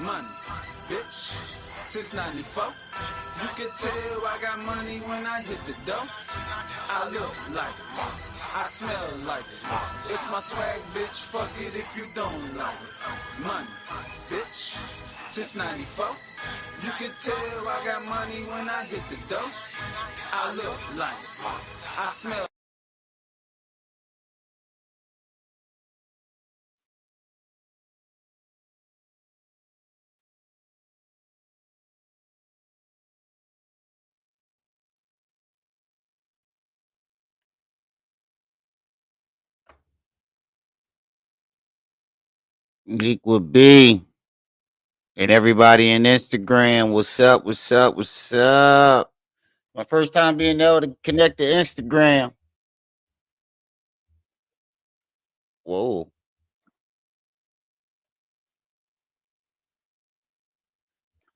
Money, bitch, since 94. You can tell I got money when I hit the dough. I look like it, I smell like it. It's my swag, bitch, fuck it if you don't like it. Money, bitch, since 94. You can tell I got money when I hit the dough. I look like it, I smell. Equal B and everybody in Instagram. What's up? What's up? What's up? My first time being able to connect to Instagram. Whoa.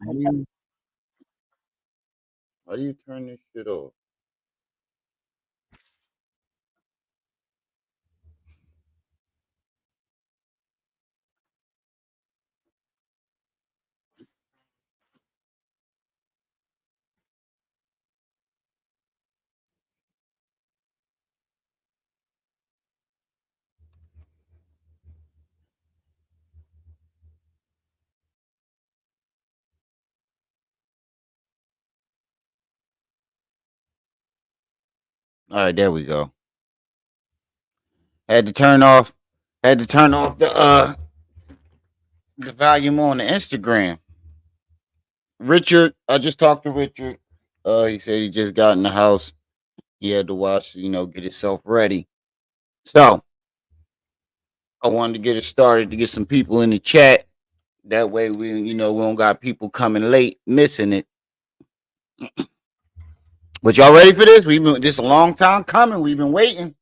How do you turn this shit off? All right, there we go. Had to turn off the volume on the Instagram. Richard, I just talked to Richard. He said he just got in the house. He had to watch, get himself ready. So I wanted to get it started to get some people in the chat. That way we don't got people coming late missing it. But y'all ready for this? This is a long time coming. We've been waiting.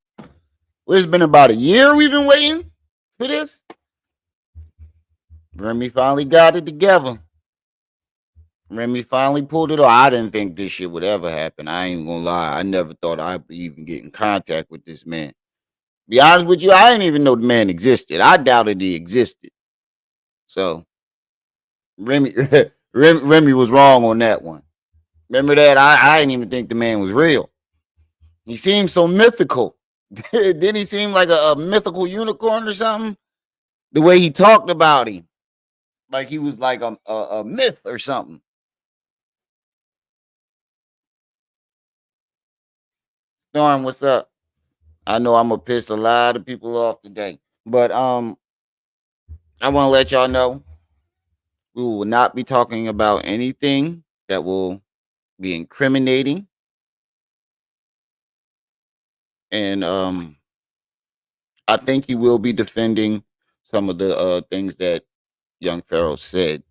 It's been about a year we've been waiting for this. Remy finally got it together. Remy finally pulled it off. I didn't think this shit would ever happen. I ain't gonna lie. I never thought I'd even get in contact with this man. Be honest with you, I didn't even know the man existed. I doubted he existed. So Remy was wrong on that one. Remember that? I didn't even think the man was real. He seemed so mythical. Didn't he seem like a mythical unicorn or something? The way he talked about him. Like he was like a myth or something. Storm, what's up? I know I'm gonna piss a lot of people off today. But I want to let y'all know we will not be talking about anything that will be incriminating. And I think he will be defending some of the things that Young Pharaoh said.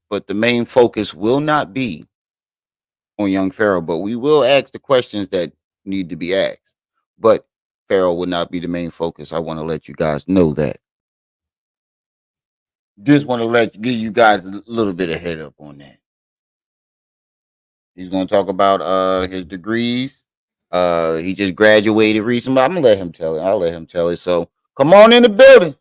But the main focus will not be on Young Pharaoh, but we will ask the questions that need to be asked. But Pharaoh will not be the main focus. I want to let you guys know that. Just want to give you guys a little bit of head up on that. He's going to talk about his degrees. He just graduated recently. I'm gonna let him tell it. I'll let him tell it. So come on in the building.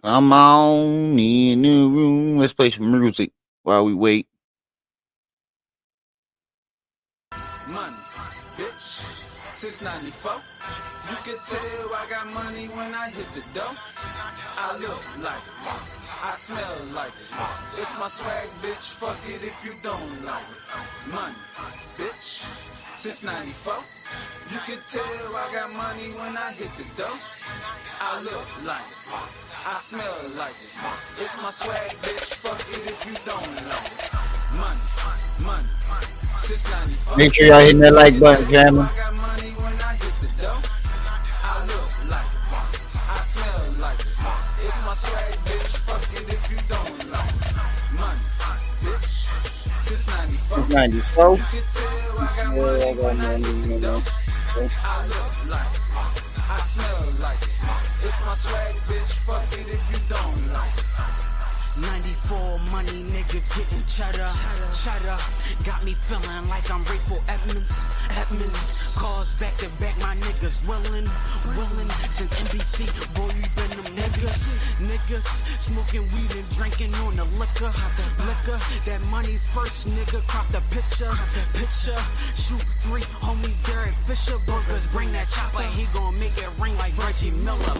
Come on in the room. Let's play some music while we wait. Money, bitch, since 94. You can tell I got money when I hit the dough. I look like it, I smell like it. It's my swag, bitch, fuck it if you don't like it. Money, bitch, since 94. You can tell I got money when I hit the dough. I look like it, I smell like it. It's my swag, bitch, fuck it if you don't like it. Money, since 94. Make sure y'all hitting that like button, Cameron. It's my swag, bitch. Fuck it if you don't like money, bitch. Since 94. Since 94. You can tell I got money when I hit the dough. I look like it, I smell like it. It's my swag, bitch. Fuck it if you don't like it. 94. For money, niggas getting cheddar. Got me feeling like I'm Rayful Edmonds. Cars back to back, my niggas willing. Since NBC, boy, we been them niggas. Smoking weed and drinking on the liquor. That money first, nigga, crop the picture. Shoot 3, homie Derek Fisher. Burgers, bring that chopper, he gon' make it ring like Reggie Miller.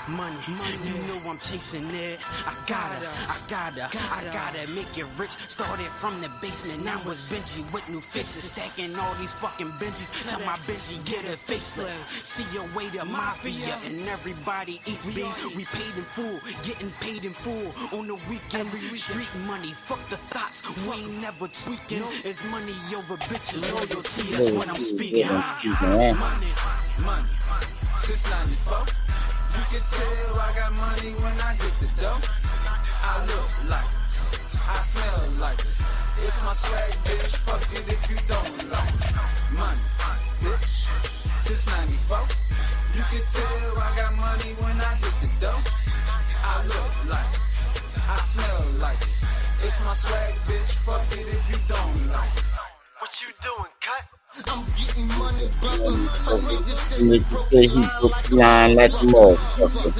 Money, you know I'm chasing it. I gotta make it rich. Started from the basement, now was Benji with new fixes. Stacking all these fucking Benjis till my Benji get a facelift. See your way to mafia and everybody eats B. We paid in full, getting paid in full on the weekend. Street money, fuck the thoughts, we ain't never tweaking. It's money over bitches, loyalty, that's what I'm speaking. Money, since 94. You can tell I got money when I hit the door. I look like it, I smell like it. It's my swag, bitch, fuck it if you don't like it. Money, bitch, since 94. You can tell I got money when I hit the door. I look like it, I smell like it. It's my swag, bitch, fuck it if you don't like it. What you doing, cut? I'm getting money, brother. Nigga say he took flying like a motherfucker.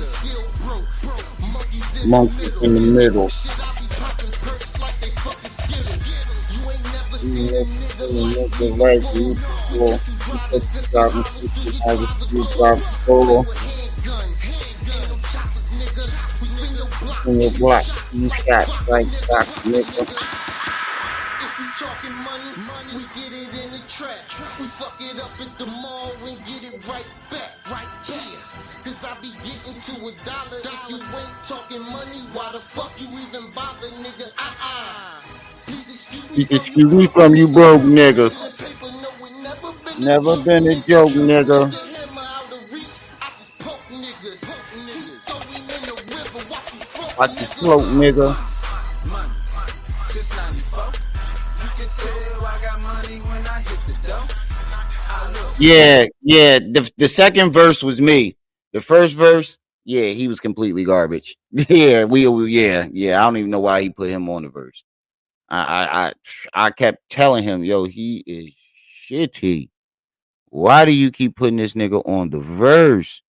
Monkey in the middle. Nigga like you before. In your block, you shot like that, nigga. Talking money, we get it in the trap. We fuck it up at the mall and get it right back. Cause I be getting to $1. If you ain't talking money, why the fuck you even bother, nigga? Please excuse me from you broke niggas. Never been a joke, nigga. Watch the float, nigga. Yeah. The second verse was me. The first verse, yeah, he was completely garbage. Yeah, I don't even know why he put him on the verse. I kept telling him, yo, he is shitty. Why do you keep putting this nigga on the verse?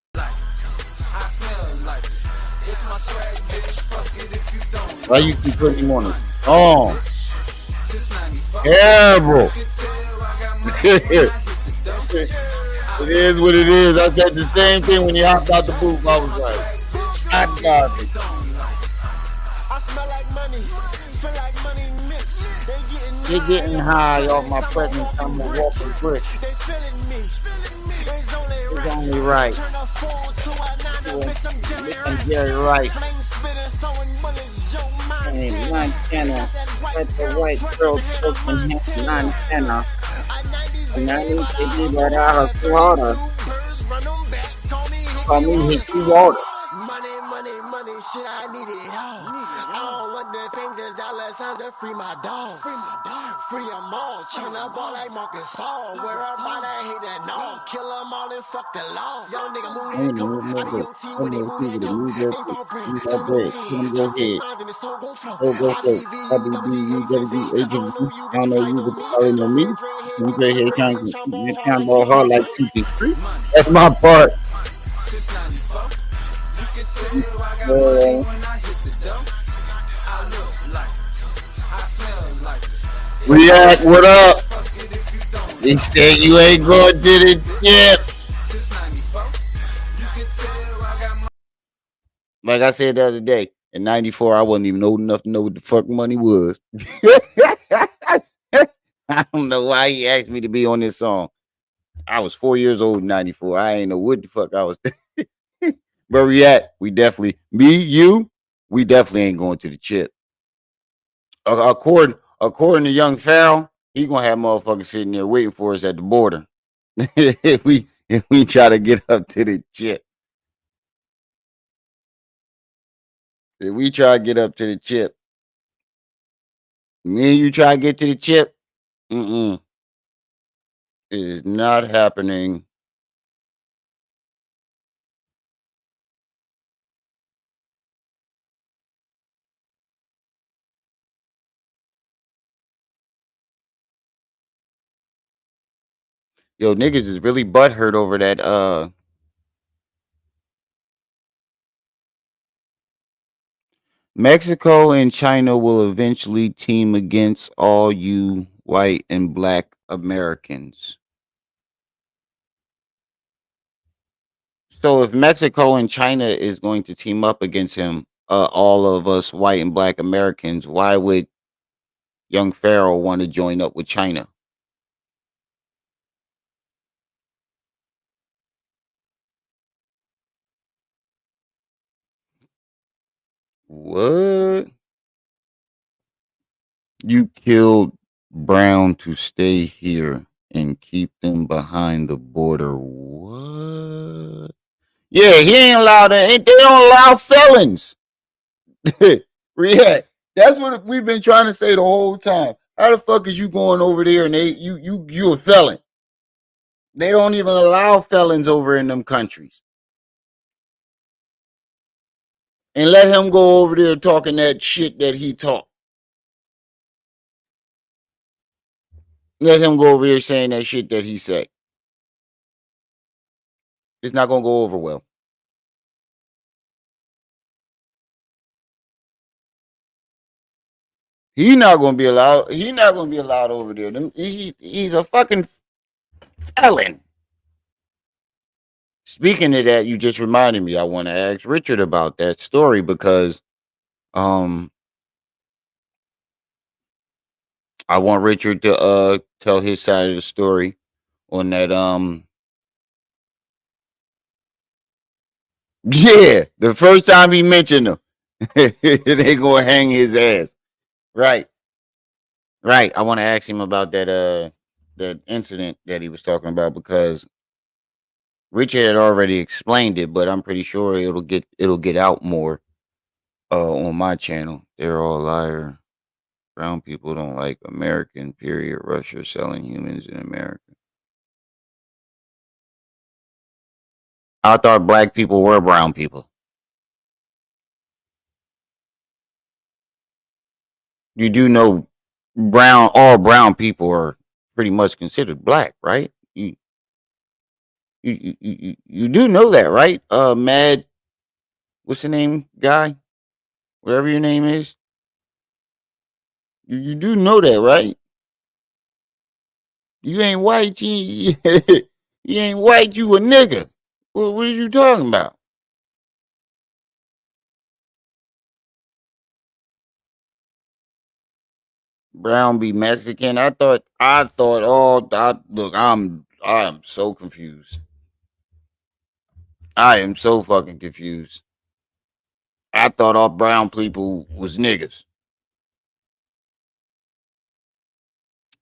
Why you keep putting him on the song? Terrible. It is what it is. I said the same thing when he hopped out the booth. I was like, I got it. They're getting high off my presence. I'm a walking brick. It's only right. Listen, Jerry Rice. And Montana. Let the white girl choking him. Montana. And I need to be right out of Florida. Call me hit you water. Money, shit, I need it all. I don't want the things that's dollars signs to free my dogs. Free them all. Tryna ball like Marcus Saul. Where everybody hate that no. Kill them all and fuck the law. Young nigga move that coat. I be OT when they move that dope. Ain't ball bread. Turn go ahead. Tryna get mine and the soul gon' flow. IBV, you WG, agent. I don't know you, but you already know me. You go ahead trying to get more hard like TP3. That's my part. React, what up? They said you ain't going to the gym. Like I said the other day, in 94, I wasn't even old enough to know what the fuck money was. I don't know why he asked me to be on this song. I was 4 years old in 94. I ain't know what the fuck I was thinking. Where we at? We definitely, me, you, we definitely ain't going to the chip. According to Young Farrell, he gonna have motherfuckers sitting there waiting for us at the border. if we try to get up to the chip. If we try to get up to the chip, me and you try to get to the chip, it is not happening. Yo, niggas is really butthurt over that. Mexico and China will eventually team against all you white and black Americans. So if Mexico and China is going to team up against him, all of us white and black Americans, why would young Pharaoh want to join up with China? What? You killed Brown to stay here and keep them behind the border. What? Yeah, he ain't allowed that. They don't allow felons. React. That's what we've been trying to say the whole time. How the fuck is you going over there and you a felon? They don't even allow felons over in them countries. And let him go over there talking that shit that he talked. Let him go over there saying that shit that he said. It's not gonna go over well. He not gonna be allowed. He not gonna be allowed over there. He's a fucking felon. Speaking of that, you just reminded me. I want to ask Richard about that story because um I want Richard to tell his side of the story on that yeah, the first time he mentioned him, they gonna hang his ass. Right. Right. I want to ask him about that incident that he was talking about because Richard had already explained it, but I'm pretty sure it'll get out more on my channel. They're all liar. Brown people don't like American, period. Russia selling humans in America. I thought black people were brown people. You do know all brown people are pretty much considered black, right? You do know that, right? Mad, what's the name, guy? Whatever your name is, you do know that, right? You ain't white, you ain't white, you a nigga. What are you talking about? Brown be Mexican. I thought look, I am so confused. I am so fucking confused. I thought all brown people was niggas.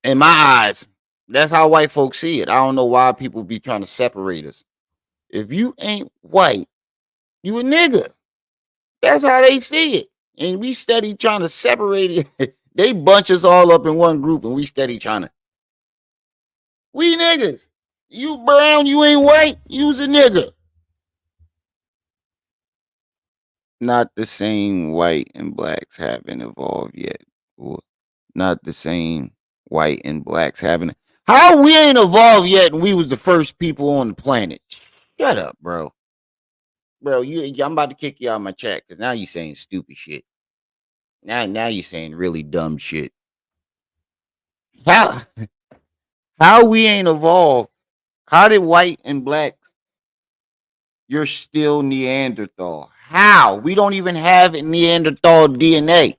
In my eyes, that's how white folks see it. I don't know why people be trying to separate us. If you ain't white, you a nigga. That's how they see it. And we steady trying to separate it. They bunch us all up in one group and we steady trying to. We niggas. You brown, you ain't white, you's a nigga. Not the same white and blacks haven't evolved yet. Not the same white and blacks haven't. How we ain't evolved yet and we was the first people on the planet? Shut up, bro. Bro, I'm about to kick you out of my chat because now you saying stupid shit. Now you saying really dumb shit. How how we ain't evolved? How did white and black? You're still Neanderthal. How? We don't even have Neanderthal DNA.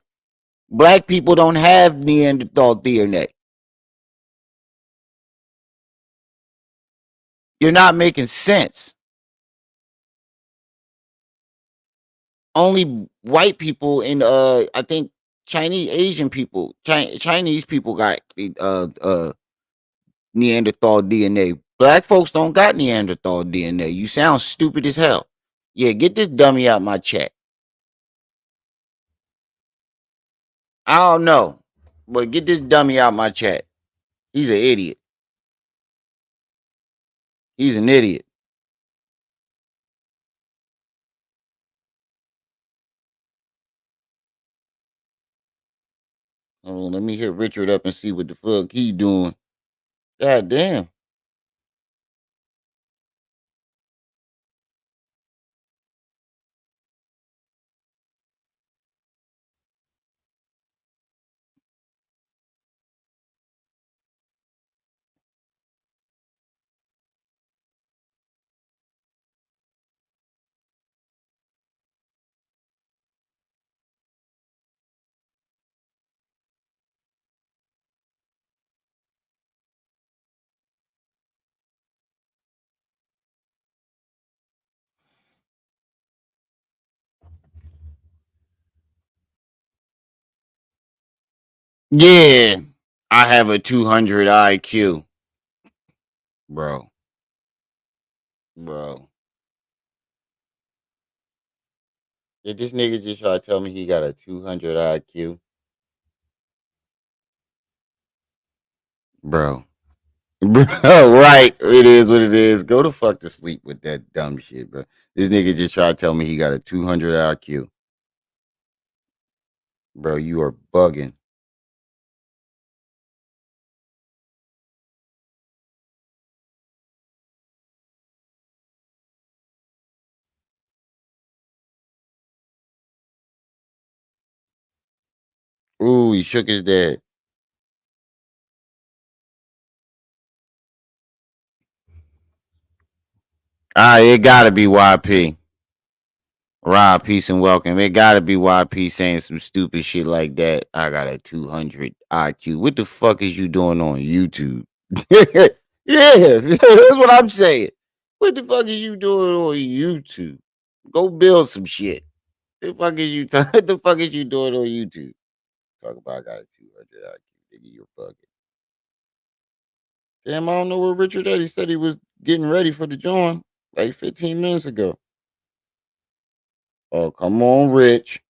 Black people don't have Neanderthal DNA. You're not making sense. Only white people and I think Asian people, Chinese people got Neanderthal DNA. Black folks don't got Neanderthal DNA. You sound stupid as hell. Yeah, get this dummy out my chat. I don't know, but get this dummy out my chat. He's an idiot. He's an idiot. Hold on, let me hit Richard up and see what the fuck he doing. God damn. Yeah, I have a 200 IQ, bro. Bro, did this nigga just try to tell me he got a 200 IQ, bro? Bro, right? It is what it is. Go the fuck to sleep with that dumb shit, bro. This nigga just tried to tell me he got a 200 IQ, bro. You are bugging. Ooh, he shook his dad. It gotta be YP. Rob, peace and welcome. It gotta be YP saying some stupid shit like that. I got a 200 IQ. What the fuck is you doing on YouTube? Yeah, that's what I'm saying. What the fuck is you doing on YouTube? Go build some shit. The fuck is you? What the fuck is you doing on YouTube? Talk about I got a 200 IQ. Nigga, you're bugging. Damn, I don't know where Richard at. He said he was getting ready for the join like 15 minutes ago. Oh, come on, Rich.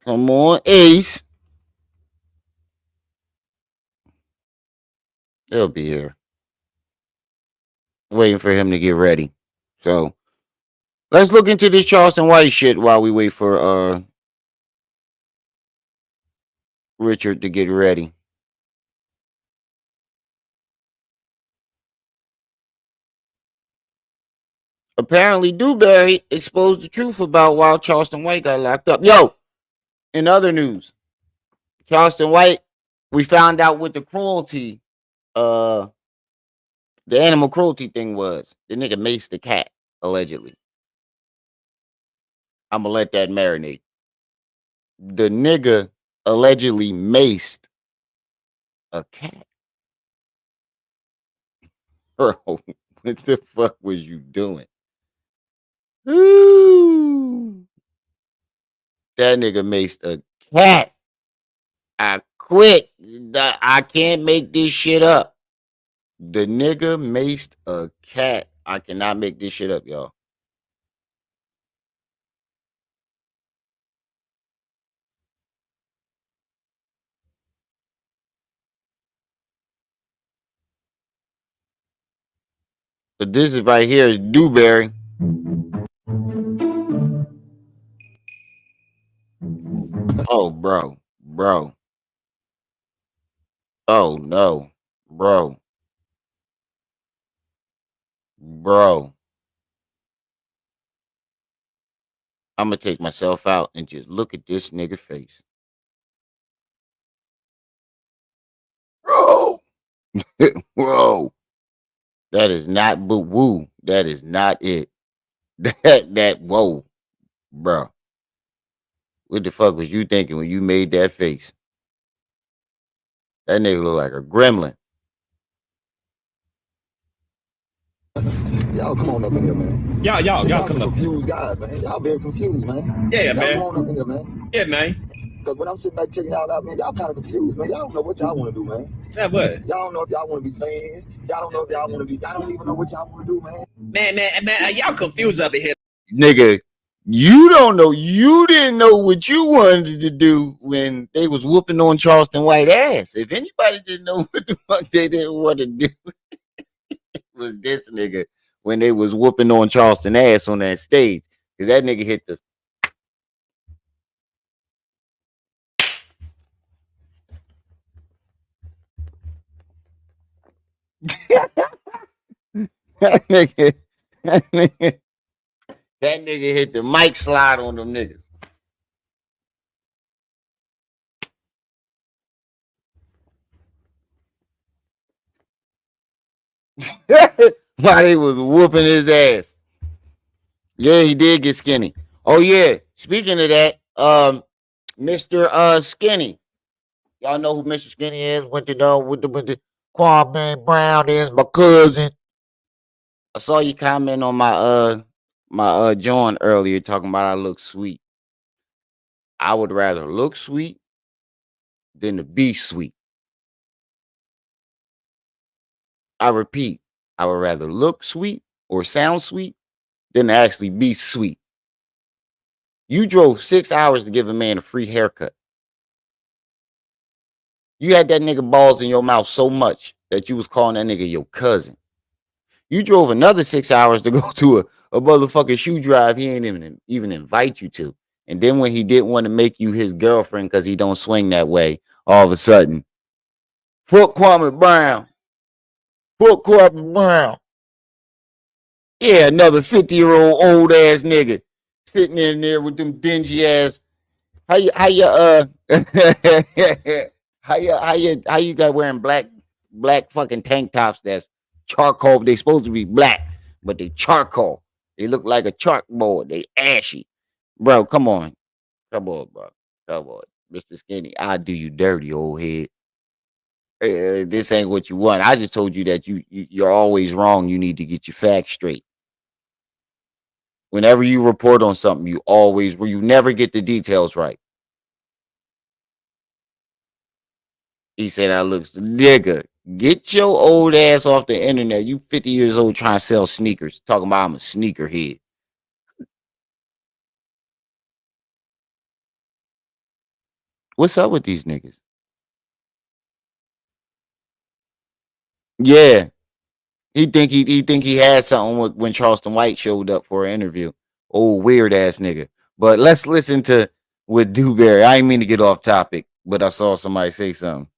Come on, Ace. They'll be here. Waiting for him to get ready. So let's look into this Charleston White shit while we wait for Richard to get ready. Apparently, Dewberry exposed the truth about why Charleston White got locked up. Yo, in other news, Charleston White, we found out what the cruelty, the animal cruelty thing was. The nigga maced the cat, allegedly. I'm gonna let that marinate. The nigga allegedly maced a cat. Bro, what the fuck was you doing? Ooh. That nigga maced a cat. I quit. I can't make this shit up. The nigga maced a cat. I cannot make this shit up, y'all. But this is right here is Dewberry. Oh, bro. Bro. Oh, no. Bro. Bro. I'm going to take myself out and just look at this nigga face. Bro. Bro. That is not but woo. That is not it. That whoa, bro. What the fuck was you thinking when you made that face? That nigga look like a gremlin. Y'all come on up in here, man. Y'all some come up. confused guys, man. Y'all very confused, man. Yeah, y'all man. Come on up in here, man. Yeah, man. Because when I'm sitting back checking y'all out, man, y'all kind of confused, man. Y'all don't know what y'all want to do, man. Yeah, what? Y'all don't know if y'all want to be fans. Y'all don't know if y'all want to be. Y'all don't even know what y'all want to do, man. Man, y'all confused up in here. Nigga, you don't know. You didn't know what you wanted to do when they was whooping on Charleston White ass. If anybody didn't know what the fuck they didn't want to do, it was this nigga when they was whooping on Charleston ass on that stage. Because that nigga hit the that nigga, that nigga, that nigga hit the mic slide on them niggas. While they was whooping his ass. Yeah, he did get skinny. Oh yeah. Speaking of that, Mr. Skinny. Y'all know who Mr. Skinny is? With the Kwame Brown is my cousin. I saw you comment on my John earlier talking about I look sweet. I would rather look sweet than to be sweet. I repeat, I would rather look sweet or sound sweet than to actually be sweet. You drove 6 hours to give a man a free haircut. You had that nigga balls in your mouth so much that you was calling that nigga your cousin. You drove another 6 hours to go to a motherfucking shoe drive he ain't even invite you to. And then when he didn't want to make you his girlfriend because he don't swing that way, all of a sudden, fuck Kwame Brown. Fuck Kwame Brown. Yeah, another 50-year-old old ass nigga sitting in there with them dingy ass. How you got wearing black fucking tank tops that's charcoal? They supposed to be black, but they charcoal. They look like a chalkboard. They ashy. Bro, come on, bro. Come on, Mr. Skinny. I'll do you dirty, old head. This ain't what you want. I just told you that you're always wrong. You need to get your facts straight. Whenever you report on something, you never get the details right. He said, I look, nigga, get your old ass off the internet. You 50 years old trying to sell sneakers. Talking about I'm a sneakerhead. What's up with these niggas? Yeah. He think he had something when Charleston White showed up for an interview. Oh, weird ass nigga. But let's listen to with Dewberry. I ain't mean to get off topic, but I saw somebody say something.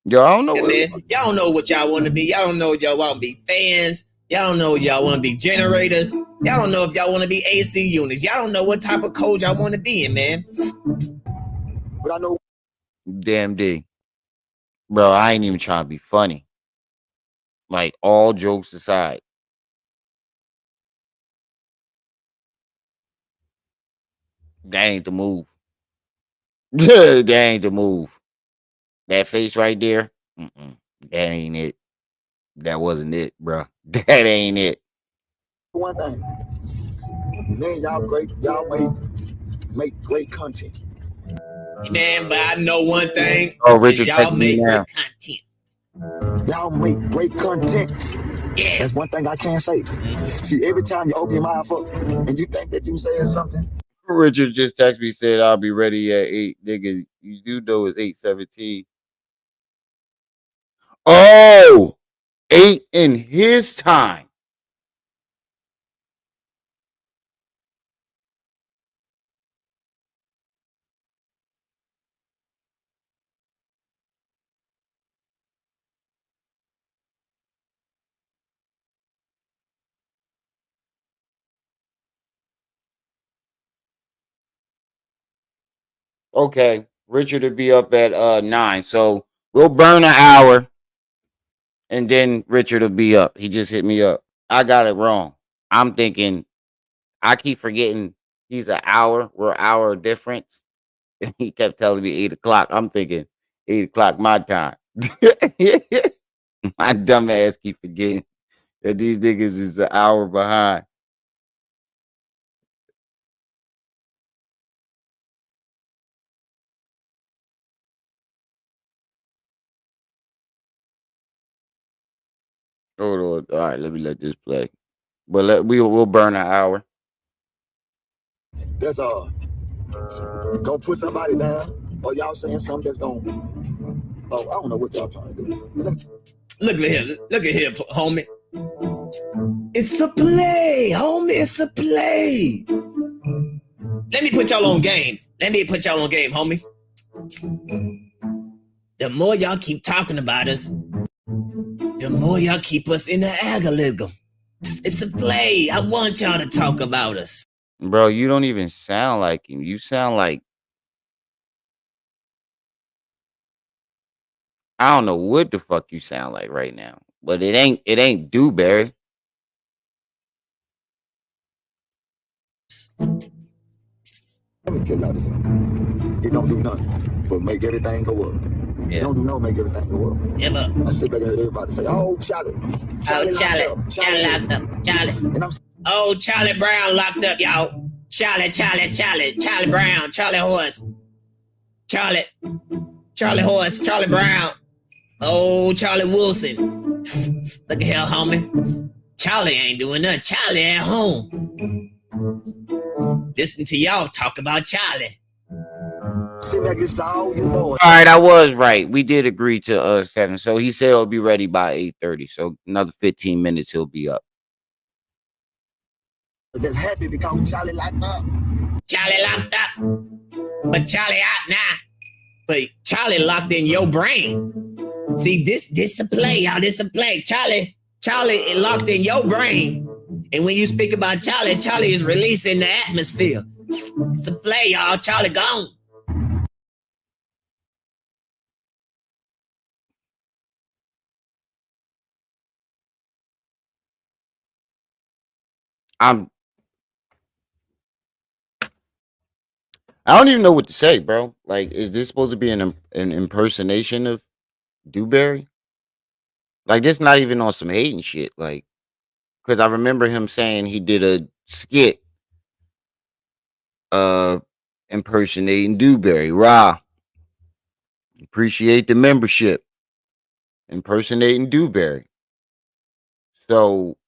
Yo, I don't know. Yeah, man. Y'all don't know what y'all want to be. Y'all don't know y'all want to be fans. Y'all don't know y'all want to be generators. Y'all don't know if y'all want to be AC units. Y'all don't know what type of code y'all want to be in, man. But I know. Damn D. Bro, I ain't even trying to be funny. Like, all jokes aside. That ain't the move. That ain't the move. That face right there, that ain't it. That wasn't it, bro. That ain't it. One thing, man, y'all make great content. Man, but I know one thing. Oh, Richard, y'all make great content. Y'all make great content. Yeah. That's one thing I can't say. See, every time you open your mouth up and you think that you said something. Richard just texted me, said I'll be ready at 8. Nigga, you do know it's 8:17. Oh, 8 in his time. Okay, Richard will be up at 9. So we'll burn an hour and then Richard will be up. He just hit me up. I got it wrong. I'm thinking, I keep forgetting he's an hour. We're an hour difference. And he kept telling me 8 o'clock. I'm thinking 8 o'clock my time. My dumb ass keep forgetting that these niggas is an hour behind. Hold on. All right, let me let this play. But we'll burn an hour. That's all. Go put somebody down, or y'all saying something that's going. Oh, I don't know what y'all trying to do. Look at here, homie. It's a play, homie. It's a play. Let me put y'all on game. Homie. The more y'all keep talking about us, the more y'all keep us in the algorithm. It's a play. I want y'all to talk about us. Bro, you don't even sound like him. You sound like, I don't know what the fuck you sound like right now. But it ain't Dewberry. Let me tell y'all this. It don't do nothing but make everything go up. Yeah. It don't do nothing, make everything go up. Yeah, but I sit back and heard everybody say, oh, Charlie. Charlie locked up. Charlie. And I'm Oh, Charlie Brown locked up, y'all. Charlie Brown, Charlie Horse. Charlie Horse, Charlie Brown. Oh, Charlie Wilson. Look at here, homie. Charlie ain't doing nothing. Charlie at home. Listen to y'all talk about Charlie. All right, I was right. We did agree to 7. So he said it'll be ready by 8:30. So another 15 minutes, he'll be up. Just happy because Charlie locked up. Charlie locked up. But Charlie out now. But Charlie locked in your brain. See, this a play, y'all. This a play. Charlie locked in your brain. And when you speak about Charlie, Charlie is releasing the atmosphere. It's a play, y'all. Charlie gone. I don't even know what to say, bro. Like, is this supposed to be an impersonation of Dewberry? Like, this not even on some hating shit. Like, because I remember him saying he did a skit impersonating Dewberry. Rah. Appreciate the membership. Impersonating Dewberry. So,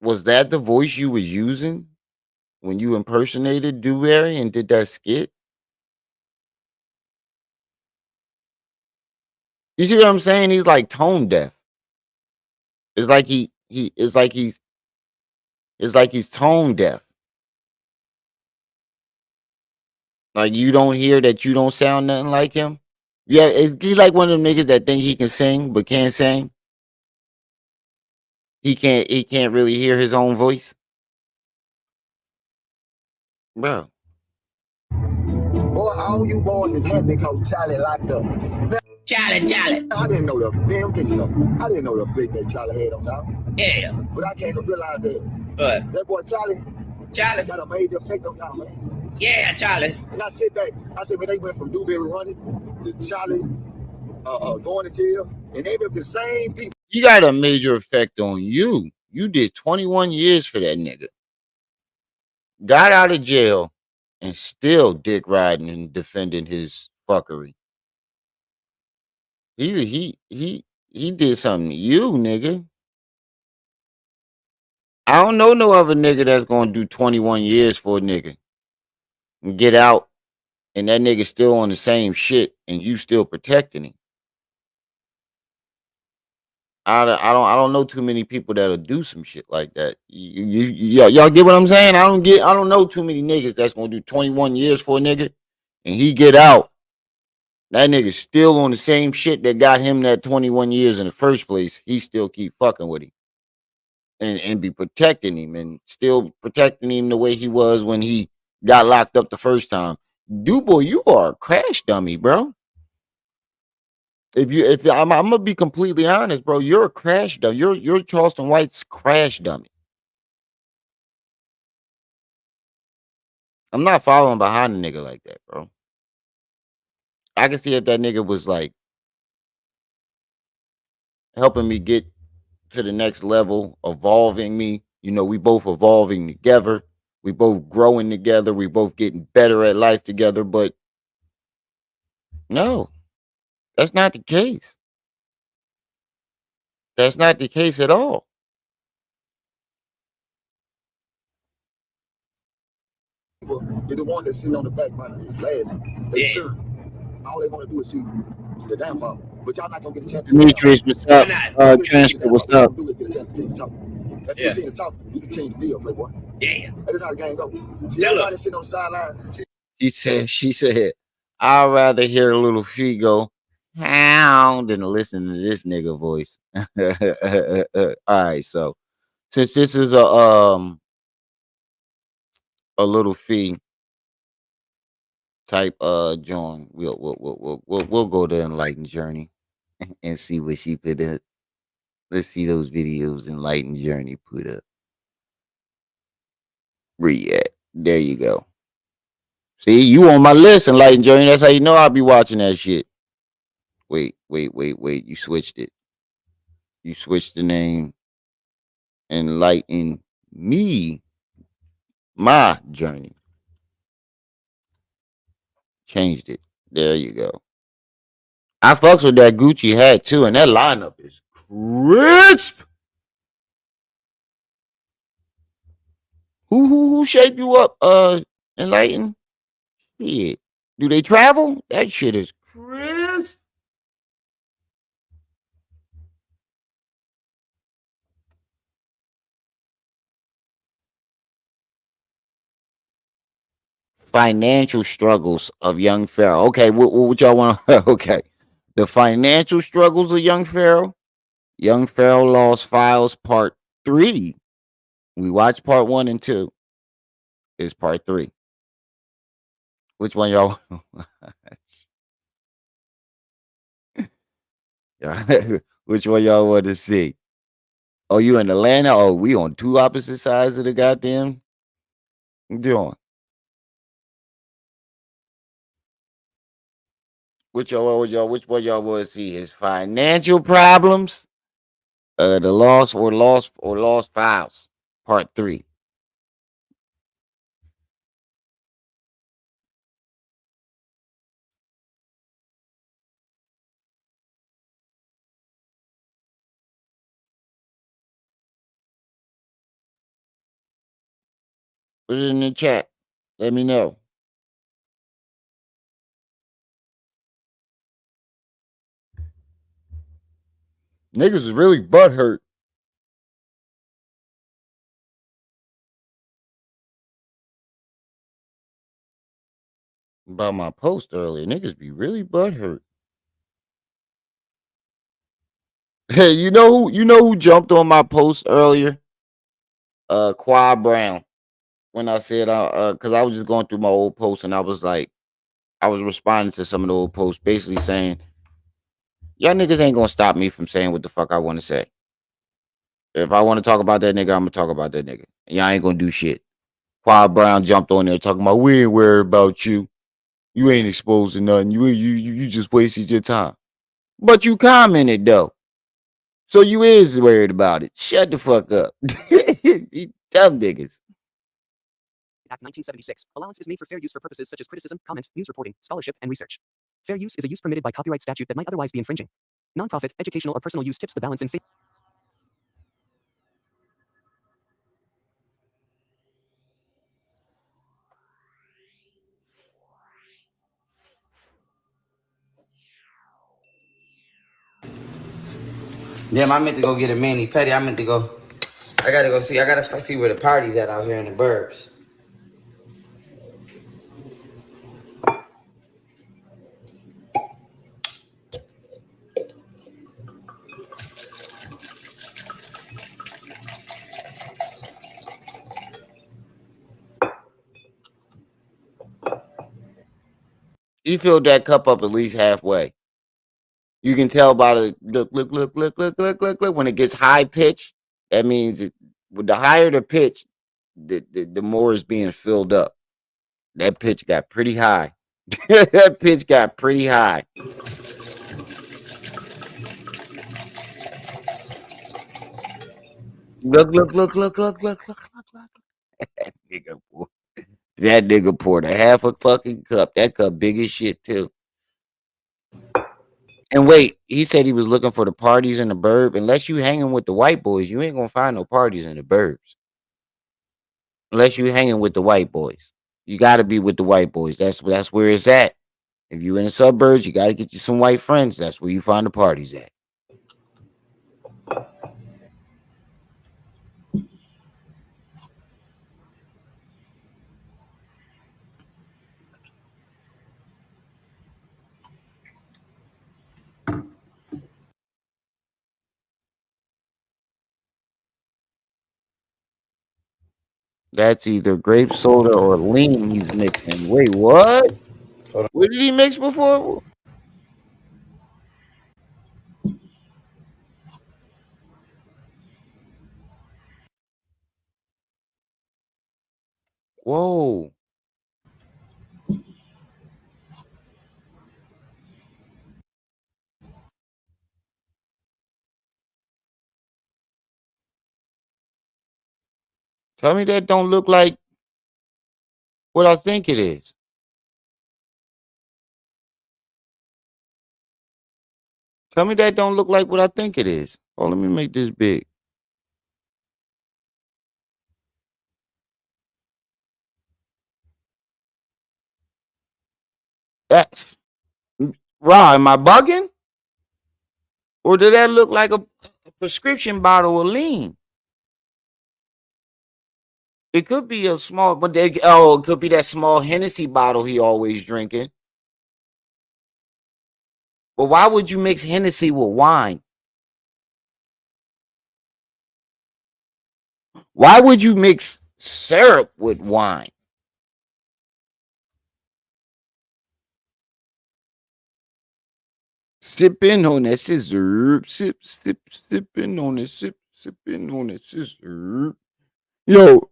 was that the voice you was using when you impersonated Dewberry and did that skit? You see what I'm saying? He's like tone deaf. It's like he's tone deaf. Like, you don't hear that you don't sound nothing like him. Yeah, is he like one of them niggas that think he can sing but can't sing? He can't really hear his own voice. Bro. Boy, all you boys is happy because Charlie locked up. Now, Charlie. I didn't know the damn thing something. I didn't know the fake that Charlie had on now. Yeah. But I came to realize that What? that boy Charlie got a major effect on y'all, man. Yeah, Charlie. And I sit back, I said, when they went from Dewberry running to Charlie going to jail, and they were the same people. You got a major effect on you. You did 21 years for that nigga. Got out of jail and still dick riding and defending his fuckery. He did something to you, nigga. I don't know no other nigga that's gonna do 21 years for a nigga and get out, and that nigga still on the same shit, and you still protecting him. I don't know too many people that'll do some shit like that. Y'all get what I'm saying? I don't know too many niggas that's gonna do 21 years for a nigga, and he get out. That nigga still on the same shit that got him that 21 years in the first place. He still keep fucking with him. And be protecting him and still protecting him the way he was when he got locked up the first time. Duboy, you are a crash dummy, bro. If I'm gonna be completely honest, bro, you're a crash dummy. You're Charleston White's crash dummy. I'm not following behind a nigga like that, bro. I can see if that nigga was like helping me get to the next level, evolving me. You know, we both evolving together. We both growing together. We both getting better at life together. But no, that's not the case. That's not the case at all. People, they're the one that's sitting on the back running, is laughing. They sure. All they want to do is see the downfall. But y'all not gonna get a chance to Demetrius, what's up? Transfer, what's up? Do is get a chance to continue to talk. Let's continue to talk. We continue to build, Playboy. Yeah. That's how the game goes. See, everybody sitting on the sideline. She said, I'd rather hear a little fee go hound than listen to this nigga voice. All right, so since this is a little fee type joint, we'll go to Enlightened Journey and see what she put up. Let's see those videos Enlightened Journey put up. React. There you go. See, you on my list, Enlightened Journey. That's how you know I'll be watching that shit. Wait. You switched it. You switched the name. enlighten me, my journey. Changed it. There you go. I fucks with that Gucci hat too, and that lineup is crisp. Who shaped you up? Enlighten. Shit. Do they travel? That shit is crisp. Financial struggles of young Pharaoh. Okay, what y'all want to? Okay, the financial struggles of young Pharaoh. Young Pharaoh Lost Files Part 3. We watched Part 1 and 2. Is Part 3. Which one y'all? Which one y'all want to see? Oh, you in Atlanta? Oh, we on two opposite sides of the goddamn joint. Which one y'all want to see? His financial problems? The lost files. Part 3. Put it in the chat. Let me know. Niggas is really butthurt. About my post earlier. Niggas be really butthurt. Hey, you know who jumped on my post earlier? Quad Brown. When I said cause I was just going through my old posts and I was like, I was responding to some of the old posts, basically saying, y'all niggas ain't gonna stop me from saying what the fuck I want to say. If I want to talk about that nigga, I'm gonna talk about that nigga. And y'all ain't gonna do shit. Quad Brown jumped on there talking about we ain't worried about you. You ain't exposing nothing. You just wasted your time. But you commented though. So you is worried about it. Shut the fuck up. You dumb niggas. Act 1976. Allowance is made for fair use for purposes such as criticism, comment, news reporting, scholarship, and research. Fair use is a use permitted by copyright statute that might otherwise be infringing. Nonprofit, educational, or personal use tips the balance in favor. Damn, I meant to go get a mani petty. I gotta see where the party's at out here in the burbs. He filled that cup up at least halfway. You can tell by the look. When it gets high pitch, that means the higher the pitch, the more is being filled up. That pitch got pretty high. That pitch got pretty high. Look. That nigga poured a half a fucking cup. That cup big as shit too. And wait, he said he was looking for the parties in the burb. Unless you hanging with the white boys, you ain't gonna find no parties in the burbs. Unless you hanging with the white boys, you got to be with the white boys. That's where it's at. If you in the suburbs, you got to get you some white friends. That's where you find the parties at. That's either grape soda or lean he's mixing. Wait, what? What did he mix before? Whoa. Tell me that don't look like what I think it is. Tell me that don't look like what I think it is. Oh, let me make this big. That Raw, am I bugging? Or did that look like a prescription bottle of lean? It could be a small, but it could be that small Hennessy bottle he always drinking. But why would you mix Hennessy with wine? Why would you mix syrup with wine? Sipping on that scissor, sipping on it, sipping on it, scissor. Yo,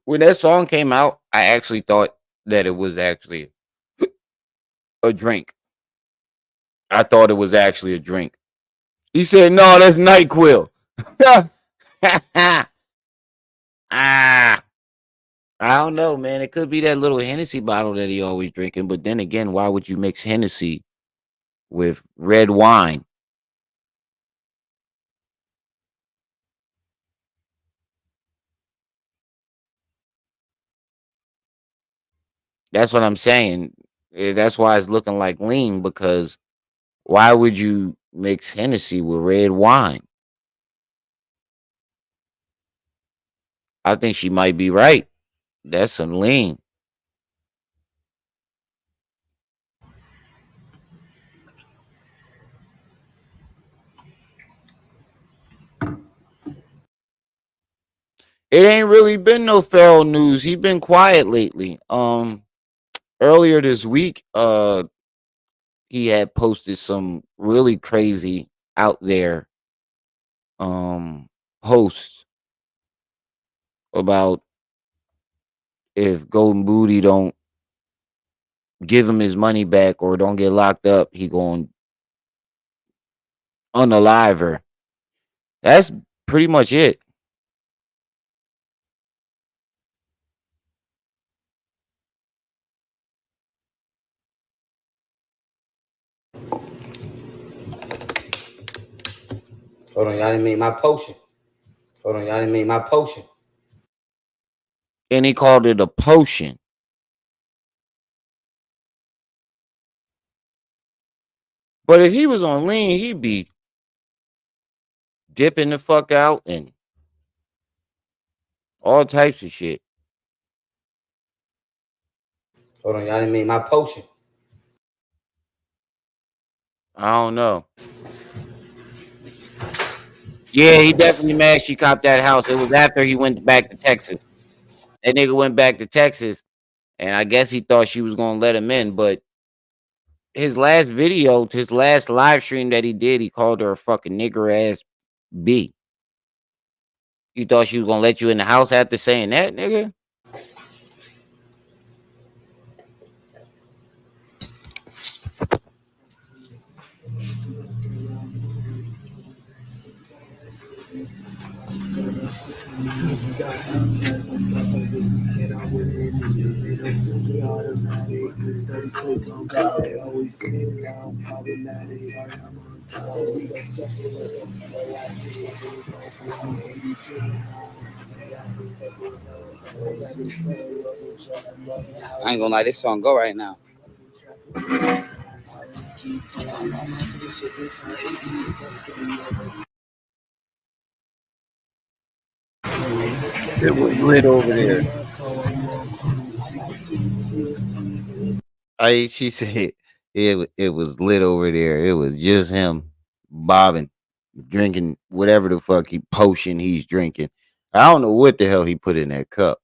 when that song came out, I actually thought that it was actually a drink. I thought it was actually a drink. He said, "No, that's NyQuil." I don't know, man. It could be that little Hennessy bottle that he always drinking. But then again, why would you mix Hennessy with red wine? That's what I'm saying. That's why it's looking like lean, because why would you mix Hennessy with red wine? I think she might be right. That's some lean. It ain't really been no Pharaoh news. He been quiet lately. Earlier this week, he had posted some really crazy out there posts about if Golden Booty don't give him his money back or don't get locked up, he going to unalive her. That's pretty much it. Hold on, y'all didn't make my potion. Hold on, y'all didn't make my potion. And he called it a potion. But if he was on lean, he'd be dipping the fuck out and all types of shit. Hold on, y'all didn't make my potion. I don't know. Yeah, he definitely mad she copped that house. It was after he went back to Texas. That nigga went back to Texas, and I guess he thought she was gonna let him in. But his last video, his last live stream that he did, he called her a fucking nigger ass B. You thought she was gonna let you in the house after saying that, nigga? I ain't gonna lie, this song go right now. It was lit over there. She said it was lit over there. It was just him bobbing, drinking whatever the fuck potion he's drinking. I don't know what the hell he put in that cup.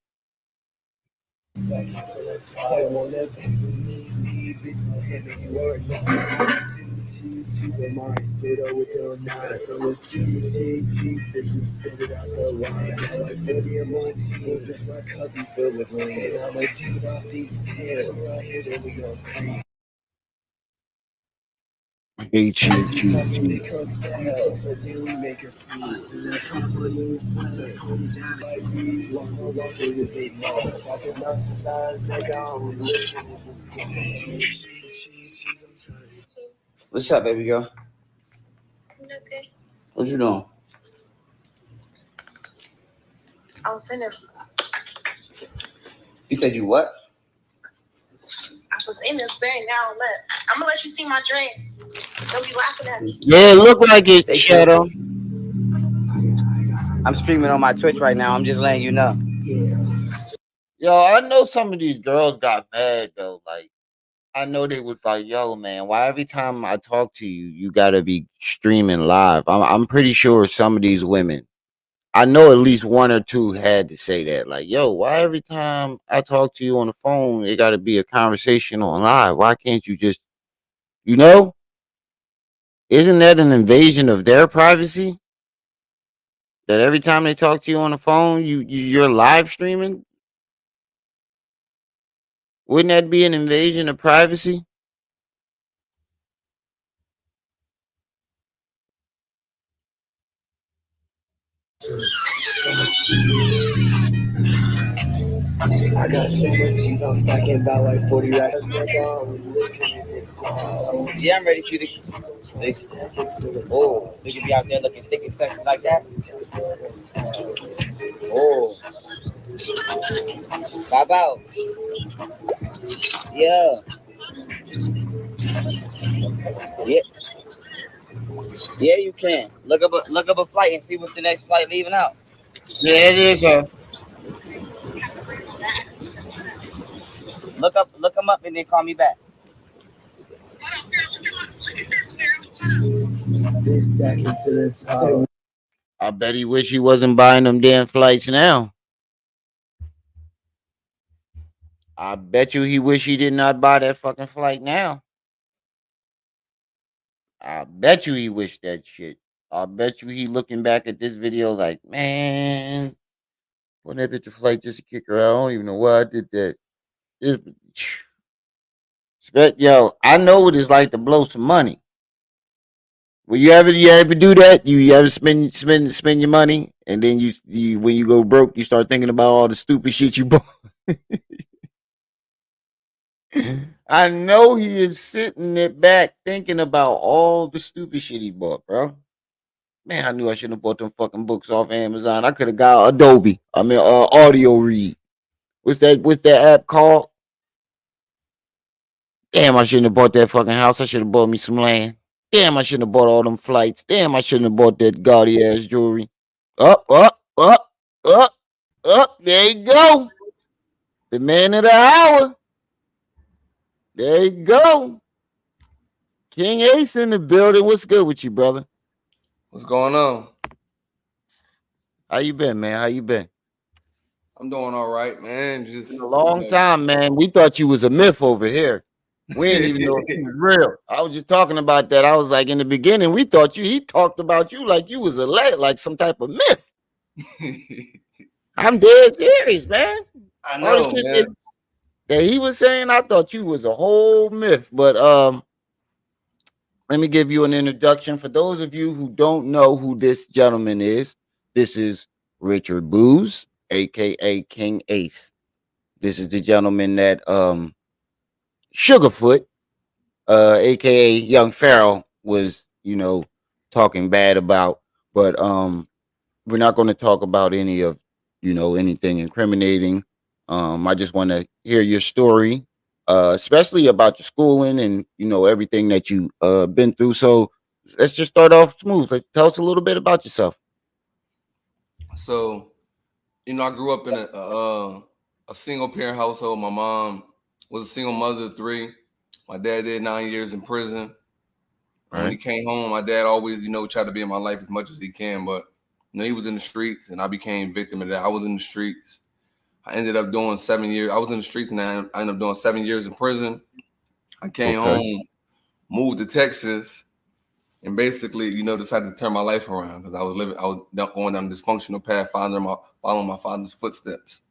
H-U-G-G. What's up, baby girl? Okay. What you doing? I was in this. You said you what? I was in this very now. I'm gonna let you see my dreams. They'll be laughing at me. Yeah, it look like it, Thank Shadow. I'm streaming on my Twitch right now. I'm just letting you know. Yo, I know some of these girls got mad though. Like, I know they was like, "Yo, man, why every time I talk to you, you gotta be streaming live?" I'm pretty sure some of these women, I know at least one or two had to say that. Like, "Yo, why every time I talk to you on the phone, it gotta be a conversation on live? Why can't you just, you know? Isn't that an invasion of their privacy? That every time they talk to you on the phone, you're live streaming? Wouldn't that be an invasion of privacy?" I got so much cheese, I'm stacking about like 40 racks. Yeah, I'm ready for you to. Oh, so you can be out there looking thick and sexy like that. Oh, pop out. Yeah. Yeah. Yeah, you can. Look up a flight and see what's the next flight leaving out. Yeah, it is. Look them up and then call me back. I bet he wish he wasn't buying them damn flights now. I bet you he wish he did not buy that fucking flight now. I bet you he wished that shit. I bet you he looking back at this video like, man, when that bitch a flight just to kick her out. I don't even know why I did that. Yo, I know what it's like to blow some money. Well, you ever do that? You ever spend your money, and then you when you go broke, you start thinking about all the stupid shit you bought. I know he is sitting it back thinking about all the stupid shit he bought, bro. Man, I knew I shouldn't have bought them fucking books off Amazon. I could have got Adobe. Audio Read. What's that app called? Damn, I shouldn't have bought that fucking house. I should have bought me some land. Damn, I shouldn't have bought all them flights. Damn, I shouldn't have bought that gaudy ass jewelry. Up. There you go. The man of the hour. There you go. King Ace in the building. What's good with you, brother? What's going on? How you been, man? How you been? I'm doing all right, man. Just in a long time, man. We thought you was a myth over here. We didn't even know if you was real. I was just talking about that. I was like, in the beginning, he talked about you like you was like some type of myth. I'm dead serious, man. I know, man. That he was saying, I thought you was a whole myth. But let me give you an introduction. For those of you who don't know who this gentleman is, this is Richard Booz, aka King Ace. This is the gentleman that Sugarfoot, aka Young Pharaoh, was, talking bad about. But we're not going to talk about any of, anything incriminating. I just want to hear your story, especially about your schooling and, everything that you been through. So let's just start off smooth. Tell us a little bit about yourself. So, I grew up in a single parent household. My mom was a single mother of 3. My dad did 9 years in prison. Right. When he came home, my dad always, tried to be in my life as much as he can. But, he was in the streets and I became victim of that. I was in the streets. I ended up doing 7 years. I was in the streets and I ended up doing 7 years in prison. I came home, moved to Texas, and basically, decided to turn my life around because I was going down a dysfunctional path, following my father's footsteps.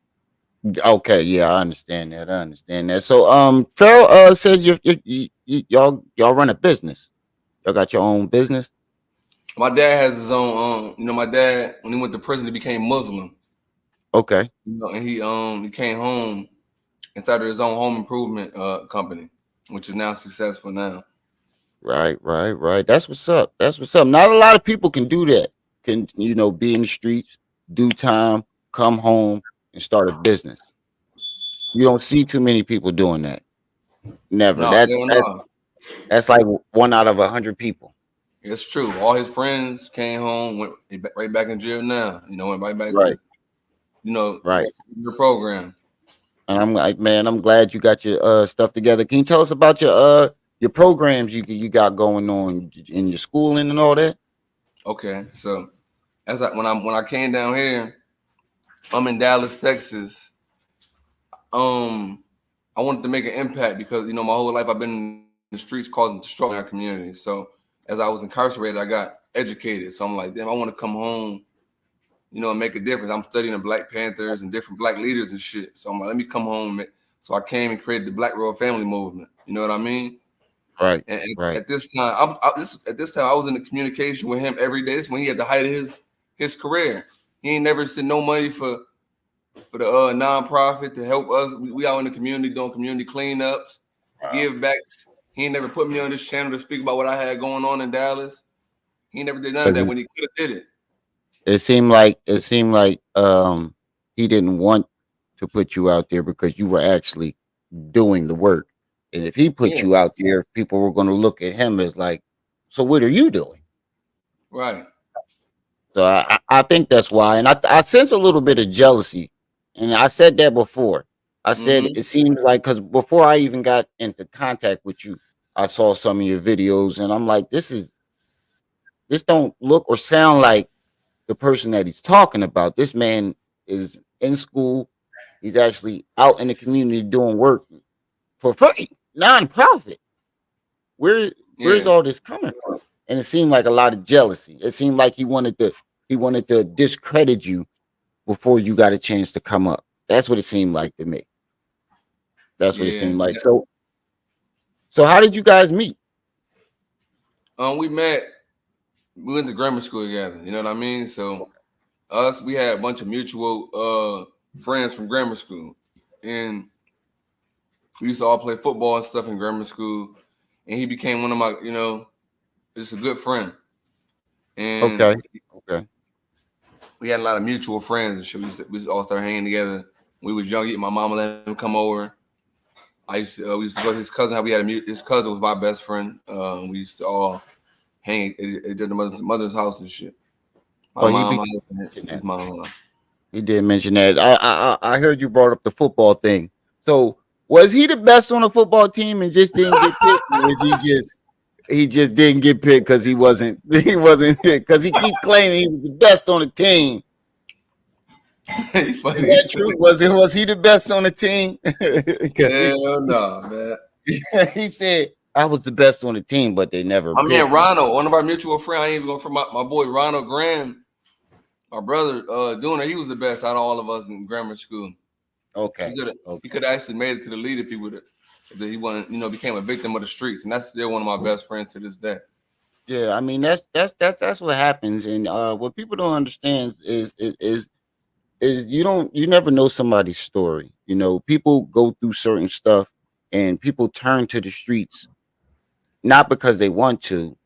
Okay, yeah, I understand that. So, Pharaoh says y'all run a business. Y'all got your own business? My dad has his own. My dad, when he went to prison, he became Muslim. Okay. And he came home and started his own home improvement company, which is now successful now. Right. That's what's up. Not a lot of people can do that. Can be in the streets, do time, come home, and start a business. You don't see too many people doing that. Never. No, That's like 1 out of 100 people. It's true. All his friends came home, went right back in jail now. Went right back Right. to Right. your program. And I'm like, man, I'm glad you got your stuff together. Can you tell us about your programs you got going on in your schooling and all that? Okay, so when I came down here, I'm in Dallas, Texas. I wanted to make an impact because my whole life I've been in the streets causing struggle in our community. So as I was incarcerated, I got educated. So I'm like, damn, I want to come home, and make a difference. I'm studying the Black Panthers and different Black leaders and shit. So I'm like, let me come home. So I came and created the Black Royal Family Movement. You know what I mean? Right. And right. At this time, I was in the communication with him every day. This is when he had the height of his career. He ain't never sent no money for the nonprofit to help us. We out in the community doing community cleanups, give backs. He ain't never put me on this channel to speak about what I had going on in Dallas. He never did none of that when he could have did it. It seemed like he didn't want to put you out there because you were actually doing the work. And if he put you out there, people were going to look at him as like, so what are you doing? Right. So I think that's why. And I sense a little bit of jealousy. And I said that before. I said it seems like, because before I even got into contact with you, I saw some of your videos and I'm like, this don't look or sound like the person that he's talking about. This man is in school. He's actually out in the community doing work for free, nonprofit. Where's all this coming from? And it seemed like a lot of jealousy. It seemed like he wanted to discredit you before you got a chance to come up. That's what it seemed like to me. That's what it seemed like. So how did you guys meet? We went to grammar school together. You know what I mean? So we had a bunch of mutual friends from grammar school. And we used to all play football and stuff in grammar school. And he became one of my, just a good friend. And Okay. We had a lot of mutual friends and shit. We used to all start hanging together. When we was young, my mama let him come over. We used to go to his cousin. His cousin was my best friend. We used to all hang at the mother's house and shit. My mom's house and his mom's house. He did mention that. I heard you brought up the football thing. So was he the best on the football team and just didn't get picked? Or was he just didn't get picked because he wasn't because he keep claiming he was the best on the team. Is that true? Was he the best on the team? Hell no, man. He said I was the best on the team, but they never. I mean, Ronald, one of our mutual friends. I ain't even going for my boy Ronald Graham, our brother. He was the best out of all of us in grammar school. Okay. He could have actually made it to the lead if he would have. That he wasn't, became a victim of the streets, and that's still one of my best friends to this day. Yeah, I mean that's what happens, and what people don't understand is you never know somebody's story. People go through certain stuff, and people turn to the streets not because they want to.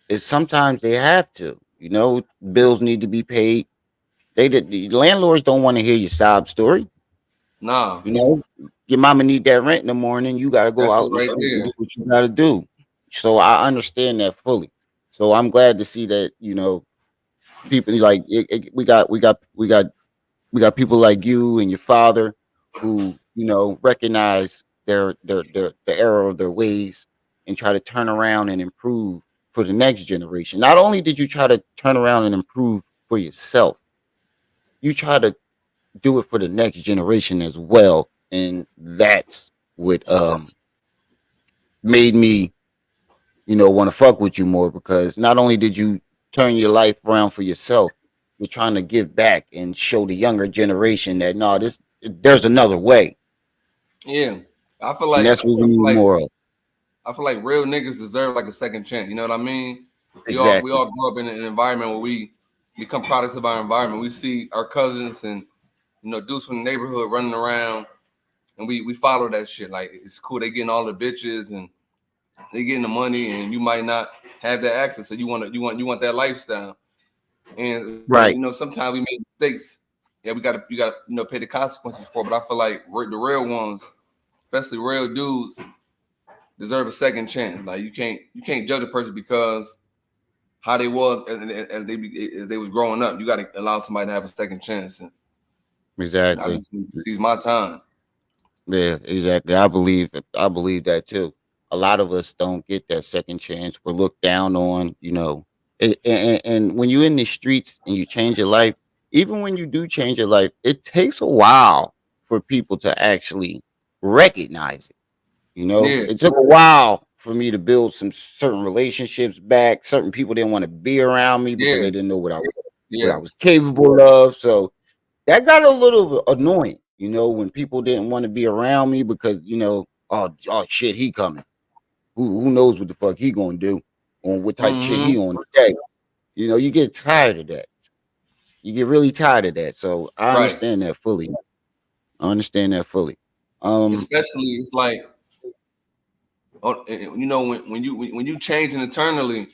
It's sometimes they have to. Bills need to be paid. The landlords don't want to hear your sob story. No. Your mama need that rent in the morning. You got to go out and do what you got to do. So I understand that fully. So I'm glad to see that, people like we got people like you and your father who, recognize the error of their ways and try to turn around and improve for the next generation. Not only did you try to turn around and improve for yourself, you try to do it for the next generation as well. And that's what made me, want to fuck with you more, because not only did you turn your life around for yourself, you're trying to give back and show the younger generation that there's another way. Yeah, I feel like and that's what we need more of. I feel like real niggas deserve like a second chance. You know what I mean? We Exactly. all grew up in an environment where we become products of our environment. We see our cousins and dudes from the neighborhood running around, and we follow that shit. Like it's cool. They getting all the bitches and they getting the money, and you might not have that access. So you want that lifestyle. And Right. sometimes we make mistakes. Yeah, you gotta pay the consequences for it. But I feel like the real ones, especially real dudes, deserve a second chance. Like you can't judge a person because how they was as they was growing up. You got to allow somebody to have a second chance. And Exactly. this is my time. Yeah, exactly. I believe that too. A lot of us don't get that second chance. We're looked down on, and when you're in the streets and you change your life, even when you do change your life, it takes a while for people to actually recognize it. Yeah. It took a while for me to build some certain relationships back. Certain people didn't want to be around me because Yeah. they didn't know what I Yeah. was capable of. So that got a little annoying, when people didn't want to be around me because, oh shit, he coming. Who knows what the fuck he gonna do or what type of shit he on today. You get tired of that. You get really tired of that. So I Right. understand that fully. Especially it's like, when you changing internally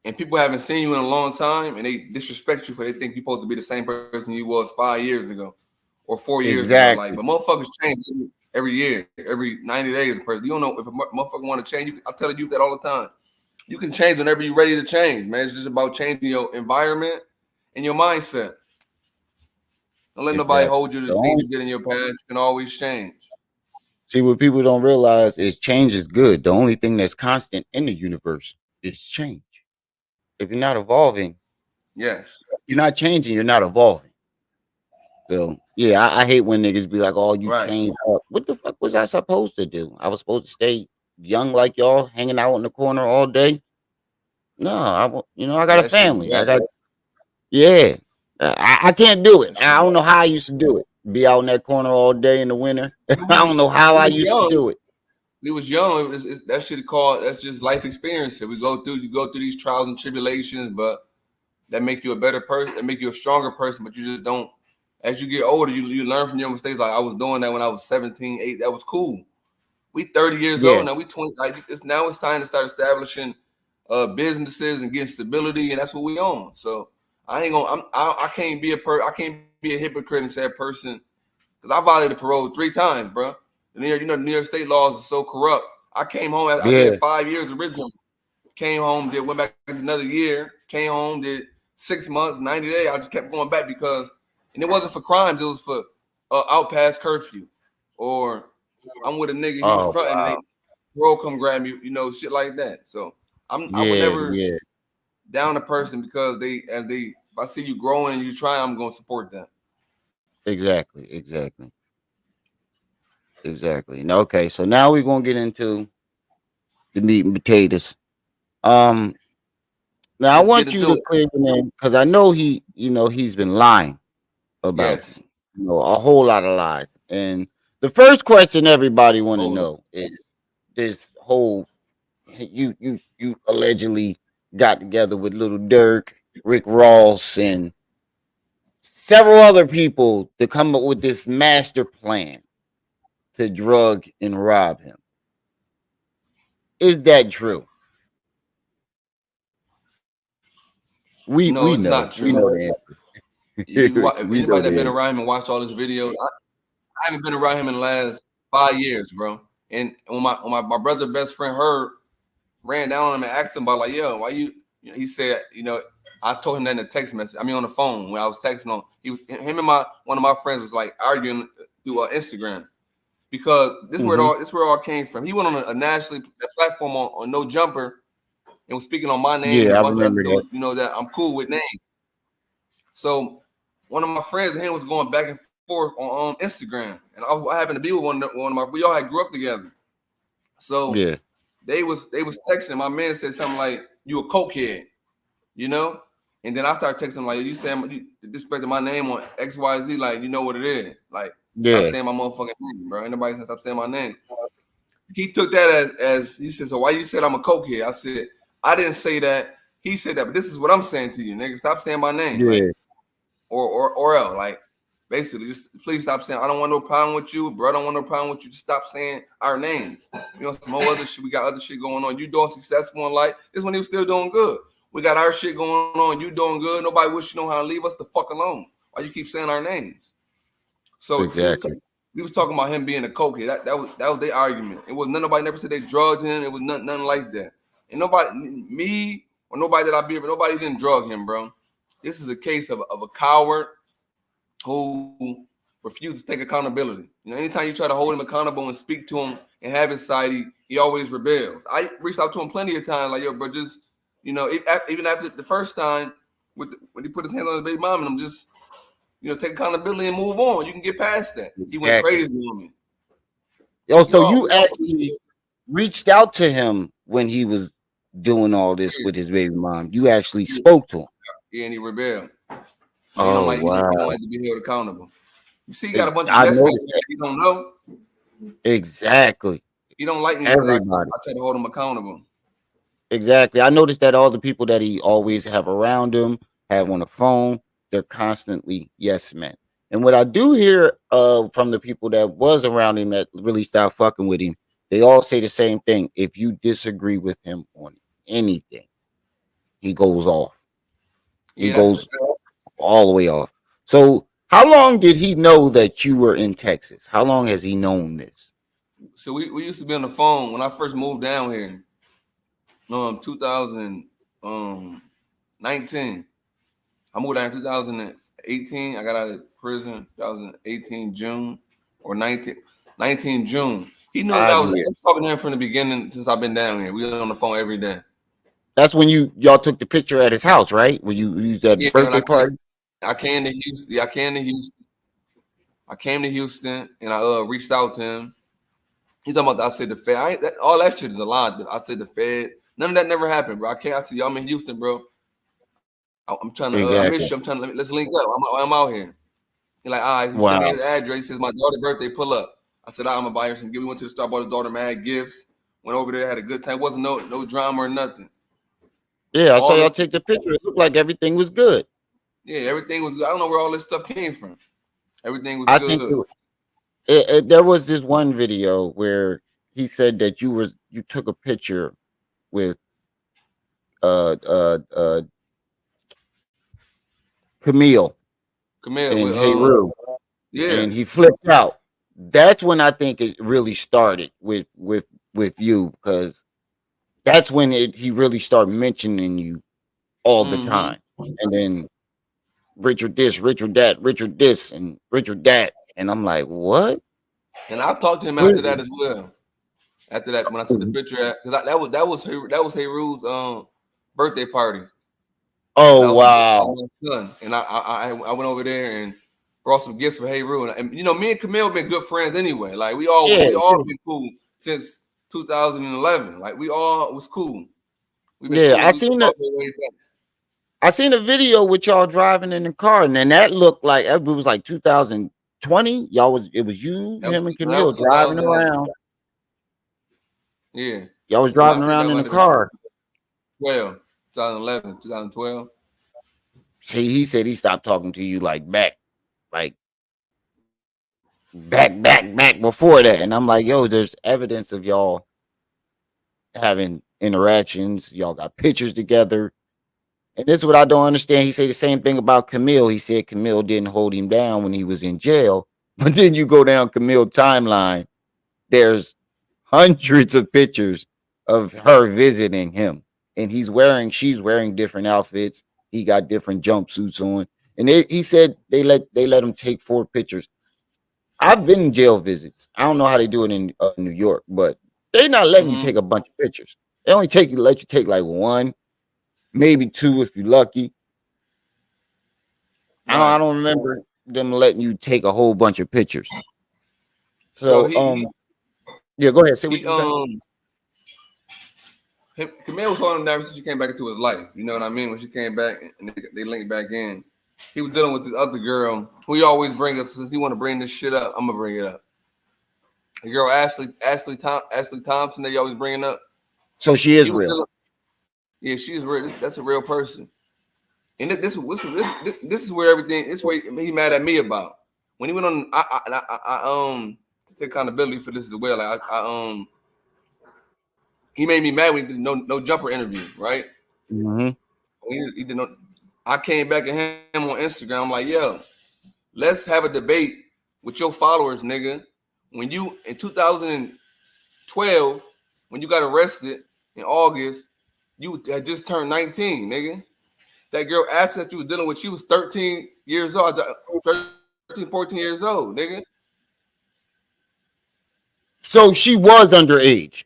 and people haven't seen you in a long time and they disrespect you for they think you're supposed to be the same person you was 5 years ago or 4 years Exactly. ago. Like, but motherfuckers change every year, every 90 days. A person, you don't know if a motherfucker want to change. I tell the youth that all the time. You can change whenever you're ready to change, man. It's just about changing your environment and your mindset. Don't let nobody Exactly. hold you to things you get in your past. You can always change. See, what people don't realize is change is good. The only thing that's constant in the universe is change. If you're not evolving, Yes. you're not changing, you're not evolving. So yeah, I hate when niggas be like, "Oh, you Right. changed up." What the fuck was I supposed to do? I was supposed to stay young like y'all, hanging out in the corner all day. No, I got a That shit family. was Yeah. I can't do it. That shit I don't was know how I used to do it. Be out in that corner all day in the winter. I don't know how I used to do it. We was young. That shit called. That's just life experience. You go through these trials and tribulations, but that make you a better person. That make you a stronger person. But you just don't. As you get older, you learn from your mistakes. Like I was doing that when I was 17, 8. That was cool. We 30 years Yeah. old now. We 20. Now it's time to start establishing businesses and getting stability, and that's what we on. So I ain't gonna. I can't be I can't be a hypocrite and say a person because I violated parole 3 times, bro. New York State laws are so corrupt. I came home. I Yeah. did 5 years originally. Came home, went back another year. Came home, did 6 months, 90 days. I just kept going back because, and it wasn't for crimes. It was for out past curfew, or I'm with a nigga. He Oh, front and wow. they parole come grab me. Shit like that. So I would never down a person because if I see you growing and you try, I'm gonna support that. Exactly. Okay, so now we're gonna get into the meat and potatoes. Now I Let's want get you into to it. clear your name because I know he's been lying about Yes. you, a whole lot of lies. And the first question everybody want to know is this whole you allegedly got together with Little Dirk, Rick Ross, and several other people to come up with this master plan to drug and rob him. Is that true? We No, it's know. not true. We know the answer. If We know anybody that the been answer. around him and watched all his videos, I haven't been around him in the last 5 years, bro. And when my brother best friend Herb ran down on him and asked him about like, yo, why you know, he said, I told him that in a text message. I mean on the phone when I was texting on. Him and one of my friends was like arguing through Instagram because this is where it all came from. He went on a nationally platform on No Jumper and was speaking on my name and Yeah, a I bunch of other remember dudes, that. that I'm cool with names. So one of my friends and him was going back and forth on Instagram, and I happened to be with one of my. We all had grew up together, so Yeah. they was texting. My man said something like, "You a cokehead," and then I started texting him like, "You saying you disrespecting my name on XYZ? Like, you know what it is? Like, stop Yeah. saying my motherfucking name, bro. Ain't nobody stop saying my name." he took that as he said, so why you said I'm a cokehead? I said, I didn't say that. He said that, but this is what I'm saying to you, nigga. Stop saying my name. Yeah. Like, or else. Like, basically, just please stop saying, I don't want no problem with you, bro. I don't want no problem with you. Just stop saying our names. You know, some whole other shit. We got other shit going on. You doing successful in life. This when he was still doing good. We got our shit going on. You doing good. Nobody wish you know how to leave us the fuck alone. Why you keep saying our names? So Exactly. we was talking about him being a cokehead. That was their argument. It was nobody never said they drugged him. It was nothing like that. And nobody, me or nobody that I be with, nobody didn't drug him, bro. This is a case of a coward who refused to take accountability. You know, anytime you try to hold him accountable and speak to him and have his side, he always rebels. I reached out to him plenty of times, like, yo, bro, just, you know, even after the first time when he put his hands on his baby mom and I'm just, you know, take accountability and move on. You can get past that. He went crazy on me. Yo, so you actually reached out to him when he was doing all this with his baby mom. You actually spoke to him. Yeah, and he rebelled. Oh, wow. He don't like to be held accountable. You see, he got a bunch of yes men that you don't know. Exactly. He don't like me. Everybody. I try to hold him accountable. Exactly. I noticed that all the people that he always have around him, have on the phone, they're constantly yes men. And what I do hear from the people that was around him that really stopped fucking with him, they all say the same thing. If you disagree with him on anything, he goes off. He goes all the way off. So how long did he know that you were in Texas? How long has he known this? So we used to be on the phone when I first moved down here. 2019. I moved down in 2018. I got out of prison 2018 June or 19 June. He knew that I was talking to him from the beginning since I've been down here. We were on the phone every day. That's when y'all took the picture at his house, right? When you used that birthday party? I came to Houston. Yeah, I came to Houston and I reached out to him. He's talking about I said the Fed. All that shit is a lie. I said the Fed. None of that never happened, bro. I said, yo, I'm in Houston, bro. I'm trying to I miss you. I'm trying to let's link up. I'm out here. He's like, all right, he sent me his address. He says my daughter's birthday, pull up. I said, I'm gonna buy her some gifts. We went to the store, bought his daughter mad gifts. Went over there, had a good time. Wasn't no drama or nothing. Yeah, I saw y'all take the picture. It looked like everything was good. Yeah, everything was good. I don't know where all this stuff came from. Everything was good. Think there was this one video where he said that you took a picture with Camille and Heru. Yeah, and he flipped out. That's when I think it really started with you, because that's when he really started mentioning you all the time. And then Richard this, Richard that, Richard this, and Richard that. And I'm like, what? And I talked to him after that as well. After that, when I took the picture, because that was Heru's birthday party. Oh wow! And I went over there and brought some gifts for Heru, and you know, me and Camille been good friends anyway. Like we all been cool since 2011. Like we all was cool. I seen a video with y'all driving in the car, and then that looked like it was like 2020. It was you, him, and Camille driving around. Yeah, y'all was driving around in the car. 2012. See, he said he stopped talking to you like back before that, and I'm like, yo, there's evidence of y'all having interactions. Y'all got pictures together. And this is what I don't understand. He said the same thing about Camille. He said Camille didn't hold him down when he was in jail. But then you go down Camille's timeline, there's hundreds of pictures of her visiting him. And she's wearing different outfits. He got different jumpsuits on. And he said they let him take 4 pictures. I've been in jail visits. I don't know how they do it in New York, but they're not letting you take a bunch of pictures. They only let you take like 1. Maybe 2 if you're lucky. I don't remember them letting you take a whole bunch of pictures. So yeah, go ahead. Say what you said. Camille was holding him down since she came back into his life. You know what I mean? When she came back and they linked back in, he was dealing with this other girl who he always bring up. Since he want to bring this shit up, I'm gonna bring it up. The girl Ashley Thompson that you always bringing up. So she is real. Yeah, she's real. That's a real person. And this is where everything. This is where he mad at me about when he went on. I take accountability for this as well. Like he made me mad when he did no jumper interview, right? Mm-hmm. He did no. I came back at him on Instagram. I'm like, yo, let's have a debate with your followers, nigga. When you in 2012, when you got arrested in August, you had just turned 19, nigga. That girl Ashley that you was dealing with, she was 13 years old, 13, 14 years old, nigga. So she was underage.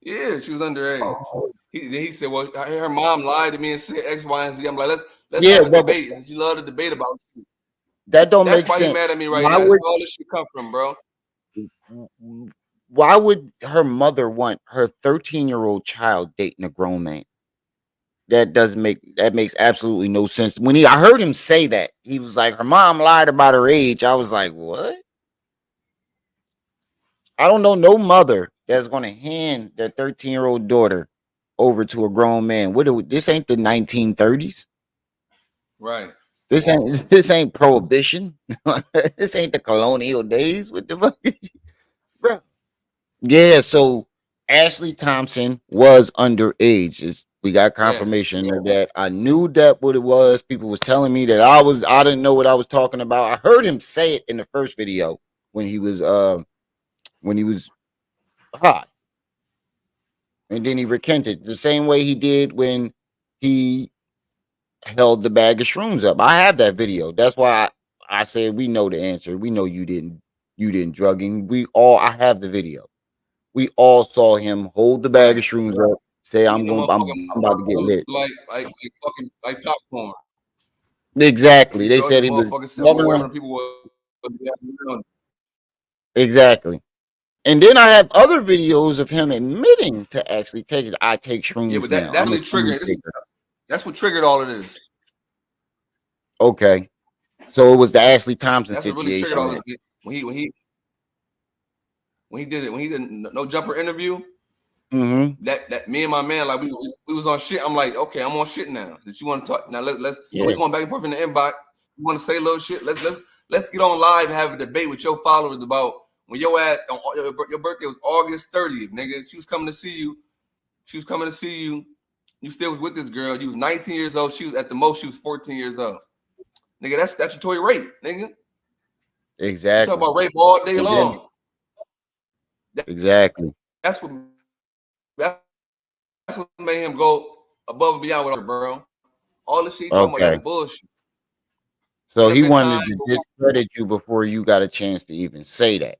Yeah, she was underage. He said, well, her mom lied to me and said X, Y, and Z. I'm like, let's have a debate. And she loved to debate about it. That don't make sense. That's why you mad at me right now. That's where all this shit come from, bro. Why would her mother want her 13-year-old child dating a grown man? That makes absolutely no sense. When I heard him say that, he was like, her mom lied about her age. I was like, what? I don't know no mother that's going to hand their 13-year-old daughter over to a grown man. This ain't the 1930s. Right. This ain't prohibition. This ain't the colonial days with the fuck. Bro. Yeah, so Ashley Thompson was underage. We got confirmation of that. I knew that what it was. People was telling me that I didn't know what I was talking about. I heard him say it in the first video when he was high. And then he recanted the same way he did when he held the bag of shrooms up. I have that video. That's why I said we know the answer. We know you didn't drug him. I have the video. We all saw him hold the bag of shrooms up, say I'm about to get lit. Like popcorn. Exactly. They said he was exactly. And then I have other videos of him admitting to actually taking. I take shrooms. Yeah, but that's what triggered. That's what triggered all of this. Okay, so it was the Ashley Thompson situation. Really triggered all this. When he did no jumper interview. Mm-hmm. That me and my man, like we was on shit. I'm like, okay, I'm on shit now. That you want to talk now? We're going back and forth in the inbox. You want to say a little shit? Let's get on live and have a debate with your followers about when your birthday was August 30th, nigga. She was coming to see you. You still was with this girl. You was 19 years old. She was at the most. She was 14 years old. Nigga, that's statutory rape, nigga. Exactly. You talk about rape all day long. Exactly. That's what made him go above and beyond with her, bro. All the shit he talking about, that's bullshit. So he wanted to discredit you before you got a chance to even say that.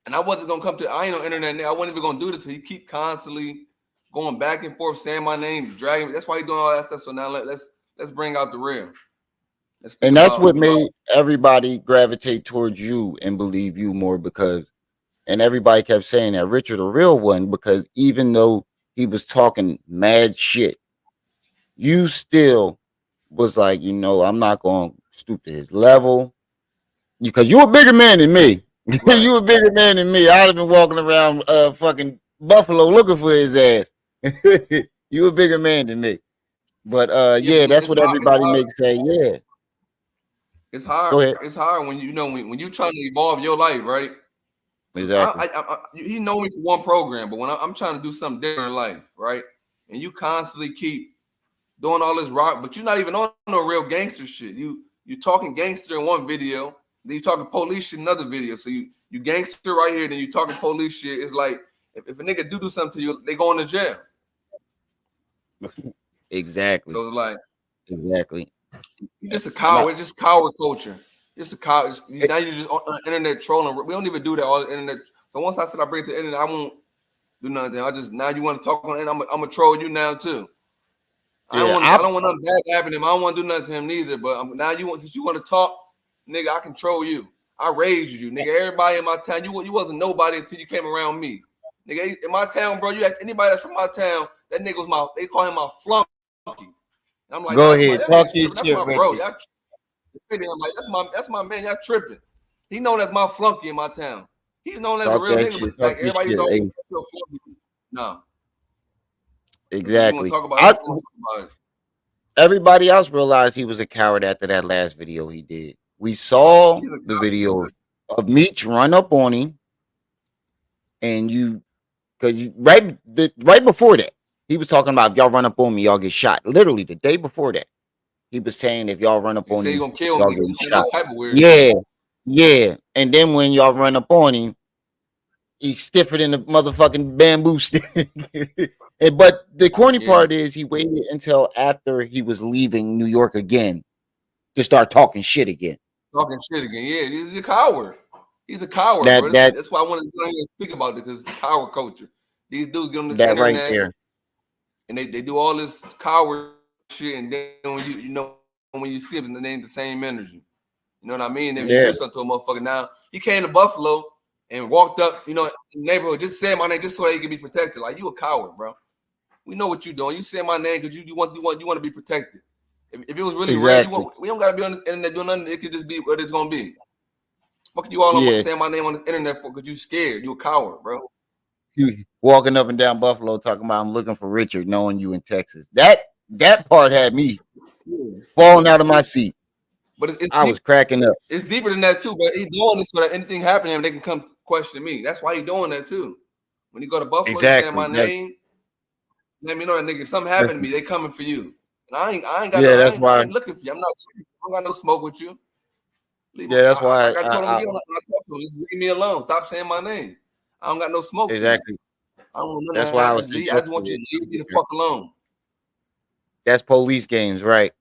And I wasn't gonna come to. I ain't on internet. I wasn't even gonna do this. He keep constantly going back and forth, saying my name, dragging me. That's why he doing all that stuff. So now let's bring out the real. And that's what made everybody gravitate towards you and believe you more and everybody kept saying that Richard a real one, because even though he was talking mad shit, you still was like, I'm not going to stoop to his level, because you're a bigger man than me. Right. You a bigger man than me. I'd have been walking around fucking Buffalo looking for his ass. You a bigger man than me. But that's what everybody makes say. Yeah. It's hard. Go ahead. It's hard when when you're trying to evolve your life, right? Exactly. You know me for one program, but when I'm trying to do something different in life, right? And you constantly keep doing all this rock, but you're not even on no real gangster shit. You talking gangster in one video, then you talking police shit in another video. So you gangster right here, then you talking police shit. It's like if a nigga do something to you, they going to jail. Exactly. So it's like exactly. You're just a coward. It's just coward culture. Just a coward. Now you're just on the internet trolling. We don't even do that on the internet. So once I said I bring it to the internet, I won't do nothing. Now you want to talk on it. I'm gonna troll you now too. I don't want nothing bad to happen to him. I don't want to do nothing to him neither. But now since you want to talk, nigga, I control you. I raised you, nigga. Everybody in my town, you wasn't nobody until you came around me, nigga. In my town, bro, you ask anybody that's from my town, that nigga was they call him my flunky. And I'm like, go ahead, talk your shit, bro. I'm like, that's my man. Y'all tripping. He known as my flunky in my town. He's known as a Talk real that nigga, shit. but like Talk this everybody shit. always Hey, flunky. No. exactly. Talk about it. Everybody else realized he was a coward after that last video he did. We saw the video of Meech run up on him, and right before that, he was talking about if y'all run up on me, y'all get shot. Literally the day before that, he was saying if y'all run up He on said me, he gonna kill y'all me. get He said shot. all type of weird Yeah, yeah. And then when y'all run up on him, he's stiffer than a motherfucking bamboo stick. But the corny part is he waited until after he was leaving New York again to start talking shit again. Talking shit again. Yeah, he's a coward. He's a coward, bro. That's why I wanted to speak about it, because it's the coward culture. These dudes get on the internet right there, and they do all this coward shit, and then when you see them, they ain't the same energy. You know what I mean? If you do something to a motherfucker, now he came to Buffalo and walked up, in the neighborhood, just said my name just so he could be protected. Like, you a coward, bro. We know what you're doing. You say my name because you want to be protected. If it was really real, we don't gotta be on the internet doing nothing. It could just be what it's gonna be. Fuck you all saying my name on the internet for because you scared. You a coward, bro. You walking up and down Buffalo talking about I'm looking for Richard, knowing you in Texas. That part had me falling out of my seat. But I was cracking up. It's deeper than that too. But he's doing this so that anything happening to him, they can come question me. That's why he's doing that too. When you go to Buffalo, he's saying my name. Let me know that nigga. If something happened to me, they coming for you. And I ain't got I ain't looking for you. I'm not. I don't got no smoke with you. That's why I told him again. When I talked to him, just leave me alone. Stop saying my name. I don't got no smoke. Exactly. I don't want that's why I was. I just want you to leave me the fuck alone. That's police games, right?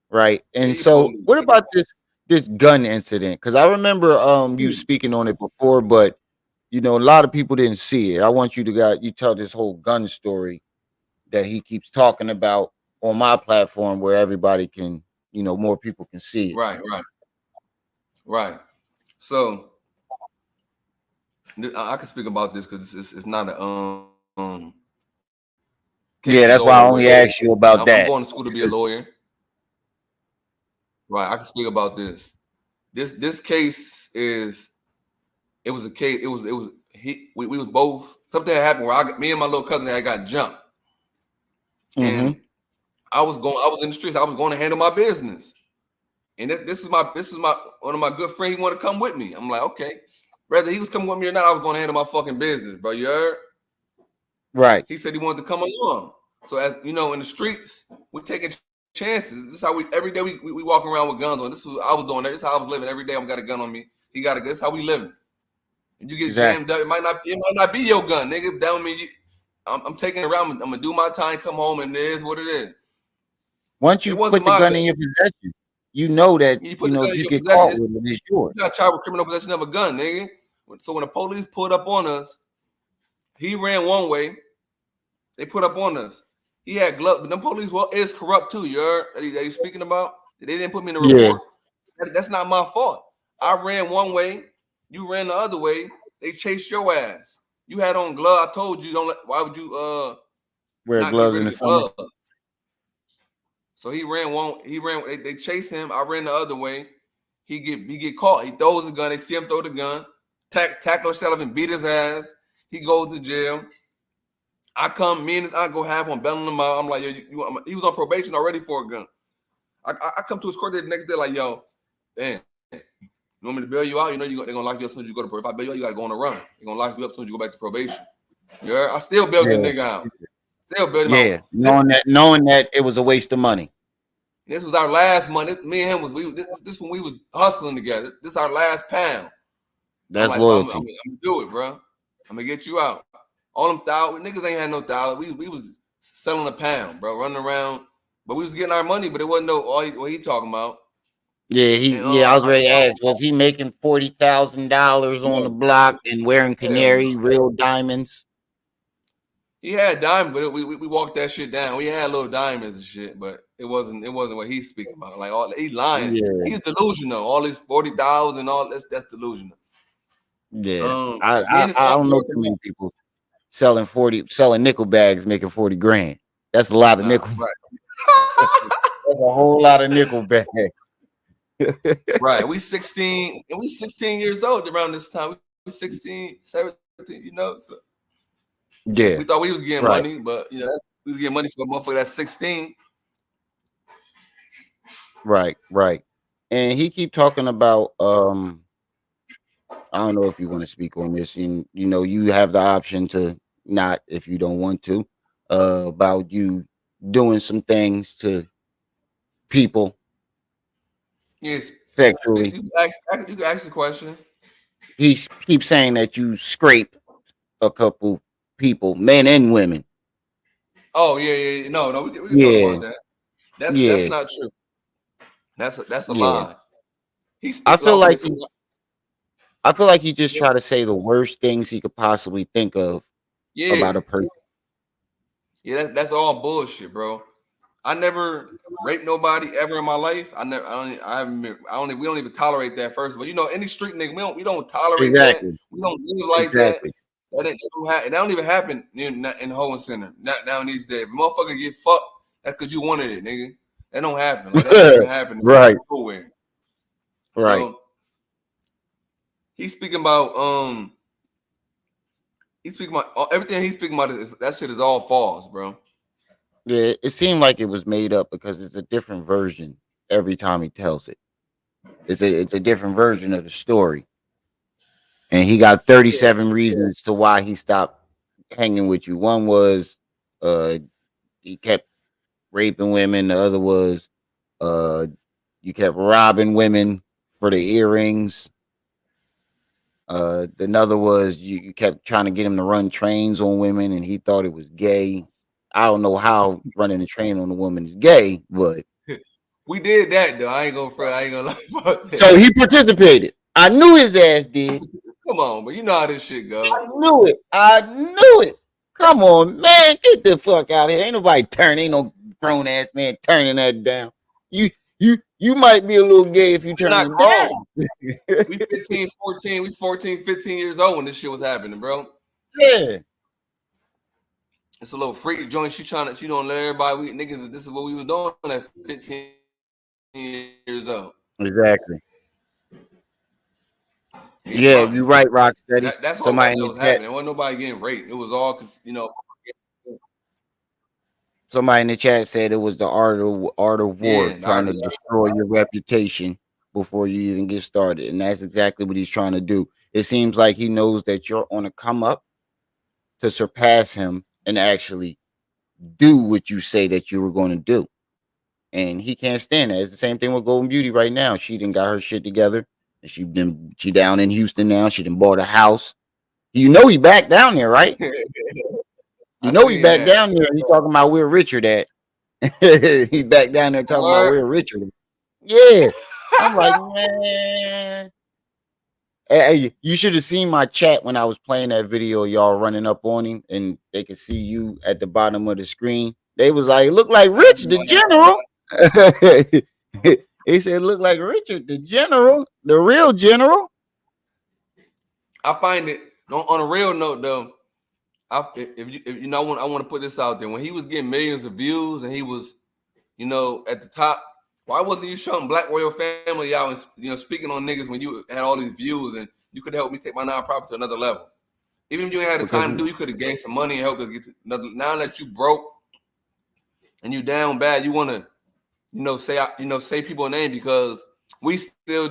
Right. And so, what about this gun incident? Because I remember you speaking on it before, but a lot of people didn't see it. I want you to tell this whole gun story that he keeps talking about on my platform, where everybody can, more people can see it. Right. So I can speak about this because it's not a yeah, that's why I only asked you about that. I'm going to school to be a lawyer. Right, I can speak about this. This case is. It was a case. It was. We was both. Something had happened where me and my little cousin had got jumped, and I was in the streets. I was going to handle my business, and this is my one of my good friends. He wanted to come with me. I'm like, okay. Whether he was coming with me or not, I was going to handle my fucking business, bro. You heard? Right. He said he wanted to come along. So as you know, in the streets, we're taking chances. This is how every day we walk around with guns on. This is what I was doing. This is how I was living. Every day I got a gun on me. He got a gun. This is how we living. If you get jammed up, it might not be your gun, nigga. That don't mean I'm taking it around. I'm gonna do my time, come home, and it is what it is. Once you put the gun in your possession, you know that you get caught with it. It's yours. You got charged with criminal possession of a gun, nigga. So when the police pulled up on us, he ran one way. They put up on us. He had gloves, but them police is corrupt too. You heard that he's speaking about? They didn't put me in the report. That's not my fault. I ran one way. You ran the other way. They chased your ass. You had on gloves. I told you why would you wear gloves in the summer? So he ran one. They chased him. I ran the other way. He get caught. He throws the gun. They see him throw the gun. Tackle Sullivan beat his ass. He goes to jail. I come. Me and his aunt go have on bailing him out. I'm like, yo, he was on probation already for a gun. I come to his court the next day like, yo, damn. You want me to bail you out? They're gonna lock you up as soon as you go to probation. If I bail you out, you gotta go on a run. They're gonna lock you up as soon as you go back to probation. I still bailed the nigga out. Still bailed him out. Knowing that it was a waste of money. This was our last money. Me and him this when we was hustling together. This is our last pound. That's loyalty. I'm gonna do it, bro. I'm gonna get you out. All them niggas ain't had no $1. We was selling a pound, bro, running around. But we was getting our money, but it wasn't what he talking about. Yeah, I was ready to ask. Was he making $40,000 on the block and wearing canary real diamonds? He had diamonds, but we walked that shit down. We had little diamonds and shit, but it wasn't what he's speaking about. Like he's lying. Yeah. He's delusional. All these 40,000, all that's delusional. Yeah, I don't know too many people selling nickel bags making 40 grand. That's a lot of nickel. Right. That's a whole lot of nickel bags. Right. We 16 and we 16 years old around this time. We 16, 17, you know. So Yeah. we thought we was getting Right. money, but you know, we was getting money for a motherfucker that's 16. Right. Right. And he keep talking about I don't know if you want to speak on this, and you know, you have the option to not if you don't want to, about you doing some things to people Yes. sexually. You can ask the question. He keeps saying that you scrape a couple people, men and women. Oh yeah. No, we can talk Yeah, about that. That's yeah, not true. That's a yeah. lie. He's I speaking feel off of like this. he just tried to say the worst things he could possibly think of Yeah. about a person. Yeah, that's all bullshit, bro. I never raped nobody ever in my life. We don't even tolerate that first. But you know, any street nigga, we don't tolerate that. Exactly, We don't live like exactly. that. That don't even happen in Hohen Center. Not now these days. If a motherfucker get fucked, that's because you wanted it, nigga. That don't happen. Like that don't even happen. Right, Nowhere. right. So he's speaking about everything he's speaking about that shit is all false, bro. Yeah, it seemed like it was made up because it's a different version every time he tells it. It's a different version of the story, and he got 37 reasons to why he stopped hanging with you. One was he kept raping women. The other was you kept robbing women for the earrings. Another was you kept trying to get him to run trains on women, and he thought it was gay. I don't know how running a train on a woman is gay, but we did that though. I ain't gonna lie about that. So he participated. I knew his ass did. Come on, but you know how this shit goes. I knew it. Come on, man. Get the fuck out of here. Ain't nobody ain't no grown ass man turning that down. You might be a little gay if you turn it down. We 15, 14, we 14, 15 years old when this shit was happening, bro. Yeah. It's a little freaky joint. She don't let everybody this is what we was doing at 15 years old. Exactly. Yeah, you're right, Rocksteady. That's all Somebody that in was the chat. happening. There wasn't nobody getting raped. It was all because Somebody in the chat said it was the art of war, trying to destroy your reputation before you even get started, and that's exactly what he's trying to do. It seems like he knows that you're on a come up to surpass him and actually do what you say that you were going to do, and he can't stand that. It's the same thing with Golden Beauty right now. She didn't got her shit together, and she down in Houston now. She done bought a house. You know he back down there, right? You know he back down there. He talking about where Richard at. He back down there talking about where Richard is. Yeah. I'm like, man. Hey, you should have seen my chat when I was playing that video, y'all running up on him, and they could see you at the bottom of the screen. They was like, look like Rich the General. They said, look like Richard the General, the real general. I find it on a real note though. If you know, I want to put this out there. When he was getting millions of views and he was, you know, at the top, why wasn't you showing Black Royal Family out and, you know, speaking on niggas when you had all these views and you could help me take my nonprofit to another level? Even if you ain't had the time to do, you could have gained some money and helped us get to another. Now that you broke and you down bad, you want to, you know, say people's name because we still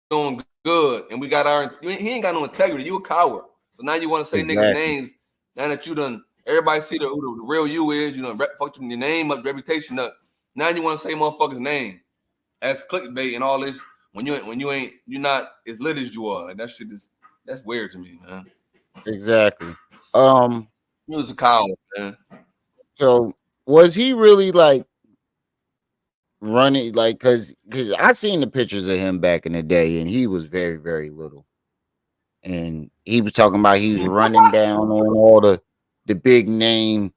doing good and we got our. He ain't got no integrity. You a coward. So now you want to say niggas' names. Now that you done, everybody see who the real you is. You know, fucked your name up, reputation up. Now you want to say motherfucker's name as clickbait and all this when you're not as lit as you are. Like that shit that's weird to me, man. Exactly. He was a coward, man. So was he really like running like because I seen the pictures of him back in the day and he was very, very little. And he was talking about he was running down on all the big name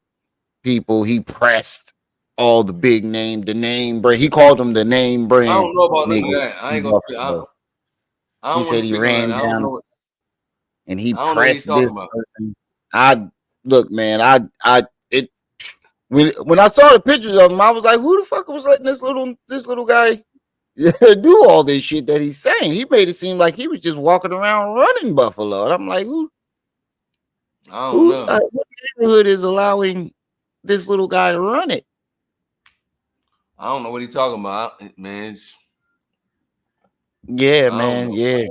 people. He pressed all the big name, the name brand. He called them the name brand. I don't know about none of that. I ain't gonna speak. I don't he said he ran down and he pressed this person. Look, man, when I saw the pictures of him, I was like, who the fuck was letting this little guy do all this shit that he's saying. He made it seem like he was just walking around running Buffalo. And I'm like, I don't know. what neighborhood is allowing this little guy to run it? I don't know what he's talking about, man. Yeah, I man. don't know. Yeah.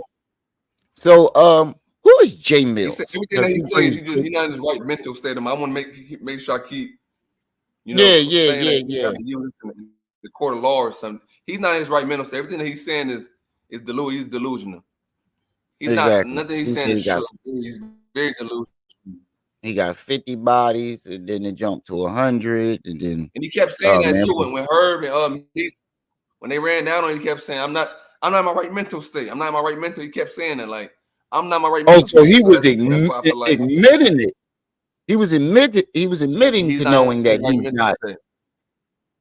So, who is Jay He Mills? said everything that he says, he's not in his right mental state. I want to make sure I keep, Yeah. saying that he has to use the court of law or something. He's not in his right mental state. Everything that he's saying is delusional. He's delusional. He's Exactly. not nothing he's saying is true. He's very delusional. He got 50 bodies, and then it jumped to 100, and then he kept saying that too. When Herb and when they ran down on him, he kept saying, I'm not in my right mental state. I'm not in my right mental. He kept saying that, like, I'm not in my right mental state. So he was admitting it. He was admitting to knowing that he's not.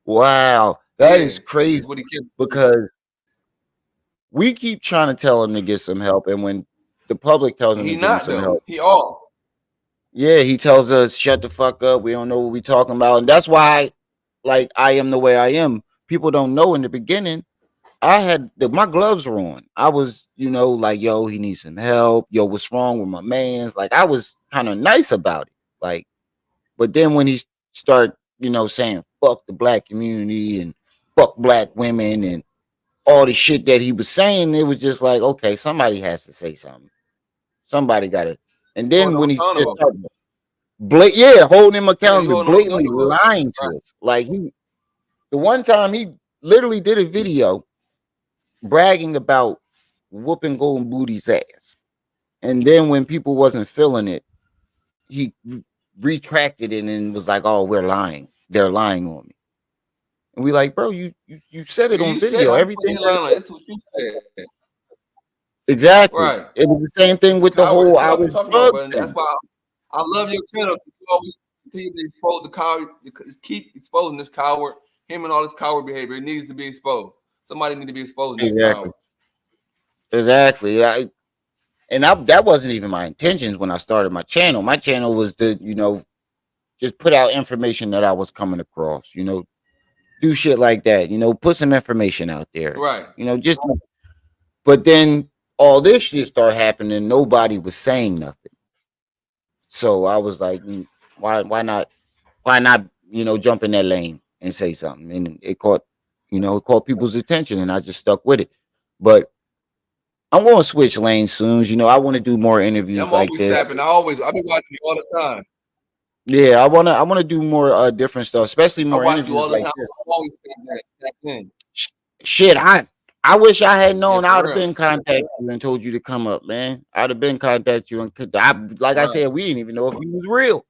Wow, that is crazy. Because we keep trying to tell him to get some help, and when the public tells him to get some help, he tells us, shut the fuck up. We don't know what we're talking about. And that's why, like, I am the way I am. People don't know in the beginning, I had my gloves were on. I was, like, yo, he needs some help. Yo, what's wrong with my man's? Like, I was kind of nice about it. Like, but then when he start, saying fuck the black community and fuck black women and all the shit that he was saying, it was just like, okay, somebody has to say something. Somebody got to. And then when he just started holding him accountable, blatantly lying to us. Like, the one time he literally did a video bragging about whooping Golden Booty's ass. And then when people wasn't feeling it, he retracted it and was like, oh, we're lying. They're lying on me. And we like, bro, you said it on video. Everything. That's what you said. Exactly. Right. It was the same thing with the whole I was drugged. That's why I love your channel. You always continue to expose the coward. Keep exposing this coward. Him and all this coward behavior. It needs to be exposed. Somebody need to be exposed. Exactly. That wasn't even my intentions when I started my channel. My channel was to, just put out information that I was coming across, do shit like that, put some information out there. Right. But then all this shit started happening. Nobody was saying nothing. So I was like, why not, jump in that lane and say something? And it caught people's attention, and I just stuck with it. But I'm going to switch lanes soon. I want to do more interviews like this. I've been watching you all the time. Yeah, I want to do more different stuff, especially more interviews you all the like time. this. I'm always saying that. Shit, I wish I had known. I would have been contacted you and told you to come up, man. I'd have been contacted you, and I said, we didn't even know if you was real.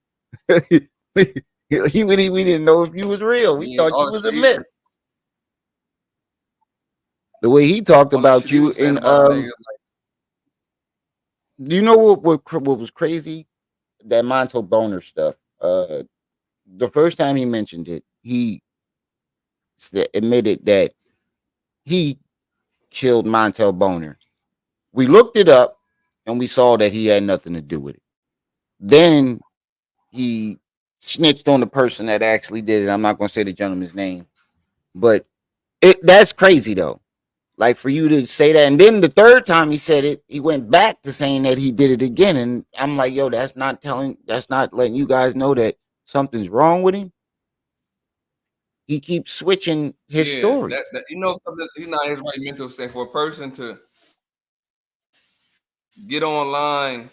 we didn't know if you was real. We thought you was a myth. The way he talked about you, and you know what was crazy? That Montel Boner stuff. The first time he mentioned it, he admitted that he killed Montel Boner. We looked it up and we saw that he had nothing to do with it. Then he snitched on the person that actually did it. I'm not going to say the gentleman's name, but that's crazy though. Like, for you to say that, and then the third time he said it, he went back to saying that he did it again, and I'm like, yo, that's not letting you guys know that something's wrong with him. He keeps switching his story. Something, he's not in his right mental state. For a person to get online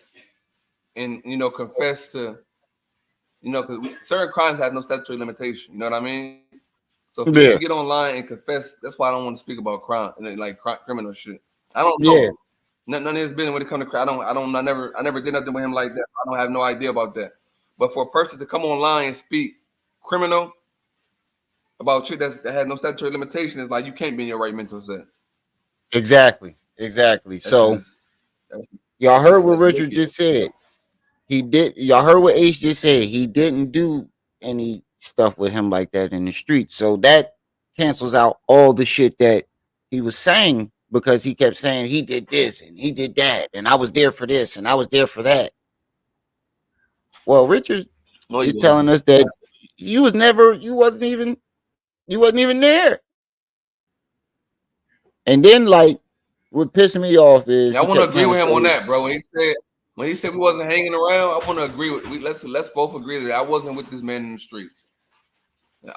and confess to, because certain crimes have no statutory limitation. You know what I mean? So if you get online and confess, that's why I don't want to speak about crime and like criminal shit. I don't know. Yeah. None of his business when it comes to crime. I never did nothing with him like that. I don't have no idea about that. But for a person to come online and speak criminal about shit that has no statutory limitation, is like you can't be in your right mental state. Exactly. So y'all heard what Richard just said. Y'all heard what Ace just said. He didn't do any stuff with him like that in the street. So that cancels out all the shit that he was saying, because he kept saying he did this and he did that, and I was there for this and I was there for that. Well, Richard is telling us that you wasn't even there. And then like what pissed me off is Yeah, I he want to kept agree trying with to him on say, that, bro. When he said we wasn't hanging around, I want to agree with. Let's both agree that I wasn't with this man in the streets.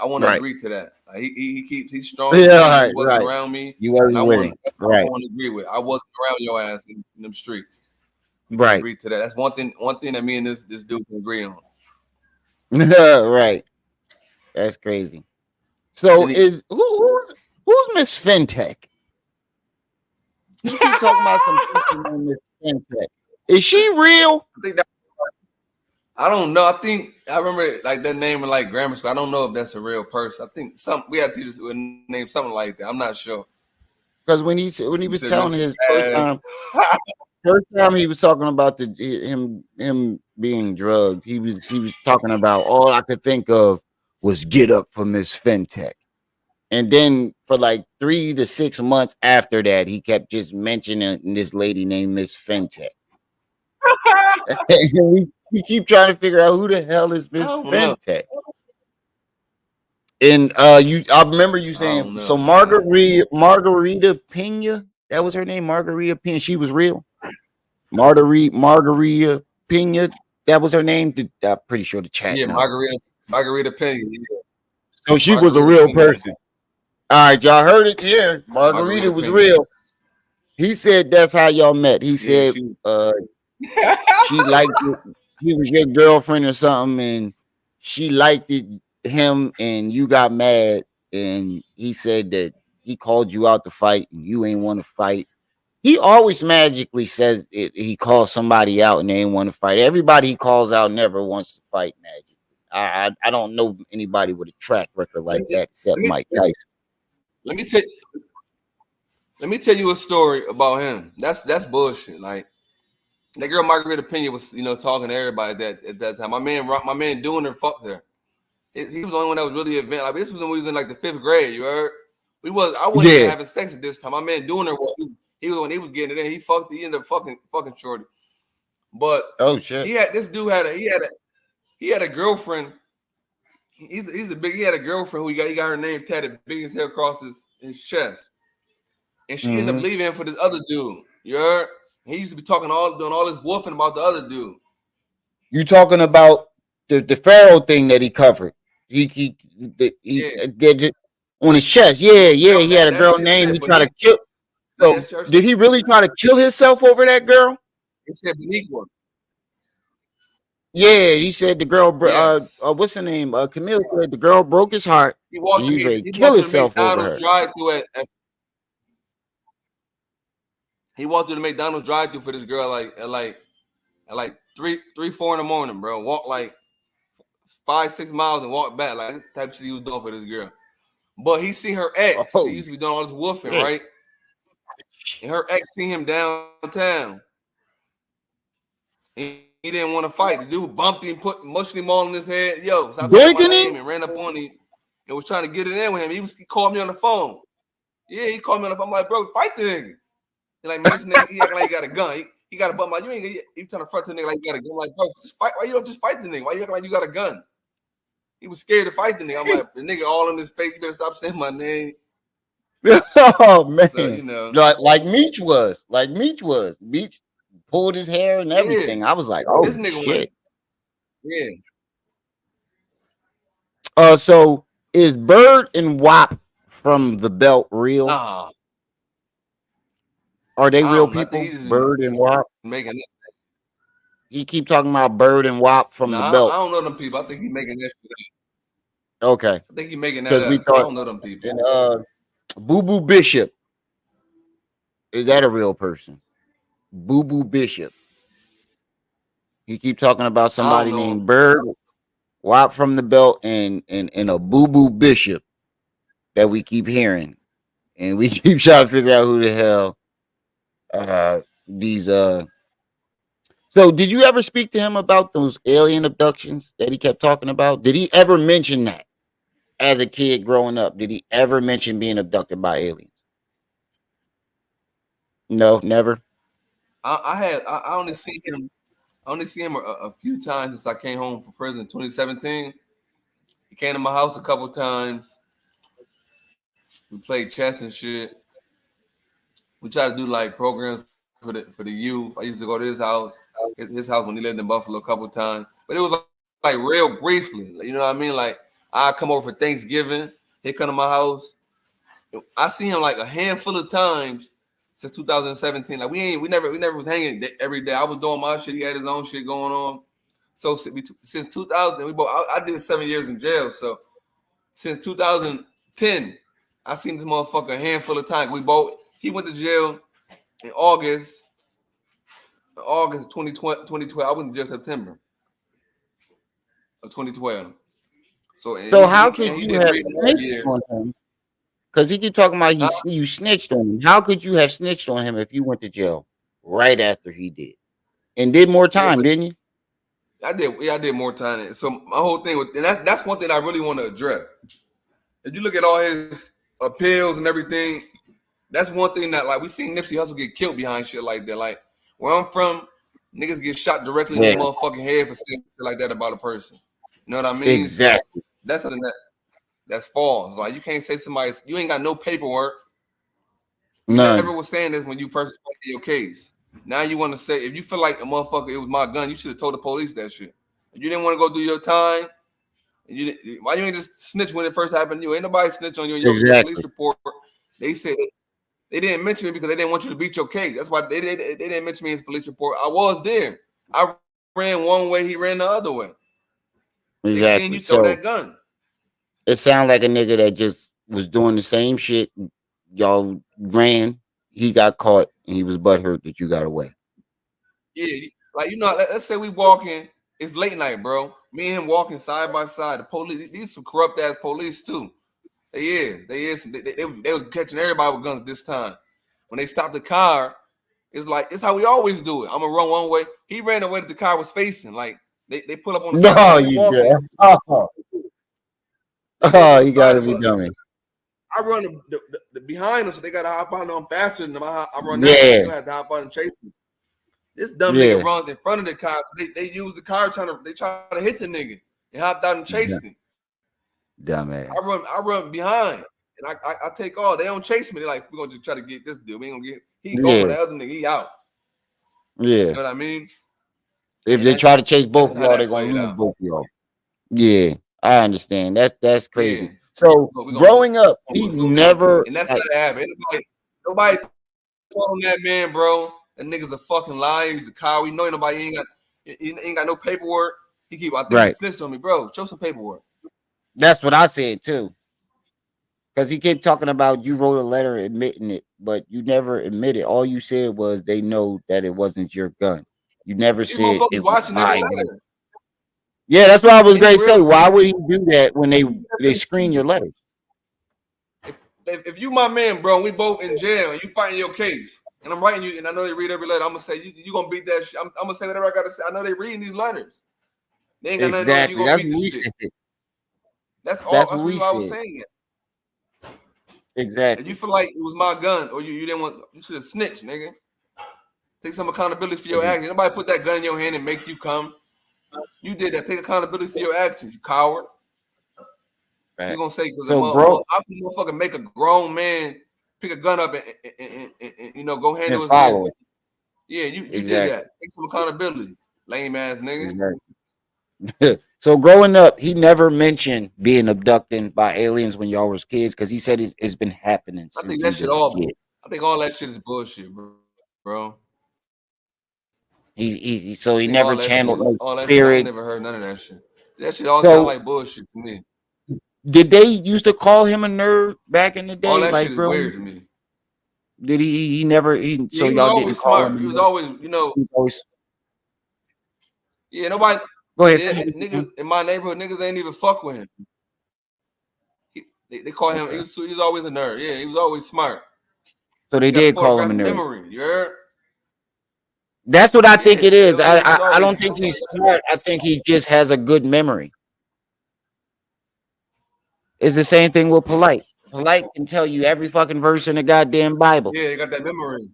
I want to right. agree to that. He's strong. He Yeah, said he right, wasn't right. around me, You wasn't and I with want him. Right, to agree with. I wasn't around your ass in them streets. We can right. agree to that. That's one thing. One thing that me and this dude can agree on. Right. That's crazy. So Then he, is who's Miss Fintech? He keep talking about some people named Miss Fintech. Is she real? I think that, I don't know. I think I remember like that name in like grammar school. I don't know if that's a real person. I think we had teachers who would name something like that. I'm not sure. Because when he You was said telling Mr. his Bad. first time he was talking about him being drugged. He was talking about all I could think of was get up for Miss Fintech. And then for like 3 to 6 months after that, he kept just mentioning this lady named Miss Fintech. we keep trying to figure out who the hell is I Miss don't know. Fintech. And I remember you I don't saying know, so man. Margarita Pena, that was her name, Margarita Pena. She was real. Margarita Pena, that was her name. I'm pretty sure the chat Yeah, know. Margarita Penny. Yeah. So she was a Margarita real Penny. person. All right, y'all heard it here. Margarita Margarita was Penny. real. He said that's how y'all met. He Yeah, said she liked it. He was your girlfriend or something, and she liked him, and you got mad, and he said that he called you out to fight, and you ain't want to fight. He always magically says he calls somebody out and they ain't want to fight. Everybody he calls out never wants to fight magically. I don't know anybody with a track record like that except Mike Tyson. Let me tell you a story about him. That's bullshit. Like that girl Margarita Pena was, talking to everybody at that time. My man doing her fucked her. He was the only one that was really advanced. Like this was when we was in like the 5th grade. You heard? I wasn't even having sex at this time. My man doing her. He was when he was getting it in. He ended up fucking shorty. But oh shit, he had a girlfriend. He had a girlfriend who he got her name tatted big as hell across his chest. And she ended up leaving him for this other dude. You heard? He used to be doing all this wolfing about the other dude. You talking about the Pharaoh thing that he covered? He did it on his chest. Yeah. He had a girl named. He tried to kill. So did he really try to kill himself over that girl? He said Beniqua. Yeah, he said the girl. Yes. What's her name? Camille said the girl broke his heart. He walked and he was ready to kill himself over her. He walked through the McDonald's drive-thru for this girl at like 3, 4 in the morning, bro. Walked like 5, 6 miles and walked back. Like that type of shit he was doing for this girl. But he seen her ex. He used to be doing all this woofing, right? And her ex seen him downtown. He didn't want to fight. The dude bumped him, mushed him all in his head. Yo, stop saying my name, and ran up on him and was trying to get it in with him. He called me on the phone. Yeah, he called me on the phone. I'm like, bro, fight the nigga. He like, man, this nigga, he acting like he got a gun. He got a bump. Like, you trying to front the nigga like you got a gun. I'm like, bro, just fight. Why you don't just fight the nigga? Why you acting like you got a gun? He was scared to fight the nigga. I'm like, the nigga all in his face. You better stop saying my name. Oh man, So, like Meech was. Meech pulled his hair and everything. Yeah. I was like, oh this nigga shit. Yeah. So is Bird and WAP from the Belt real? Nah. Are they real people? Bird and WAP? Making it. He keep talking about Bird and WAP from the Belt. I don't know them people. I think he's making that shit up. Okay. I think he's making that up. I don't know them people. And Boo Boo Bishop. Is that a real person? Boo Boo Bishop. He keep talking about somebody named Bird, WAP from the Belt, and a Boo Boo Bishop that we keep hearing. And we keep trying to figure out who the hell these So did you ever speak to him about those alien abductions that he kept talking about? Did he ever mention that as a kid growing up? Did he ever mention being abducted by aliens? No, never. I only see him a few times since I came home from prison in 2017. He came to my house a couple times. We played chess and shit. We try to do like programs for the youth. I used to go to his house when he lived in Buffalo a couple times, but it was like real briefly. You know what I mean? Like I come over for Thanksgiving, he come to my house. I see him like a handful of times since 2017. Like we never was hanging every day. I was doing my shit. He had his own shit going on. So since 2000, I did 7 years in jail. So since 2010, I seen this motherfucker a handful of times. He went to jail in August 2012. I went to jail September of 2012. So how could you have snitched on him? Because he keep talking about you snitched on him. How could you have snitched on him if you went to jail right after he did and did more time, didn't you? I did. Yeah, I did more time. So my whole thing and that's one thing I really want to address. If you look at all his appeals and everything, that's one thing that like we seen Nipsey Hussle get killed behind shit like that. Like where I'm from, niggas get shot directly in the motherfucking head for saying shit like that about a person. You know what I mean? Exactly. That's something that's false. Like you can't say you ain't got no paperwork. None. You never was saying this when you first spoke to your case. Now you want to say if you feel like a motherfucker, it was my gun, you should have told the police that shit. If you didn't want to go do your time, why you ain't just snitch when it first happened to you? Ain't nobody snitch on you in your police report. They said they didn't mention it because they didn't want you to beat your case. That's why they didn't mention me in his police report. I was there. I ran one way, he ran the other way. Exactly. They seen you throw that gun. It sounded like a nigga that just was doing the same shit. Y'all ran, he got caught, and he was butthurt that you got away. Yeah, like let's say we walking, it's late night, bro. Me and him walking side by side. The police, these some corrupt ass police too. They is. They was catching everybody with guns this time. When they stopped the car, it's like it's how we always do it. I'm gonna run one way. He ran the way that the car was facing. Like they pull up on the side. You did. Oh, you gotta be dummy. I run the behind them, so they gotta hop on them faster than them. I run that way, they have to hop on and chase me. This dumb nigga runs in front of the car, so they use the car try to hit the nigga and hopped out and chased me. Dumbass. I run behind and I take all. They don't chase me. They're like, we're gonna just try to get this dude. We ain't gonna get he going the other nigga, he out. Yeah. You know what I mean? If they try to chase both of y'all, they're gonna lose both of y'all. Yeah, I understand. That's crazy. Yeah. So growing up, he never and that's how it happened. Nobody told that man, bro. That nigga's a fucking liar. He's a coward. We know nobody ain't got no paperwork. He keep he snitched on me, bro. Show some paperwork. That's what I said too. Because he kept talking about you wrote a letter admitting it, but you never admitted. All you said was they know that it wasn't your gun. You never said it was my gun. Yeah, that's what I was going to say. Why would he do that when they screen your letters? If you my man, bro, and we both in jail and you fighting your case, and I'm writing you, and I know they read every letter, I'm gonna say you gonna beat that shit. I'm gonna say whatever I gotta say. I know they reading these letters. They ain't got nothing on you. Gonna beat this shit. That's all. That's what I was saying. Exactly. If you feel like it was my gun, or you didn't want, you should have snitched, nigga. Take some accountability for your actions. Nobody put that gun in your hand and make you come. You did that. Take accountability for your actions, you coward. Right. You gonna say because I can motherfucking make a grown man pick a gun up and go handle his business. Yeah, you did that. Take some accountability, lame ass nigga. Exactly. So growing up, he never mentioned being abducted by aliens when y'all was kids because he said it's been happening. I think that shit all. I think all that shit is bullshit, bro. He never channeled spirits. I never heard none of that shit. That shit all sound like bullshit to me. Did they used to call him a nerd back in the day? All that shit is weird to me. Did he never? So y'all didn't call him. He was always, Yeah, nobody. Go ahead. Yeah, niggas in my neighborhood, niggas ain't even fuck with him. They call him. He was always a nerd. Yeah, he was always smart. So they did call him a nerd. Memory, you heard? That's what I think it is. I don't think he's smart. I think he just has a good memory. It's the same thing with Polite. Polite can tell you every fucking verse in the goddamn Bible. Yeah, they got that memory.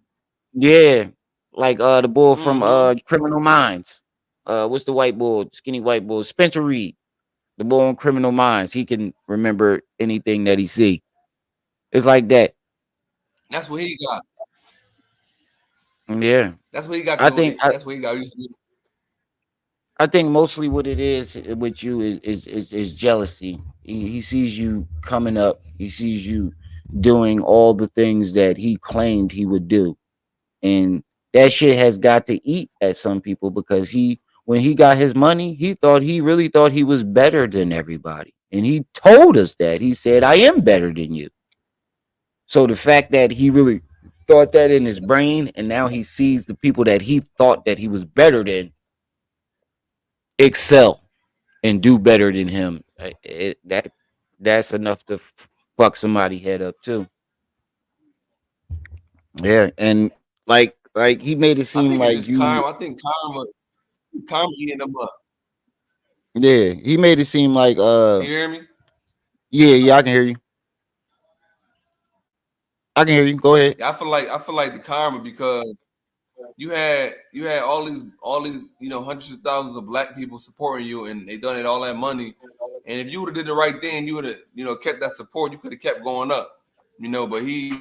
Yeah, like the bull from Criminal Minds. What's the white bull? Skinny white bull. Spencer Reed, the bull in Criminal Minds. He can remember anything that he see. It's like that. That's what he got. Yeah, That's what he got. I think I, That's what he got used to. I think mostly what it is with you is jealousy. He sees you coming up. He sees you doing all the things that he claimed he would do, and that shit has got to eat at some people because when he got his money, he really thought he was better than everybody, and he told us that. He said, "I am better than you." So the fact that he really thought that in his brain, and now he sees the people that he thought that he was better than excel and do better than him, that's enough to fuck somebody head up too. Yeah, and like he made it I seem think it's like just you. karma. I think karma eating them up. Yeah, he made it seem like You hear me? yeah, I can hear you. I can hear you. Go ahead. Yeah, I feel like the karma because you had all these hundreds of thousands of black people supporting you, and they donated all that money. And if you would have did the right thing, you would have kept that support. You could have kept going up, But he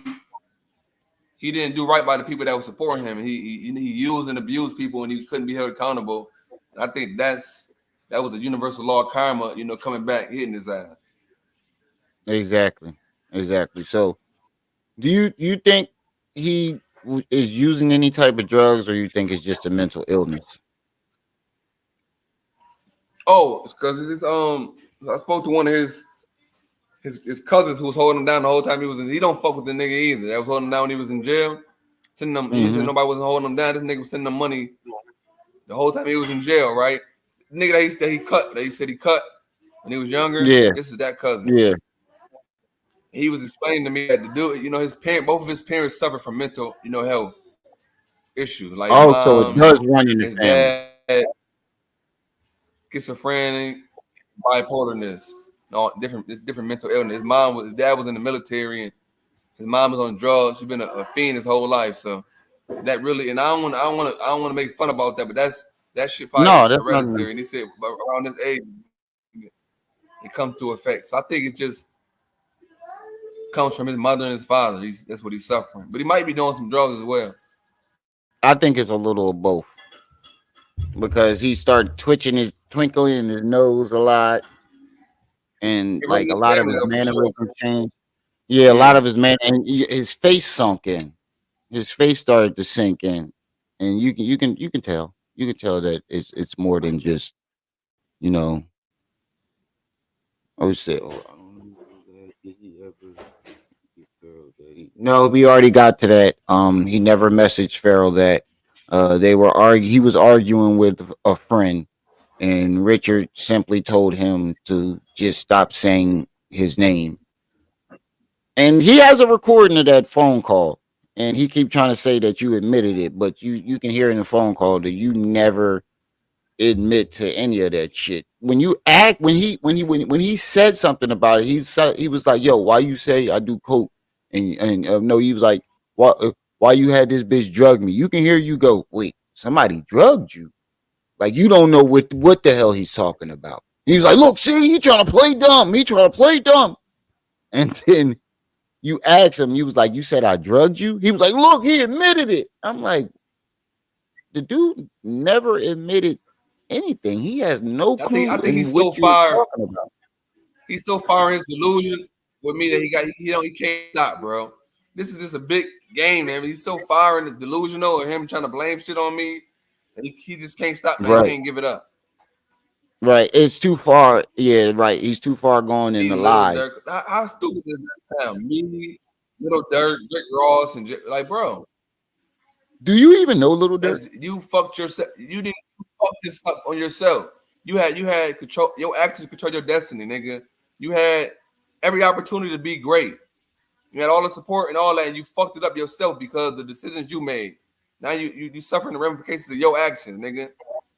didn't do right by the people that were supporting him, and he used and abused people, and he couldn't be held accountable. And I think that was the universal law of karma, coming back hitting his ass. Exactly. So, do you think he is using any type of drugs, or you think it's just a mental illness? Oh, it's because I spoke to one of his cousins who was holding him down the whole time he was in. He don't fuck with the nigga either. That was holding him down when he was in jail. Sending them. He said nobody wasn't holding him down. This nigga was sending them money the whole time he was in jail, right? The nigga that he said he cut when he was younger. Yeah. This is that cousin. Yeah. He was explaining to me that to do it, both of his parents suffer from mental, health issues. Like So it does run in the his family. dad, schizophrenic, bipolarness, different mental illness. His dad was in the military, and his mom was on drugs. She's been a fiend his whole life. So that really, and I don't want to make fun about that, but that shit probably is hereditary. And he said around this age, it comes to effect. So I think it just comes from his mother and his father. That's what he's suffering. But he might be doing some drugs as well. I think it's a little of both. Because he started twinkling in his nose a lot. And like a lot of his mannerisms changed. Yeah, a lot of his face sunk in. His face started to sink in. And you can tell. You can tell that it's more than just, I would say, no, we already got to that. He never messaged Farrell that he was arguing with a friend, and Richard simply told him to just stop saying his name. And he has a recording of that phone call, and he keep trying to say that you admitted it, but you can hear in the phone call that you never admit to any of that shit. When he said something about it, he was like, "Yo, why you say I do coke?" And no, he was like, why you had this bitch drug me? You can hear you go, wait, somebody drugged you? Like, you don't know what the hell he's talking about. He was like, look, see, he trying to play dumb. And then you ask him, he was like, you said I drugged you? He was like, look, he admitted it. I'm like, the dude never admitted anything. He has no clue. I think he's so far. He's so far in his delusion with me that he can't stop, bro. This is just a big game, man. He's so far in the delusional and him trying to blame shit on me. And he just can't stop, man. Right. He can't give it up. Right. It's too far. Yeah, right. He's too far gone in the lie. How stupid is that sound? Me, Little Durk, Rick Ross, and like, bro. Do you even know Little Durk? You fucked yourself. You didn't fuck this up on yourself. You had control. Your actions control your destiny, nigga. You had every opportunity to be great. You had all the support and all that, and you fucked it up yourself because of the decisions you made. Now you suffering the ramifications of your actions, nigga.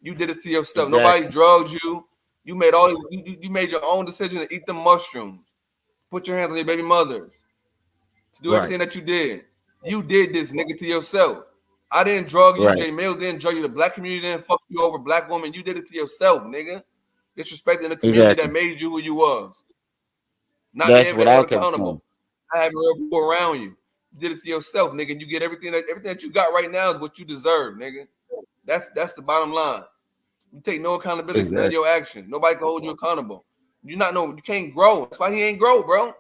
You did it to yourself. Exactly. Nobody drugged you. You made you made your own decision to eat the mushrooms. Put your hands on your baby mothers. To do everything that you did. You did this, nigga, to yourself. I didn't drug you. Right. Jay Mills didn't drug you. The black community didn't fuck you over. Black woman, you did it to yourself, nigga. Disrespecting the community that made you who you was. Not being able to be accountable. Not having real people around you. You did it to yourself, nigga. And you get everything that you got right now is what you deserve, nigga. That's the bottom line. You take no accountability for none of your actions. Nobody can hold you accountable. You can't grow. That's why he ain't grow, bro.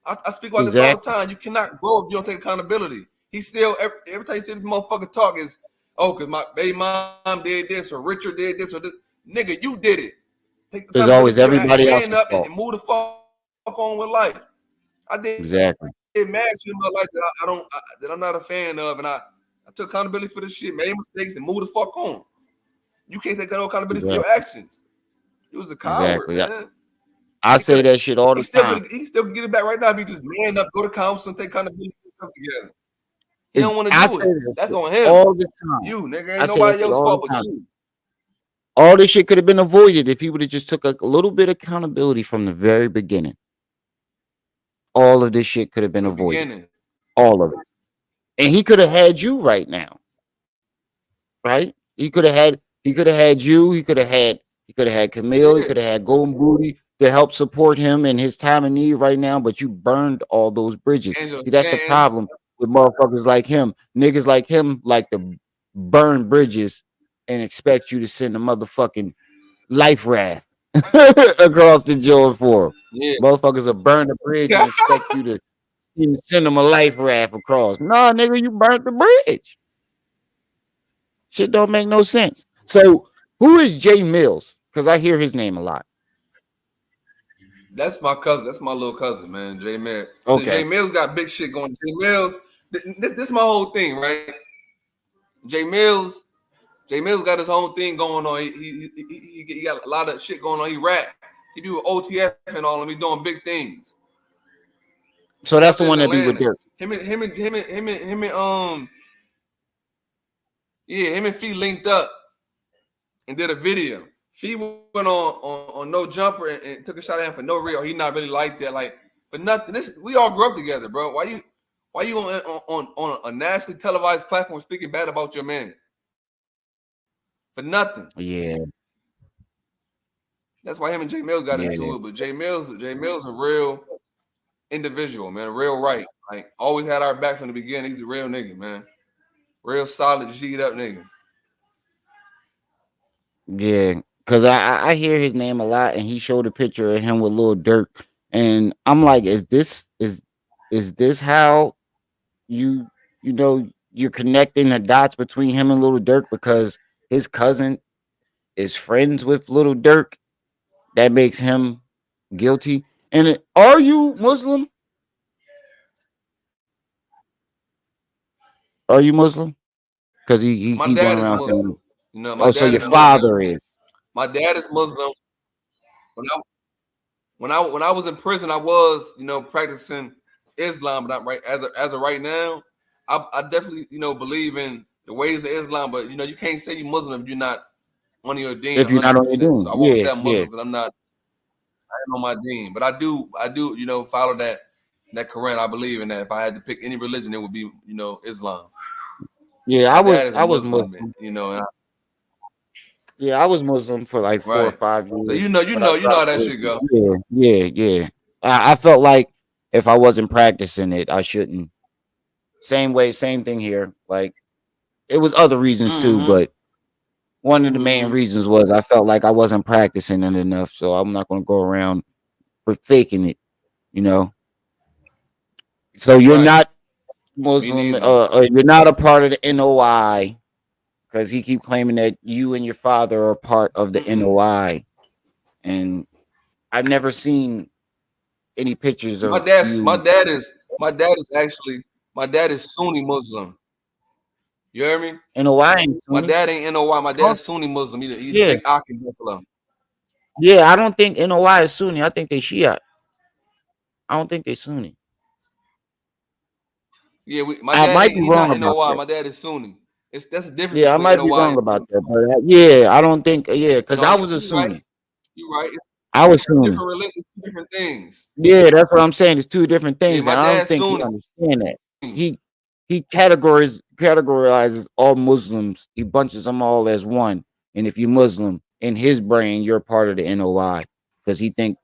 I speak about this all the time. You cannot grow if you don't take accountability. He still every time you see this motherfucker talk is, because my baby mom did this or Richard did this or this. Nigga, you did it. There's always everybody else's up fault. and move the fuck on with life. I did Exactly. mad shit in my life that I'm not a fan of, and I took accountability for this shit, made mistakes, and moved the fuck on. You can't take no accountability for your actions. He was a coward, man. I say that shit all the time. He still can get it back right now if he just man up, go to council, and take accountability for together. He don't want to do it. That's on him. All the time. You, nigga, ain't nobody else's fault but you. All this shit could have been avoided if he would have just took a little bit of accountability from the very beginning. All of this shit could have been avoided. All of it. And he could have had you right now. Right? He could have had you, he could have had Camille, he could have had Golden Booty to help support him in his time of need right now, but you burned all those bridges. See, that's the problem with motherfuckers like him. Niggas like him like to burn bridges and expect you to send a motherfucking life raft across the Jordan for him. Yeah. Motherfuckers will burn the bridge and expect you to send them a life raft across. Nah, nigga, you burnt the bridge. Shit don't make no sense. So who is Jay Mills? Because I hear his name a lot. That's my cousin. That's my little cousin, man. Jay Mills. Okay. So Jay Mills got big shit going. Jay Mills. This is my whole thing, right? Jay Mills got his own thing going on. He got a lot of shit going on. He rap. He do OTF and all, and he doing big things. So that's the one that be with Dirk. Him and Fee linked up and did a video. Fee went on No Jumper and took a shot at him for no real. He not really like that, like for nothing. We all grew up together, bro. Why you on a nationally televised platform speaking bad about your man? For nothing. Yeah. That's why him and Jay Mills got into it. But Jay Mills a real individual, man. A real right. Like always had our back from the beginning. He's a real nigga, man. Real solid, G'd up nigga. Yeah, because I hear his name a lot, and he showed a picture of him with Lil Durk, and I'm like, is this how you're connecting the dots between him and Lil Durk because his cousin is friends with Lil Durk? That makes him guilty. And are you Muslim? Are you Muslim? Because he my dad going around is Muslim. You know, so your father is. My dad is Muslim. When I was in prison, I was practicing Islam, but as of right now, I definitely believe in the ways of Islam. But you can't say you're Muslim if you're not on your deen. If you're not on your deen, so I won't say I'm Muslim because I ain't on my deen. But I do follow that Quran. I believe in that. If I had to pick any religion, it would be Islam. Yeah, I was Muslim. I was Muslim for like 4 or 5 years. So you know how that shit go. Yeah. I felt like if I wasn't practicing it, I shouldn't. Same thing here. Like it was other reasons too, but one of the main reasons was I felt like I wasn't practicing it enough. So I'm not going to go around for faking it, So you're not Muslim, you're not a part of the NOI. Because he keep claiming that you and your father are part of the NOI, and I've never seen any pictures of my dad is Sunni Muslim. You hear me? NOI ain't Sunni. My dad ain't NOI. My dad's Sunni Muslim. He's big Akin Buffalo. Yeah, I don't think NOI is Sunni. I think they Shia. I don't think they Sunni. Yeah, my dad might be wrong about NOI. that. My dad is Sunni. That's different. Yeah, I might be wrong about that. But I don't think. Yeah, because I was a Sunni. You're right. I was Sunni. It's different things. Yeah, that's what I'm saying. It's two different things. Yeah, and I don't think he understand that. He categorizes all Muslims. He bunches them all as one. And if you're Muslim, in his brain, you're part of the NOI because he think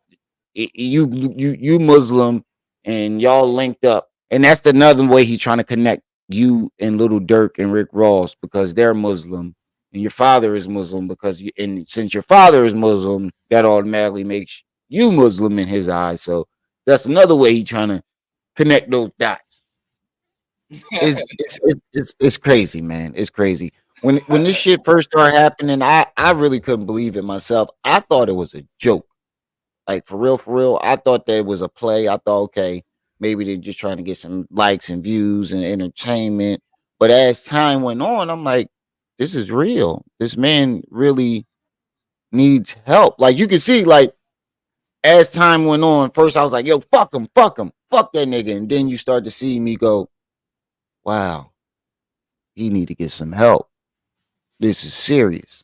you Muslim and y'all linked up And that's another way he's trying to connect you and Little Dirk and Rick Ross because they're Muslim and your father is Muslim and since your father is Muslim, that automatically makes you Muslim in his eyes. So that's another way he's trying to connect those dots. It's crazy, man. It's crazy. When this shit first started happening, I really couldn't believe it myself. I thought it was a joke. Like for real. I thought that it was a play. I thought, okay, maybe they're just trying to get some likes and views and entertainment. But as time went on, I'm like, this is real. This man really needs help. Like you can see, like as time went on, first I was like, yo, fuck him, fuck that nigga. And then you start to see me go, wow, he need to get some help. This is serious.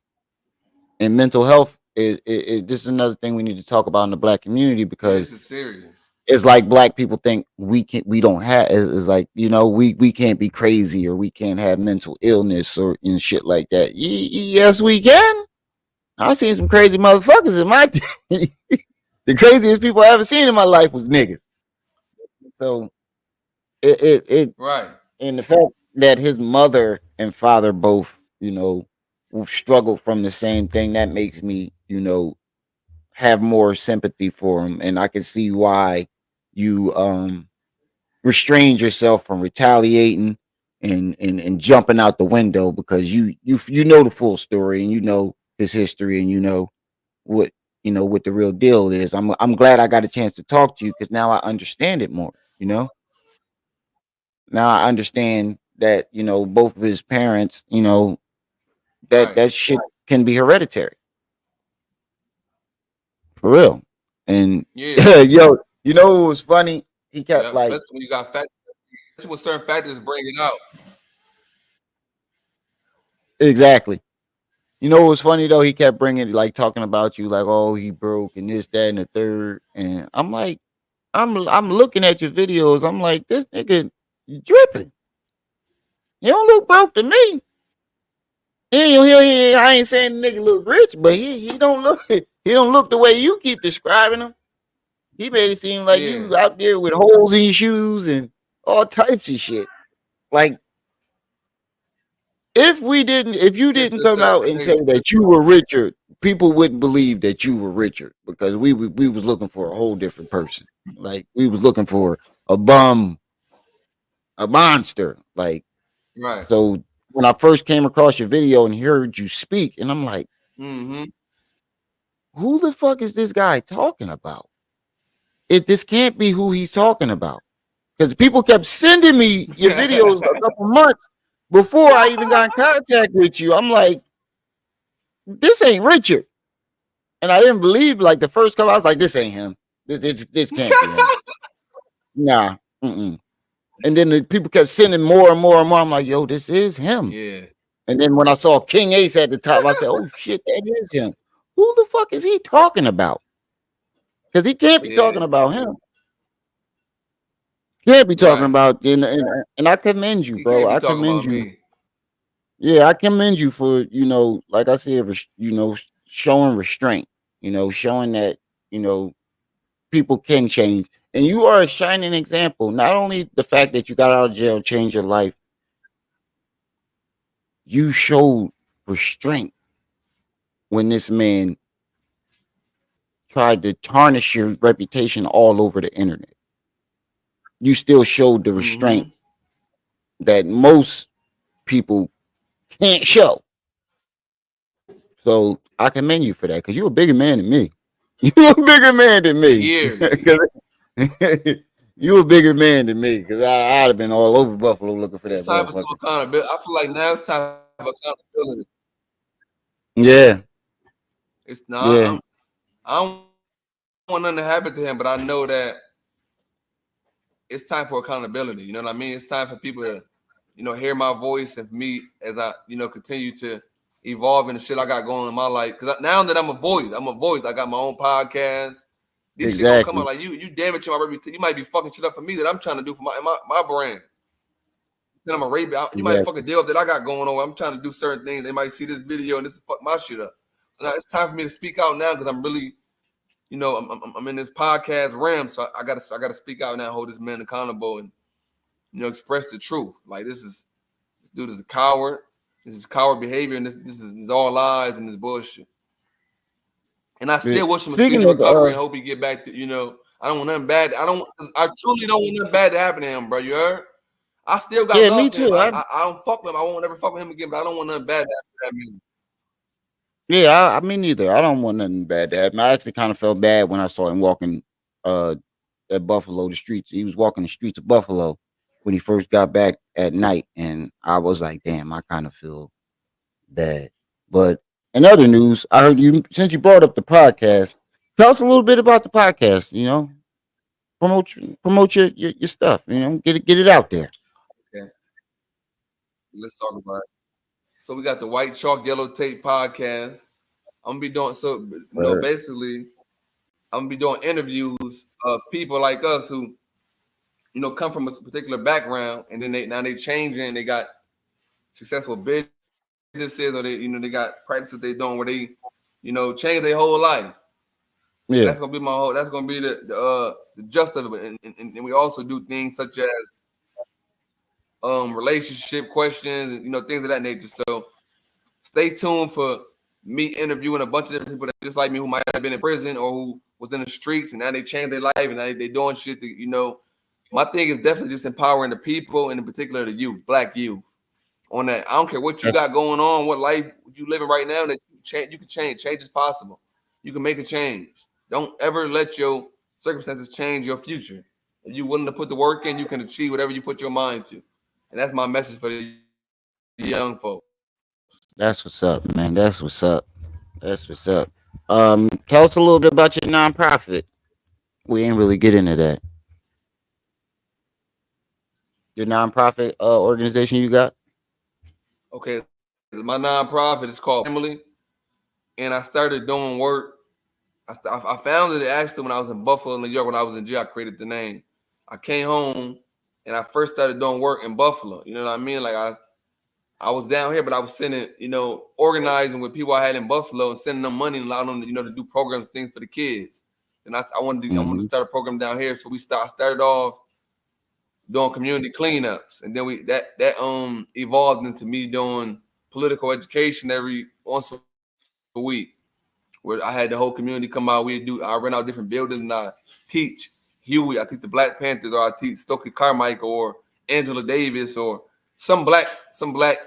And mental health is this is another thing we need to talk about in the Black community because this is serious. It's like Black people think we don't have. It's like, you know, we can't be crazy or we can't have mental illness or and shit like that. Yes, we can. I've seen some crazy motherfuckers in my the craziest people I ever seen in my life was niggas. So it right. And the fact that his mother and father both, you know, struggled from the same thing, that makes me, you know, have more sympathy for him. And I can see why you restrained yourself from retaliating and jumping out the window because you know the full story and you know his history and you know what the real deal is. I'm glad I got a chance to talk to you because now I understand it more, you know. Now I understand that, you know, both of his parents, you know, that shit can be hereditary. For real. And yeah. yo, you know what was funny? He kept like, especially when you got factors. That's what certain factors bring it out. Exactly. You know what was funny though? He kept bringing like talking about you like, oh, he broke and this, that, and the third. And I'm like, I'm looking at your videos. I'm like, this nigga dripping. You don't look broke to me. I ain't saying the nigga look rich, but he don't look the way you keep describing him. He made it seem like you out there with holes in your shoes and all types of shit. Like if you didn't come out and say that you were Richard, people wouldn't believe that you were Richard because we was looking for a whole different person. Like we was looking for a bum, a monster. Like right. So when I first came across your video and heard you speak, and I'm like, who the fuck is this guy talking about? This can't be who he's talking about. Because people kept sending me your videos a couple months before I even got in contact with you. I'm like, this ain't Richard. And I didn't believe like the first couple, I was like, this ain't him. This can't be him. Nah. Mm-mm. And then the people kept sending more and more and more. I'm like, yo, this is him. Yeah. And then when I saw King Ace at the top, I said, oh shit, that is him. Who the fuck is he talking about? Because he can't be talking about him. He can't be talking about, and I commend you, bro. I commend you. Yeah, I commend you for, you know, like I said, you know, showing restraint, you know, showing that, you know, people can change. And you are a shining example. Not only the fact that you got out of jail changed your life, you showed restraint when this man tried to tarnish your reputation all over the internet. You still showed the restraint that most people can't show. So I commend you for that because you're a bigger man than me. You're a bigger man than me. Yeah. You a bigger man than me because I'd have been all over Buffalo looking for that. It's time for some accountability. I feel like now it's time for accountability. Yeah. It's not. I don't want nothing to happen to him, but I know that it's time for accountability. You know what I mean? It's time for people to, you know, hear my voice and for me as I, you know, continue to evolve in the shit I got going in my life. Because now that I'm a voice. I got my own podcast. This shit gonna come out like you damaging my reputation. You might be fucking shit up for me that I'm trying to do for my brand. Then I'm a rape. You might fucking deal with that I got going on. I'm trying to do certain things. They might see this video and this fuck my shit up. Now it's time for me to speak out now because I'm really, you know, I'm in this podcast realm, so I gotta speak out now, hold this man accountable, and express the truth. Like this dude is a coward. This is coward behavior, and this is all lies and this bullshit. And I still wish him a speedy recovery and hope he get back to, I don't want nothing bad. I truly don't want nothing bad to happen to him, bro. You heard? I still got love me for him. too. I don't fuck with him. I won't ever fuck with him again, but I don't want nothing bad to happen to him. Yeah, I mean neither. I don't want nothing bad to happen. I actually kind of felt bad when I saw him walking at Buffalo, the streets. He was walking the streets of Buffalo when he first got back at night, and I was like, damn, I kind of feel bad. But in other news, I heard since you brought up the podcast, tell us a little bit about the podcast. Promote your stuff. Get it out there. Okay, let's talk about it. So we got the White Chalk Yellow Tape podcast. I'm gonna be doing basically, I'm gonna be doing interviews of people like us who, come from a particular background, and then they changing, they got successful businesses, or they got practices they doing where they, change their whole life. Yeah, that's gonna be that's gonna be the gist of it, and we also do things such as relationship questions and things of that nature. So stay tuned for me interviewing a bunch of different people that just like me who might have been in prison or who was in the streets and now they changed their life and now they doing shit that, my thing is definitely just empowering the people and in particular the youth, black youth. On that, I don't care what you got going on, what life you living right now, that you can change. Change is possible. You can make a change. Don't ever let your circumstances change your future. If you're willing to put the work in, you can achieve whatever you put your mind to. And that's my message for the young folks. That's what's up, man. That's what's up. Tell us a little bit about your nonprofit. We ain't really get into that. Your nonprofit organization you got? Okay, my nonprofit is called Family, and I started doing work. I founded it actually when I was in Buffalo, New York. When I was in jail, I created the name. I came home and I first started doing work in Buffalo. You know what I mean? Like I was down here, but I was sending, organizing with people I had in Buffalo and sending them money and allowing them, to do programs and things for the kids. And I wanted to start a program down here. So I started off doing community cleanups, and then that evolved into me doing political education every once a week, where I had the whole community come out. I rent out different buildings and I teach Huey. I teach the Black Panthers, or I teach Stokely Carmichael or Angela Davis or some black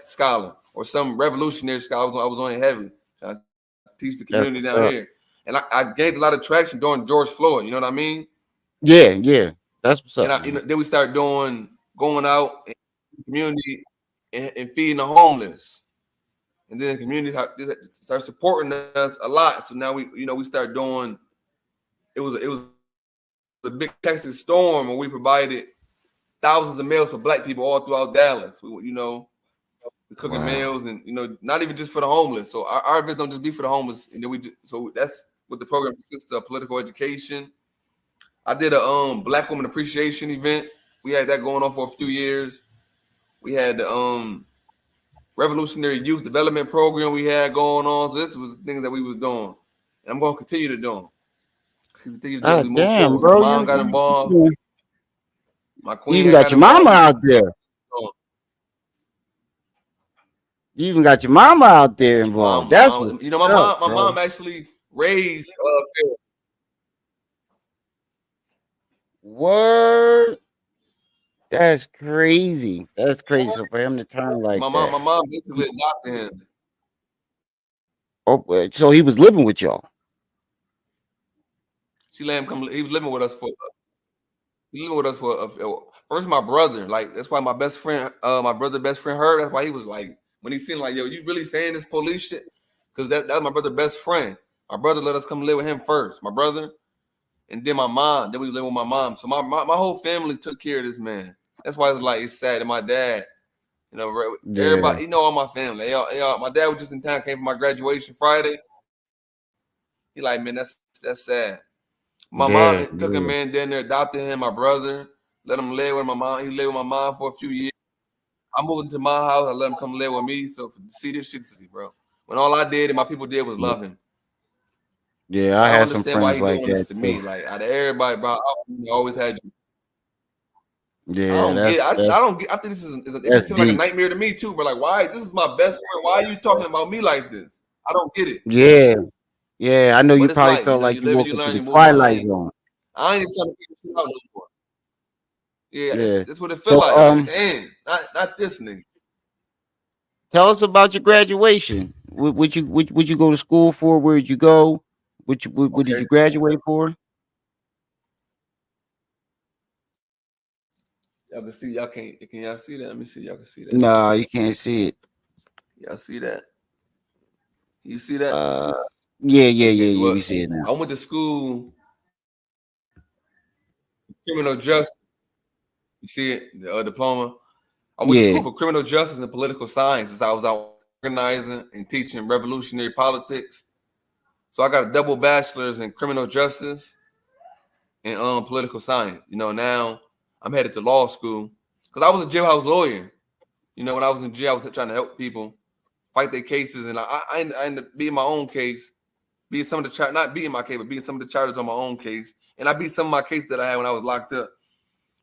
scholar or some revolutionary scholar. I was on it heavy. I teach the community down here, and I gained a lot of traction during George Floyd. You know what I mean? Yeah. That's what's up. And then we start going out in the community and feeding the homeless. And then the community start supporting us a lot. So now we start doing. It was a big Texas storm, and we provided thousands of meals for Black people all throughout Dallas. We cooking meals, and not even just for the homeless. So our events don't just be for the homeless. And then so that's what the program consists of: political education. I did a Black Woman Appreciation event. We had that going on for a few years. We had the Revolutionary Youth Development Program we had going on. So this was things that we was doing, and I'm going to continue to do them. Damn, bro! My mom got involved. My queen you even got your mama out there. You even got your mama out there involved. That's what my mom actually raised. Word. That's crazy. That's crazy. So for him to turn like my mom basically adopted him. Oh, so he was living with y'all. She let him come. He was living with us for. First, my brother. Like that's why my best friend, my brother's best friend, heard. That's why he was like, when he seen like, yo, you really saying this police shit? Because that was my brother's best friend. My brother let us come live with him first. My brother. And then my mom, then we lived with my mom. So my whole family took care of this man. That's why it's sad. And my dad, everybody, all my family. They all, my dad was just in town, came for my graduation Friday. He like, man, that's sad. My mom took him in down there, adopted him, my brother, let him live with my mom. He lived with my mom for a few years. I moved into my house. I let him come live with me. So to see this shit, bro. When all I did and my people did was love him. Yeah, I had some friends like that to me. Like out of everybody, bro, I always had you. Yeah, I don't get it. I that's don't get. I think this it that's seems like a deep. nightmare to me too. But like, why? This is my best friend. Why are you talking about me like this? I don't get it. Yeah, yeah. I know you But it's probably life. You felt know, like you you live and woke you up to learn. the You move on. twilight zone. I ain't even trying to figure shit out no more. Yeah, Yeah. that's what it So feel like. I'm like, damn, not this nigga. tell us about your graduation. Would you go to school for? Where did you go? What did Okay. you graduate for? Y'all can see. Y'all can't. Can y'all see that? Let me see. Y'all can see that. No, you can't see it. Y'all see that? You see that? Yeah. Okay. We Well, see it now. I went to school criminal justice. You see it? The diploma. I went to Yeah. school for criminal justice and political sciences. I was out organizing and teaching revolutionary politics. So I got a double bachelor's in criminal justice and political science. You know, now I'm headed to law school because I was a jailhouse lawyer. You know, when I was in jail, I was trying to help people fight their cases, and I ended up beating my own case, beating some of the not beating my case, but beating some of the charges on my own case, and I beat some of my cases that I had when I was locked up.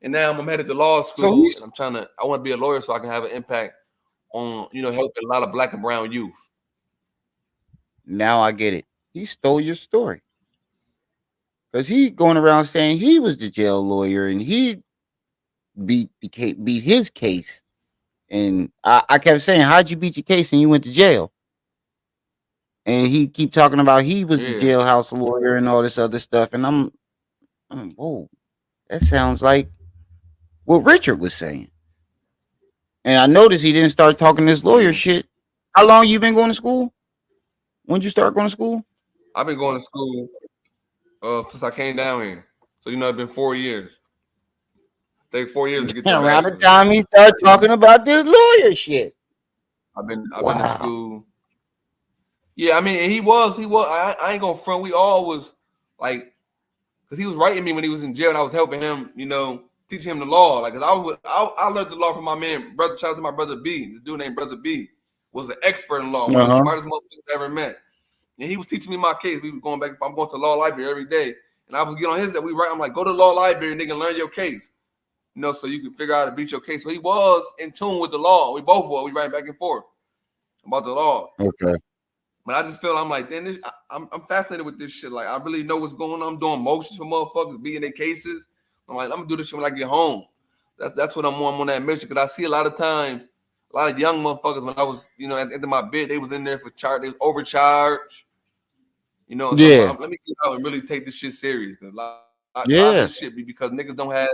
And now I'm headed to law school, and I want to be a lawyer so I can have an impact on, you know, helping a lot of Black and brown youth. Now I get it. He stole your story. Because he going around saying he was the jail lawyer and he beat his case. And I kept saying, how'd you beat your case and you went to jail? And he keep talking about he was the jailhouse lawyer and all this other stuff. And I'm whoa, that sounds like what Richard was saying. And I noticed he didn't start talking this lawyer shit. How long you been going to school? When did you start going to school? I've been going to school since I came down here. So, you know, it's been 4 years. Take 4 years to get to around the time he started talking about this lawyer shit. I've been in school. Yeah, I mean, he was. I ain't gonna front. We all was like, because he was writing me when he was in jail, and I was helping him, you know, teaching him the law. Like, cause I learned the law from my man, brother. Shout out to my brother B. This dude named Brother B was an expert in law, one of the smartest motherfuckers I ever met. And he was teaching me my case. We were going back. I'm going to the law library every day, and I was getting on his that we write. I'm like, go to the law library, nigga, and learn your case. You know, so you can figure out how to beat your case. So he was in tune with the law. We both were. We write back and forth about the law. Okay. But I just feel I'm like, then I'm fascinated with this shit. Like, I really know what's going on. I'm doing motions for motherfuckers beating their cases. I'm like, I'm gonna do this shit when I get home. That's what I'm on that mission. Because I see a lot of times, a lot of young motherfuckers when I was, you know, at the end of my bid, they was in there for they was overcharged. You know, so yeah. let me get out and really take this shit serious. Because a lot of this shit be because niggas don't have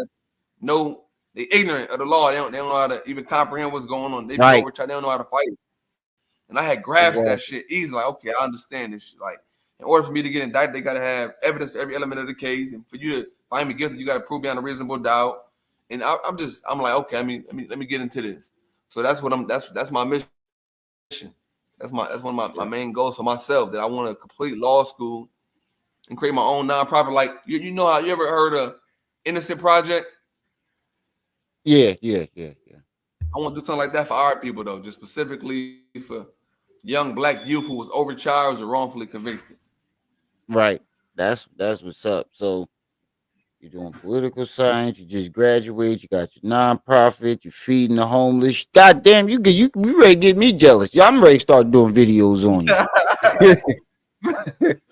they ignorant of the law. They don't know how to even comprehend what's going on. They be overcharged. They don't know how to fight. And I had grasped that shit easily. Like, okay, I understand this shit. Like, in order for me to get indicted, they got to have evidence for every element of the case. And for you to find me guilty, you got to prove beyond a reasonable doubt. And I'm like, okay, let me get into this. So that's my mission. That's one of my main goals for myself, that I want to complete law school and create my own nonprofit. Like, you know how you ever heard of Innocent Project? Yeah. I want to do something like that for our people, though, just specifically for young Black youth who was overcharged or wrongfully convicted. Right. That's what's up. So you're doing political science. You just graduated. You got your nonprofit. You're feeding the homeless. God damn, you ready to get me jealous. Yeah, I'm ready to start doing videos on you.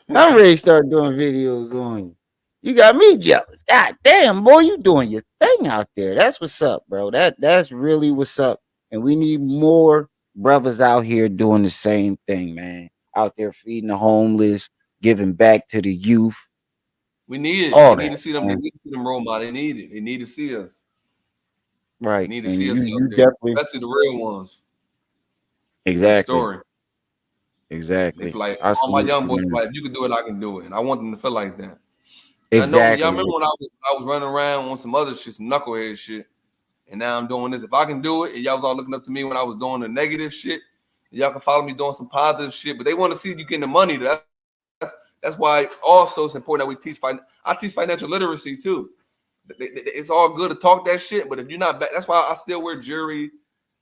I'm ready to start doing videos on you. You got me jealous. God damn, boy, you doing your thing out there. That's what's up, bro. That's really what's up. And we need more brothers out here doing the same thing, man. Out there feeding the homeless, giving back to the youth. We need it. All we that, need to see them. Man. They need to see them role models. They need it. They need to see us. Right. They need to and see us you out there, definitely, especially the real ones. exactly. Story. Exactly. It's like I all my salute young you, boys, man. like, if you can do it, I can do it, and I want them to feel like that. Exactly. Y'all remember when I was running around on some other shit, some knucklehead shit, and now I'm doing this. If I can do it, and y'all was all looking up to me when I was doing the negative shit, y'all can follow me doing some positive shit. But they want to see you getting the money. That's why also it's important that we teach. I teach financial literacy too. It's all good to talk that shit, but if you're not back, that's why I still wear jewelry,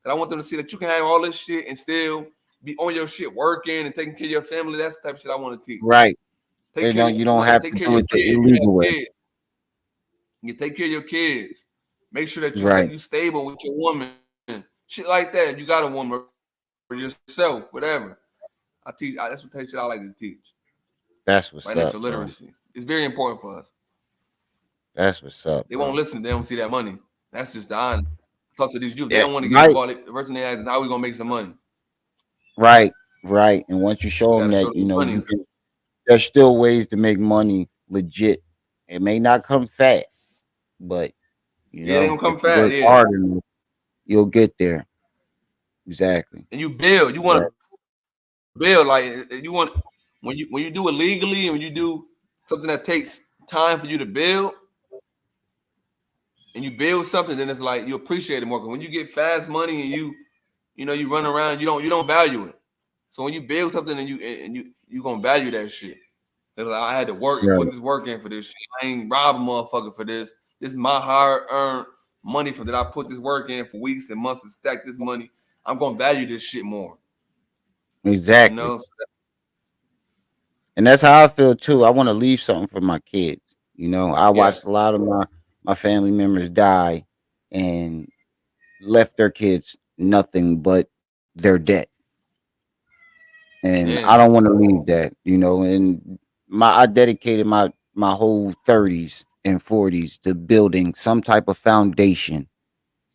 and I want them to see that you can have all this shit and still be on your shit, working and taking care of your family. That's the type of shit I want to teach. Right. You don't have to do it the illegal way. You take care of your kids. Make sure that Right. you stable with your woman. Shit like that. You got a woman for yourself, whatever. That's what I like to teach. That's what's up, Financial bro. literacy. It's very important for us. That's what's up, They bro. won't listen. They don't see that money. That's just the honest. Talk to these youth. They Yeah, don't want to get right, involved. The first thing they ask is how we gonna make some money. right, right. And once you show We them gotta show that, them you money. can, there's still ways to make money legit. It may not come fast, but Yeah, they gonna come if you fast. work Yeah, hard enough, you'll get there. Exactly. and you build. You want Right. to build like you want when you do it legally and when you do something that takes time for you to build, and you build something, then it's like you appreciate it more. Because when you get fast money and you run around, you don't value it. So when you build something and you gonna value that shit. It's like, I had to work and put Right. this work in for this shit. I ain't rob a motherfucker for this. This is my hard earned money that I put this work in for weeks and months to stack this money. I'm gonna value this shit more. Exactly. So And that's how I feel too. I want to leave something for my kids. I watched yes. a lot of my family members die and left their kids nothing but their debt. And I Yeah. don't want to leave that, and I dedicated my whole 30s and 40s to building some type of foundation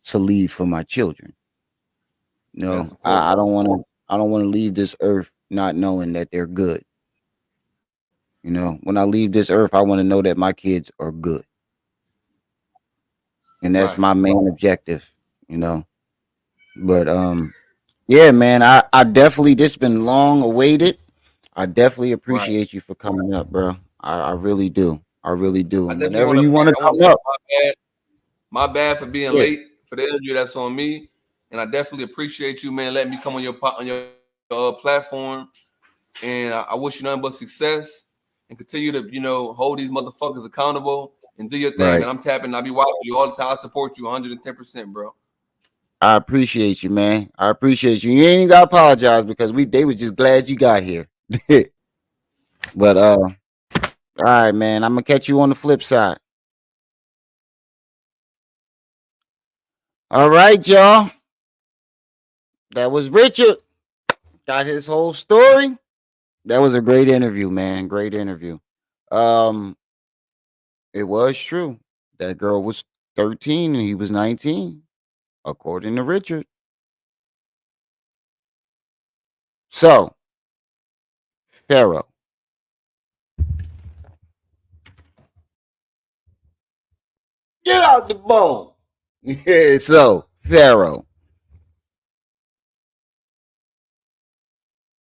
to leave for my children. That's I important. don't want to I don't want to leave this earth not knowing that they're good. When I leave this earth, I want to know that my kids are good. And that's Right. my main objective, you know. But yeah, man, I definitely, this been long awaited. I definitely Right. appreciate you for coming up, bro. I really do. I really do. I And definitely whenever want to. you want to I want come to say up, my bad for being yeah, late for the interview. That's on me, and I definitely appreciate you, man. Letting me come on your platform, and I wish you nothing but success and continue to hold these motherfuckers accountable and do your thing, right. man. I'm tapping. I'll be watching you all the time. I support you 110%, bro. I appreciate you, man. I appreciate you. You ain't even gotta apologize because they was just glad you got here. But all right, man. I'm gonna catch you on the flip side. All right, y'all. That was Richard. Got his whole story. That was a great interview, man. Great interview. Um, it was true. That girl was 13 and he was 19, according to Richard. So, Pharaoh. Get out the bone. Yeah, so Pharaoh.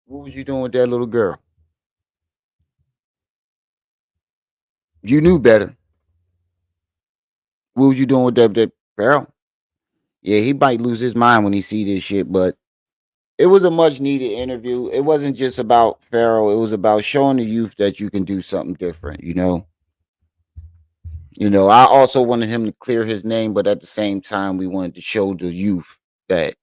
What was you doing with that little girl? You knew better. What was you doing with that Pharaoh? Yeah, he might lose his mind when he see this shit, but it was a much needed interview. It wasn't just about Pharaoh. It was about showing the youth that you can do something different. I also wanted him to clear his name, but at the same time, we wanted to show the youth that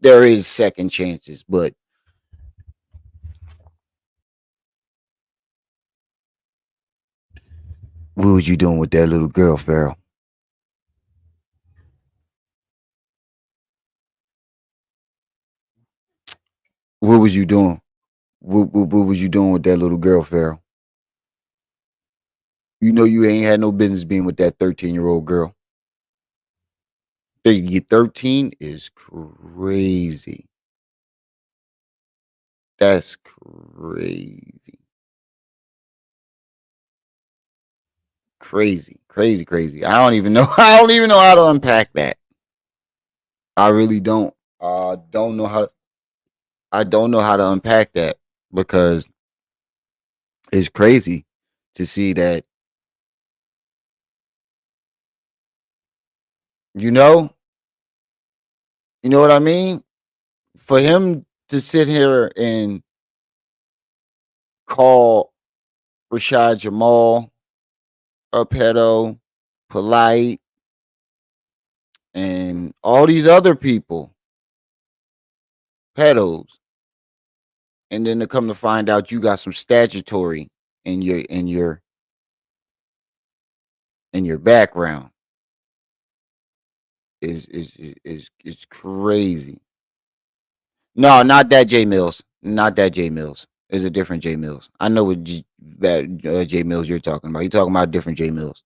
there is second chances, but what was you doing with that little girl, Pharaoh? What was you doing? What was you doing with that little girl, Pharaoh? You know you ain't had no business being with that 13-year-old girl. 13 is crazy. That's crazy. Crazy, crazy, crazy. I don't even know. I don't even know how to unpack that. I really don't. Don't know how. I don't know how to unpack that because it's crazy to see that. You know. You know what I mean? For him to sit here and call Rashad Jamal a pedo, polite, and all these other people pedos, and then to come to find out you got some statutory in your in your background is crazy. No, not that J Mills. Not that J Mills. It's a different J Mills. I know what J Mills you're talking about. You're talking about a different J Mills.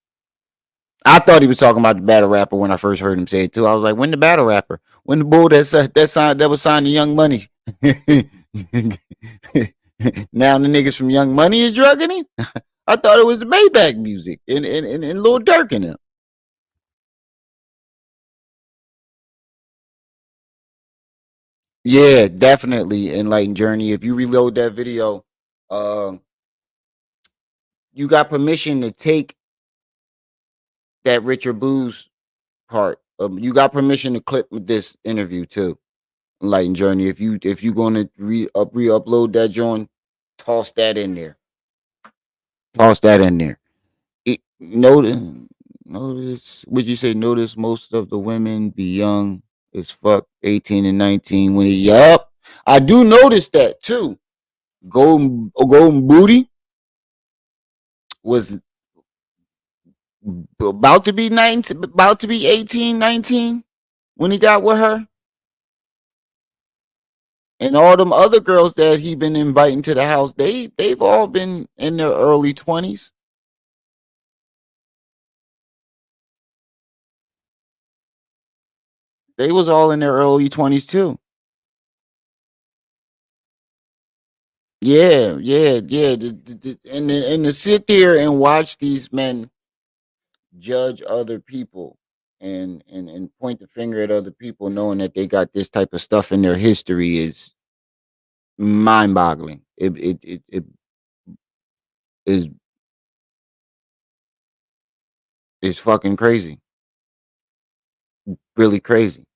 I thought he was talking about the battle rapper when I first heard him say it too. I was like, when the battle rapper? When the bull that was signed to Young Money? Now the niggas from Young Money is drugging him? I thought it was the Maybach music and Lil Durk in them. Yeah, definitely Enlightened Journey. If you reload that video, you got permission to take that Richard Booz part. You got permission to clip this interview too. Enlightened Journey. If you gonna re-upload that joint, toss that in there. Toss that in there. Notice. Would you say notice most of the women be young as fuck, 18 and 19 when yup. I do notice that too. Golden Booty was about to be 18, 19 when he got with her. And all them other girls that he been inviting to the house, they've all been in their early 20s. They was all in their early 20s too. Yeah. And to sit there and watch these men judge other people and point the finger at other people, knowing that they got this type of stuff in their history, is mind-boggling. It is fucking crazy. Really crazy.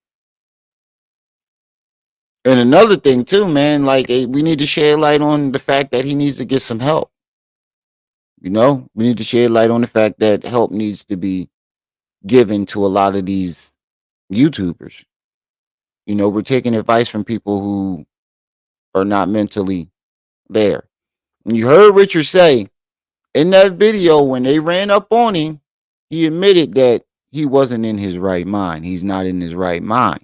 And another thing too, man, like we need to shed light on the fact that he needs to get some help. You know, we need to shed light on the fact that help needs to be given to a lot of these YouTubers. You know, we're taking advice from people who are not mentally there. And you heard Richard say in that video when they ran up on him, he admitted that he wasn't in his right mind. He's not in his right mind.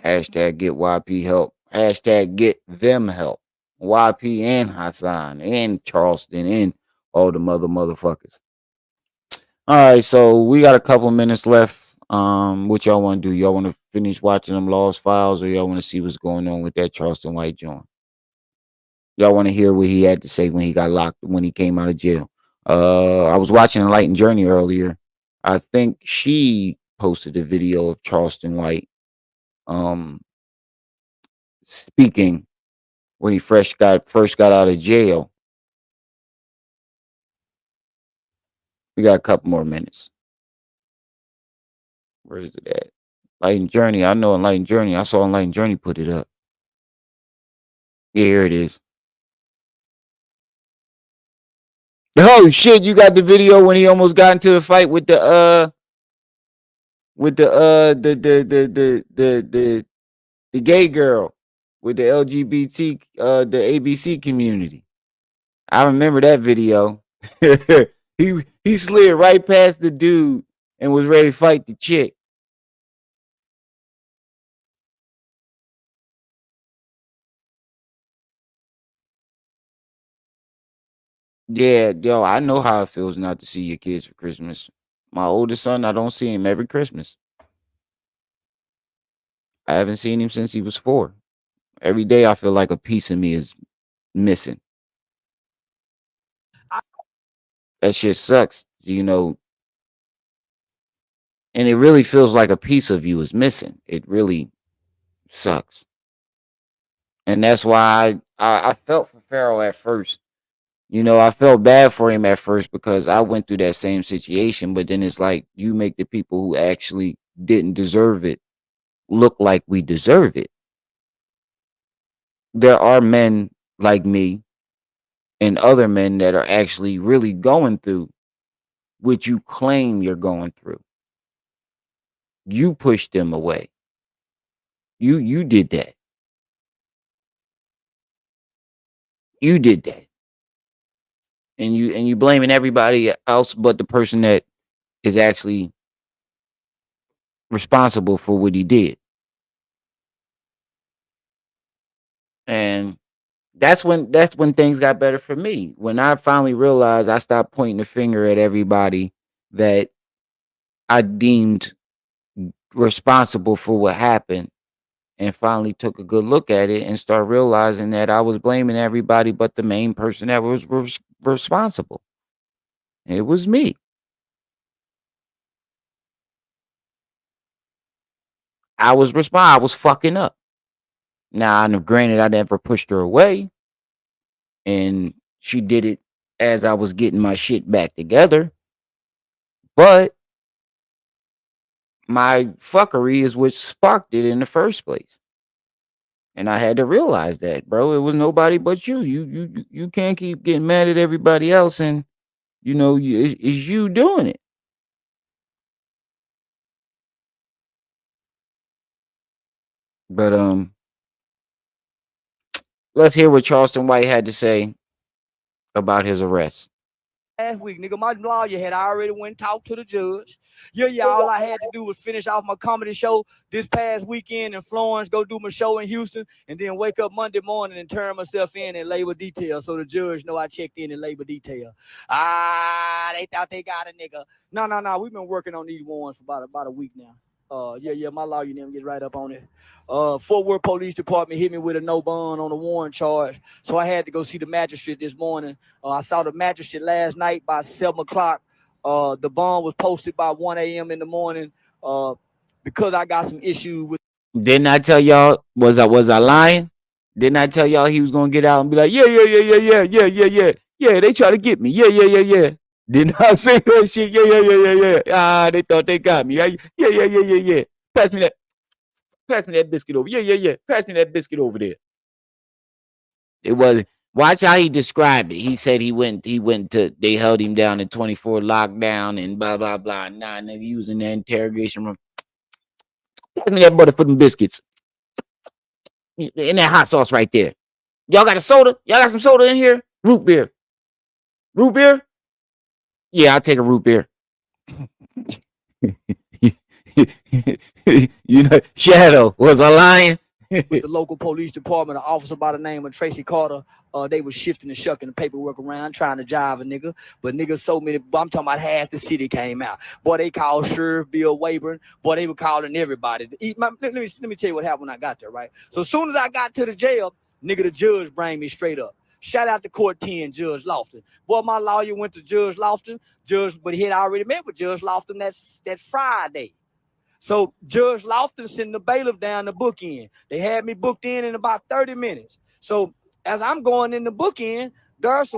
Hashtag get YP help. Hashtag get them help. YP and Hassan and Charleston and all the motherfuckers. All right, so we got a couple minutes left. What y'all want to do? Y'all want to finish watching them Lost Files, or y'all want to see what's going on with that Charleston White joint? Y'all want to hear what he had to say when he got locked, when he came out of jail? I was watching Enlightened Journey earlier. I think she posted a video of Charleston White speaking when he first got out of jail. We got a couple more minutes. Where is it at? Enlightened Journey. I know Enlightened Journey. I saw Enlightened Journey put it up. Yeah, here it is. Oh shit! You got the video when he almost got into the fight with the gay girl with the LGBT the ABC community. I remember that video. he slid right past the dude and was ready to fight the chick. Yeah, yo, I know how it feels not to see your kids for Christmas. My oldest son, I don't see him every Christmas. I haven't seen him since he was 4. Every day I feel like a piece of me is missing. That shit sucks, you know. And it really feels like a piece of you is missing. It really sucks. And that's why I felt for Pharaoh at first. You know, I felt bad for him at first because I went through that same situation. But then it's like you make the people who actually didn't deserve it look like we deserve it. There are men like me and other men that are actually really going through what you claim you're going through. You pushed them away. You did that. You did that. and you blaming everybody else but the person that is actually responsible for what he did. And that's when things got better for me. When I finally realized I stopped pointing the finger at everybody that I deemed responsible for what happened, and finally took a good look at it and start realizing that I was blaming everybody but the main person that was responsible. It was me. I was I was fucking up. Now, granted, I never pushed her away, and she did it as I was getting my shit back together. But my fuckery is what sparked it in the first place. And I had to realize that, bro. It was nobody but you. You can't keep getting mad at everybody else, and it's you doing it. But let's hear what Charleston White had to say about his arrest. Last week, nigga, my lawyer had already went and talked to the judge. Yeah, all I had to do was finish off my comedy show this past weekend in Florence, go do my show in Houston, and then wake up Monday morning and turn myself in labor detail so the judge know I checked in labor detail. They thought they got a nigga. No, we've been working on these warrants for about a week now. My lawyer never get right up on it. Fort Worth Police Department hit me with a no bond on a warrant charge, so I had to go see the magistrate this morning. I saw the magistrate last night by 7 o'clock. The bond was posted by 1 a.m. in the morning because I got some issues with. Didn't I tell y'all? Was I lying? Didn't I tell y'all he was gonna get out and be like, yeah? They try to get me. Yeah. Didn't I say that shit? Yeah. They thought they got me. Yeah. Pass me that biscuit over. Yeah. Pass me that biscuit over there. It was. Watch how he described it. He said he went to, they held him down in 24 lockdown and blah, blah, blah. Nah, nigga, using the interrogation room. Pass me that butter for them biscuits. In that hot sauce right there. Y'all got a soda? Y'all got some soda in here? Root beer. Root beer? Yeah, I'll take a root beer. Shadow, was I lying? With the local police department, an officer by the name of Tracy Carter, they was shifting and shucking the paperwork around, trying to jive a nigga. But niggas, so many, I'm talking about half the city came out. Boy, they called Sheriff Bill Wayburn. Boy, they were calling everybody. Let me tell you what happened when I got there, right? So as soon as I got to the jail, nigga, the judge bring me straight up. Shout out to Court 10, Judge Lofton. Boy, my lawyer went to Judge Lofton. But he had already met with Judge Lofton that Friday. So Judge Lofton sent the bailiff down the bookend. They had me booked in about 30 minutes. So as I'm going in the bookend, there's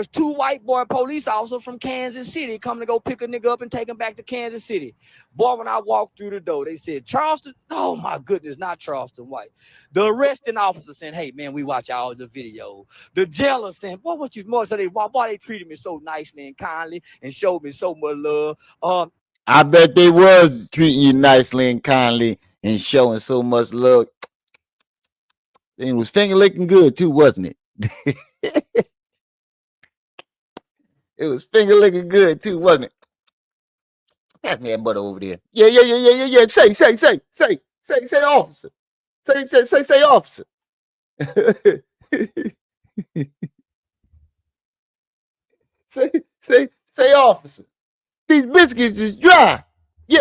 two white boy police officers from Kansas City coming to go pick a nigga up and take him back to Kansas City. Boy, when I walked through the door, they said, Charleston? Oh my goodness, not Charleston White. The arresting officer said, hey man, we watch all the video. The jailer said, boy, what you more? So why they treated me so nicely and kindly and showed me so much love. I bet they was treating you nicely and kindly and showing so much love. And it was finger licking good too, wasn't it? It was finger licking good too, wasn't it? Pass me that butter over there. Yeah. Say, officer. Say, officer. say, officer. These biscuits is dry. Yeah.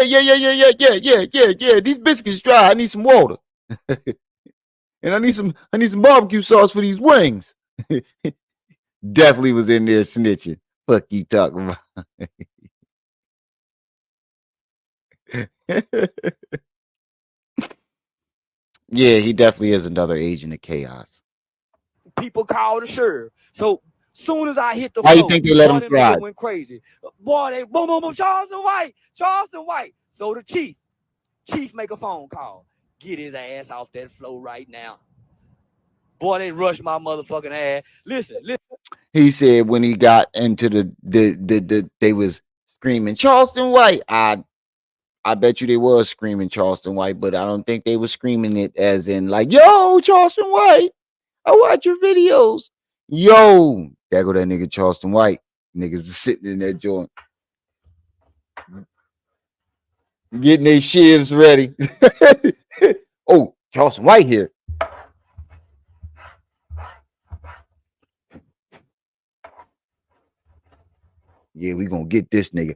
These biscuits dry. I need some water. And I need some barbecue sauce for these wings. Definitely was in there snitching. Fuck you talking about. Yeah, he definitely is another agent of chaos. People call the sheriff. So soon as I hit the floor, why you think they let him fly? Went crazy. Boy, they boom, Charleston White. So the chief make a phone call. Get his ass off that floor right now. Boy, they rushed my motherfucking ass. Listen. He said when he got into the they was screaming Charleston White. I bet you they was screaming Charleston White, but I don't think they was screaming it as in like, yo, Charleston White, I watch your videos. Yo, there go that nigga Charleston White. Niggas was sitting in that joint. Getting their shivs ready. Oh, Charleston White here. Yeah, we gonna get this nigga.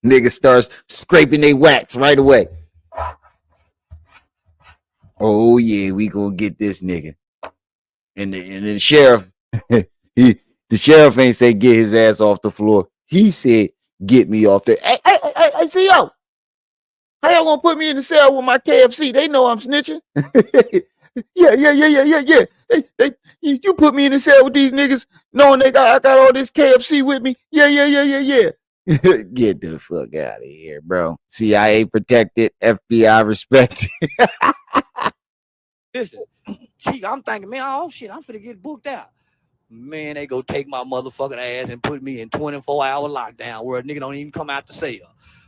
Nigga starts scraping their wax right away. Oh yeah, we gonna get this nigga. And the sheriff, the sheriff ain't say get his ass off the floor. He said get me off the. Hey, CO. How y'all gonna put me in the cell with my KFC? They know I'm snitching. Yeah. You put me in the cell with these niggas, knowing I got all this KFC with me. Yeah. Get the fuck out of here, bro. CIA protected, FBI respected. Listen, Chief, I'm thinking, man, oh shit, I'm finna get booked out. Man, they go take my motherfucking ass and put me in 24-hour lockdown where a nigga don't even come out the cell.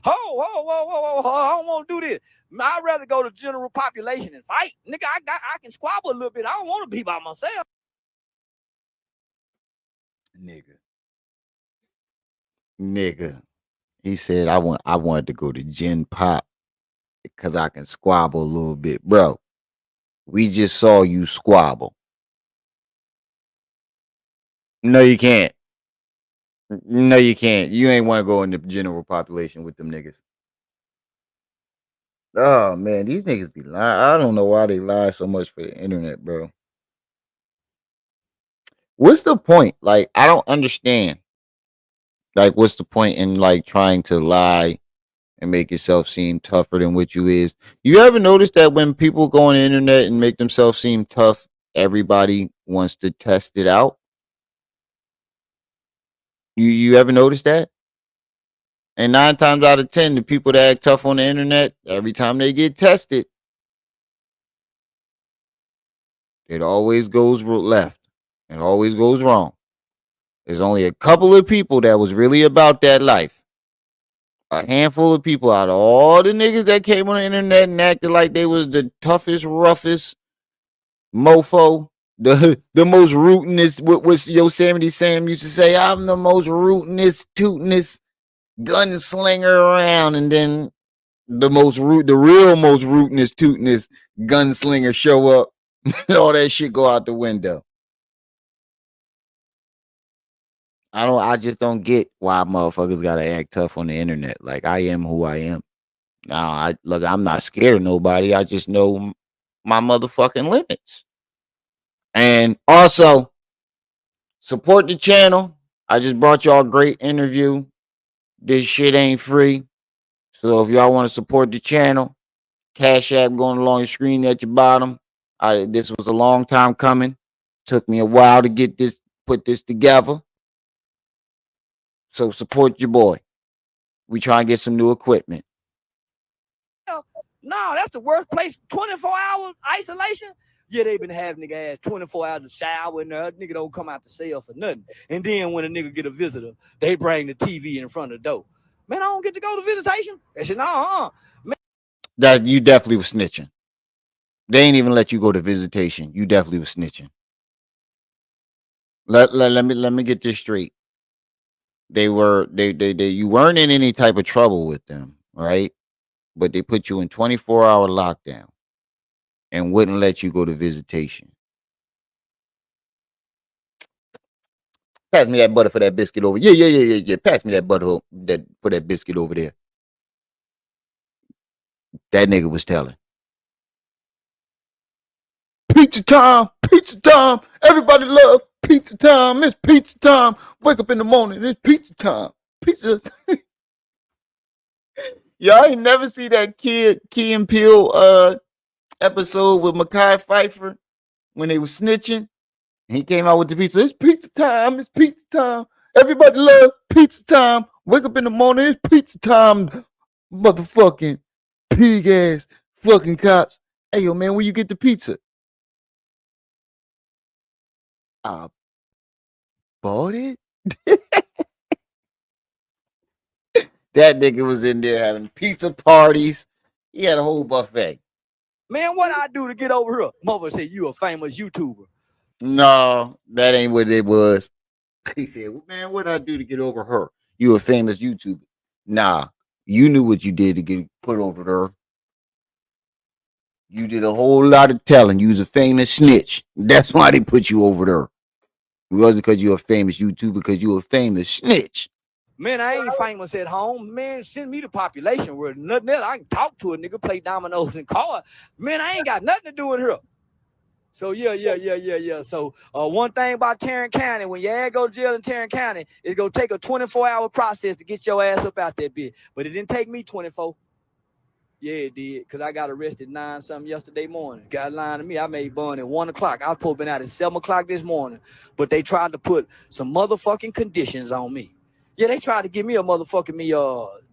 Whoa, I don't want to do this. I'd rather go to general population and fight. Nigga, I can squabble a little bit. I don't want to be by myself. Nigga. He said I wanted to go to Gen Pop because I can squabble a little bit. Bro, we just saw you squabble. No, you can't. No, you can't. You ain't want to go in the general population with them niggas. Oh man, these niggas be lying. I don't know why they lie so much for the internet, bro. What's the point? Like, I don't understand. Like, what's the point in like trying to lie and make yourself seem tougher than what you is? You ever notice that when people go on the internet and make themselves seem tough, everybody wants to test it out? You ever notice that? And 9 times out of 10, the people that act tough on the internet, every time they get tested, it always goes left. It always goes wrong. There's only a couple of people that was really about that life. A handful of people out of all the niggas that came on the internet and acted like they was the toughest, roughest mofo, the most rootinest, what Yosemite Sam used to say, I'm the most rootinest, tootinest gunslinger around, and then the real most rootinest, tootinest gunslinger show up and all that shit go out the window. I just don't get why motherfuckers gotta act tough on the internet. Like, I am who I am. Now, I'm not scared of nobody. I just know my motherfucking limits. And also, support the channel. I just brought y'all a great interview. This shit ain't free. So if y'all want to support the channel, Cash App going along your screen at your bottom. This was a long time coming. Took me a while to put this together. So support your boy. We try and get some new equipment. No, that's the worst place. 24-hour isolation. Yeah, they been having nigga ass 24 hours to shower and nigga don't come out the cell for nothing. And then when a nigga get a visitor, they bring the TV in front of the door. Man, I don't get to go to visitation. They said, no, That you definitely was snitching. They ain't even let you go to visitation. You definitely was snitching. Let me get this straight. You weren't in any type of trouble with them, right? But they put you in 24-hour lockdown and wouldn't let you go to visitation. Pass me that butter for that biscuit over. Yeah. Pass me that butter for that biscuit over there. That nigga was telling. Pizza time. Everybody love pizza time. It's pizza time. Wake up in the morning. It's pizza time. Pizza. Y'all ain't never see that Key and Peele episode with Mekhi Phifer when they was snitching. He came out with the pizza. It's pizza time. It's pizza time. Everybody love pizza time. Wake up in the morning. It's pizza time. Motherfucking pig ass fucking cops. Hey, yo, man, where you get the pizza? I bought it. That nigga was in there having pizza parties. He had a whole buffet. Man, what I do to get over here? Mother said you a famous YouTuber. No, that ain't what it was. He said, man, what I do to get over her? You a famous YouTuber. Nah, you knew what you did to get put over her. You did a whole lot of telling. You was a famous snitch. That's why they put you over there. It wasn't because you're a famous YouTuber, because you a famous snitch. Man, I ain't famous at home. Man, send me the population where nothing else. I can talk to a nigga, play dominoes and cards. Man, I ain't got nothing to do with her. So yeah. So one thing about Tarrant County, when your ass go to jail in Tarrant County, it's gonna take a 24-hour process to get your ass up out that bitch. But it didn't take me 24. Yeah, it did, because I got arrested 9-something yesterday morning. Got lying to me. I made bond at 1 o'clock. I was supposed to been out at 7 o'clock this morning. But they tried to put some motherfucking conditions on me. Yeah, they tried to give me a motherfucking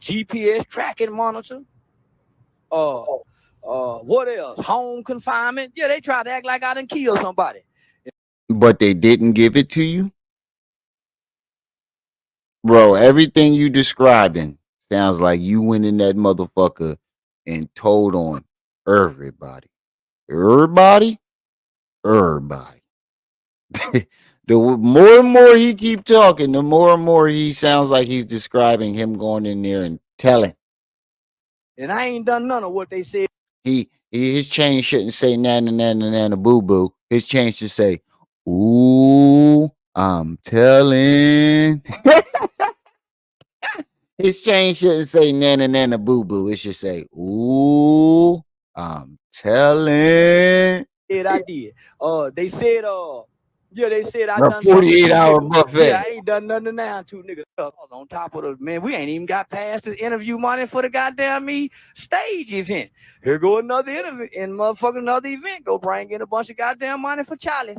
GPS tracking monitor. What else? Home confinement. Yeah, they tried to act like I done killed somebody. But they didn't give it to you? Bro, everything you describing sounds like you went in that motherfucker and told on everybody. Everybody? Everybody. The more and more he keep talking, the more and more he sounds like he's describing him going in there and telling. And I ain't done none of what they said. His chain shouldn't say nana nana nana boo boo. His chain should say, ooh, I'm telling. His chain shouldn't say nana nana boo boo. It should say, ooh, I'm telling. I did. They said, yeah, they said I A done 48-hour buffet. Yeah, I ain't done nothing now. 2 niggas up on top of the man. We ain't even got past the interview money for the goddamn stage event. Here go another interview and motherfucking another event. Go bring in a bunch of goddamn money for Charlie.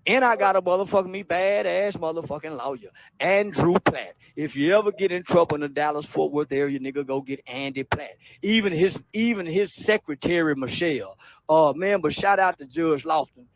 And I got a motherfucking badass motherfucking lawyer, Andrew Platt. If you ever get in trouble in the Dallas-Fort Worth area, nigga, go get Andy Platt. Even his secretary, Michelle. Man, but shout out to Judge Lofton.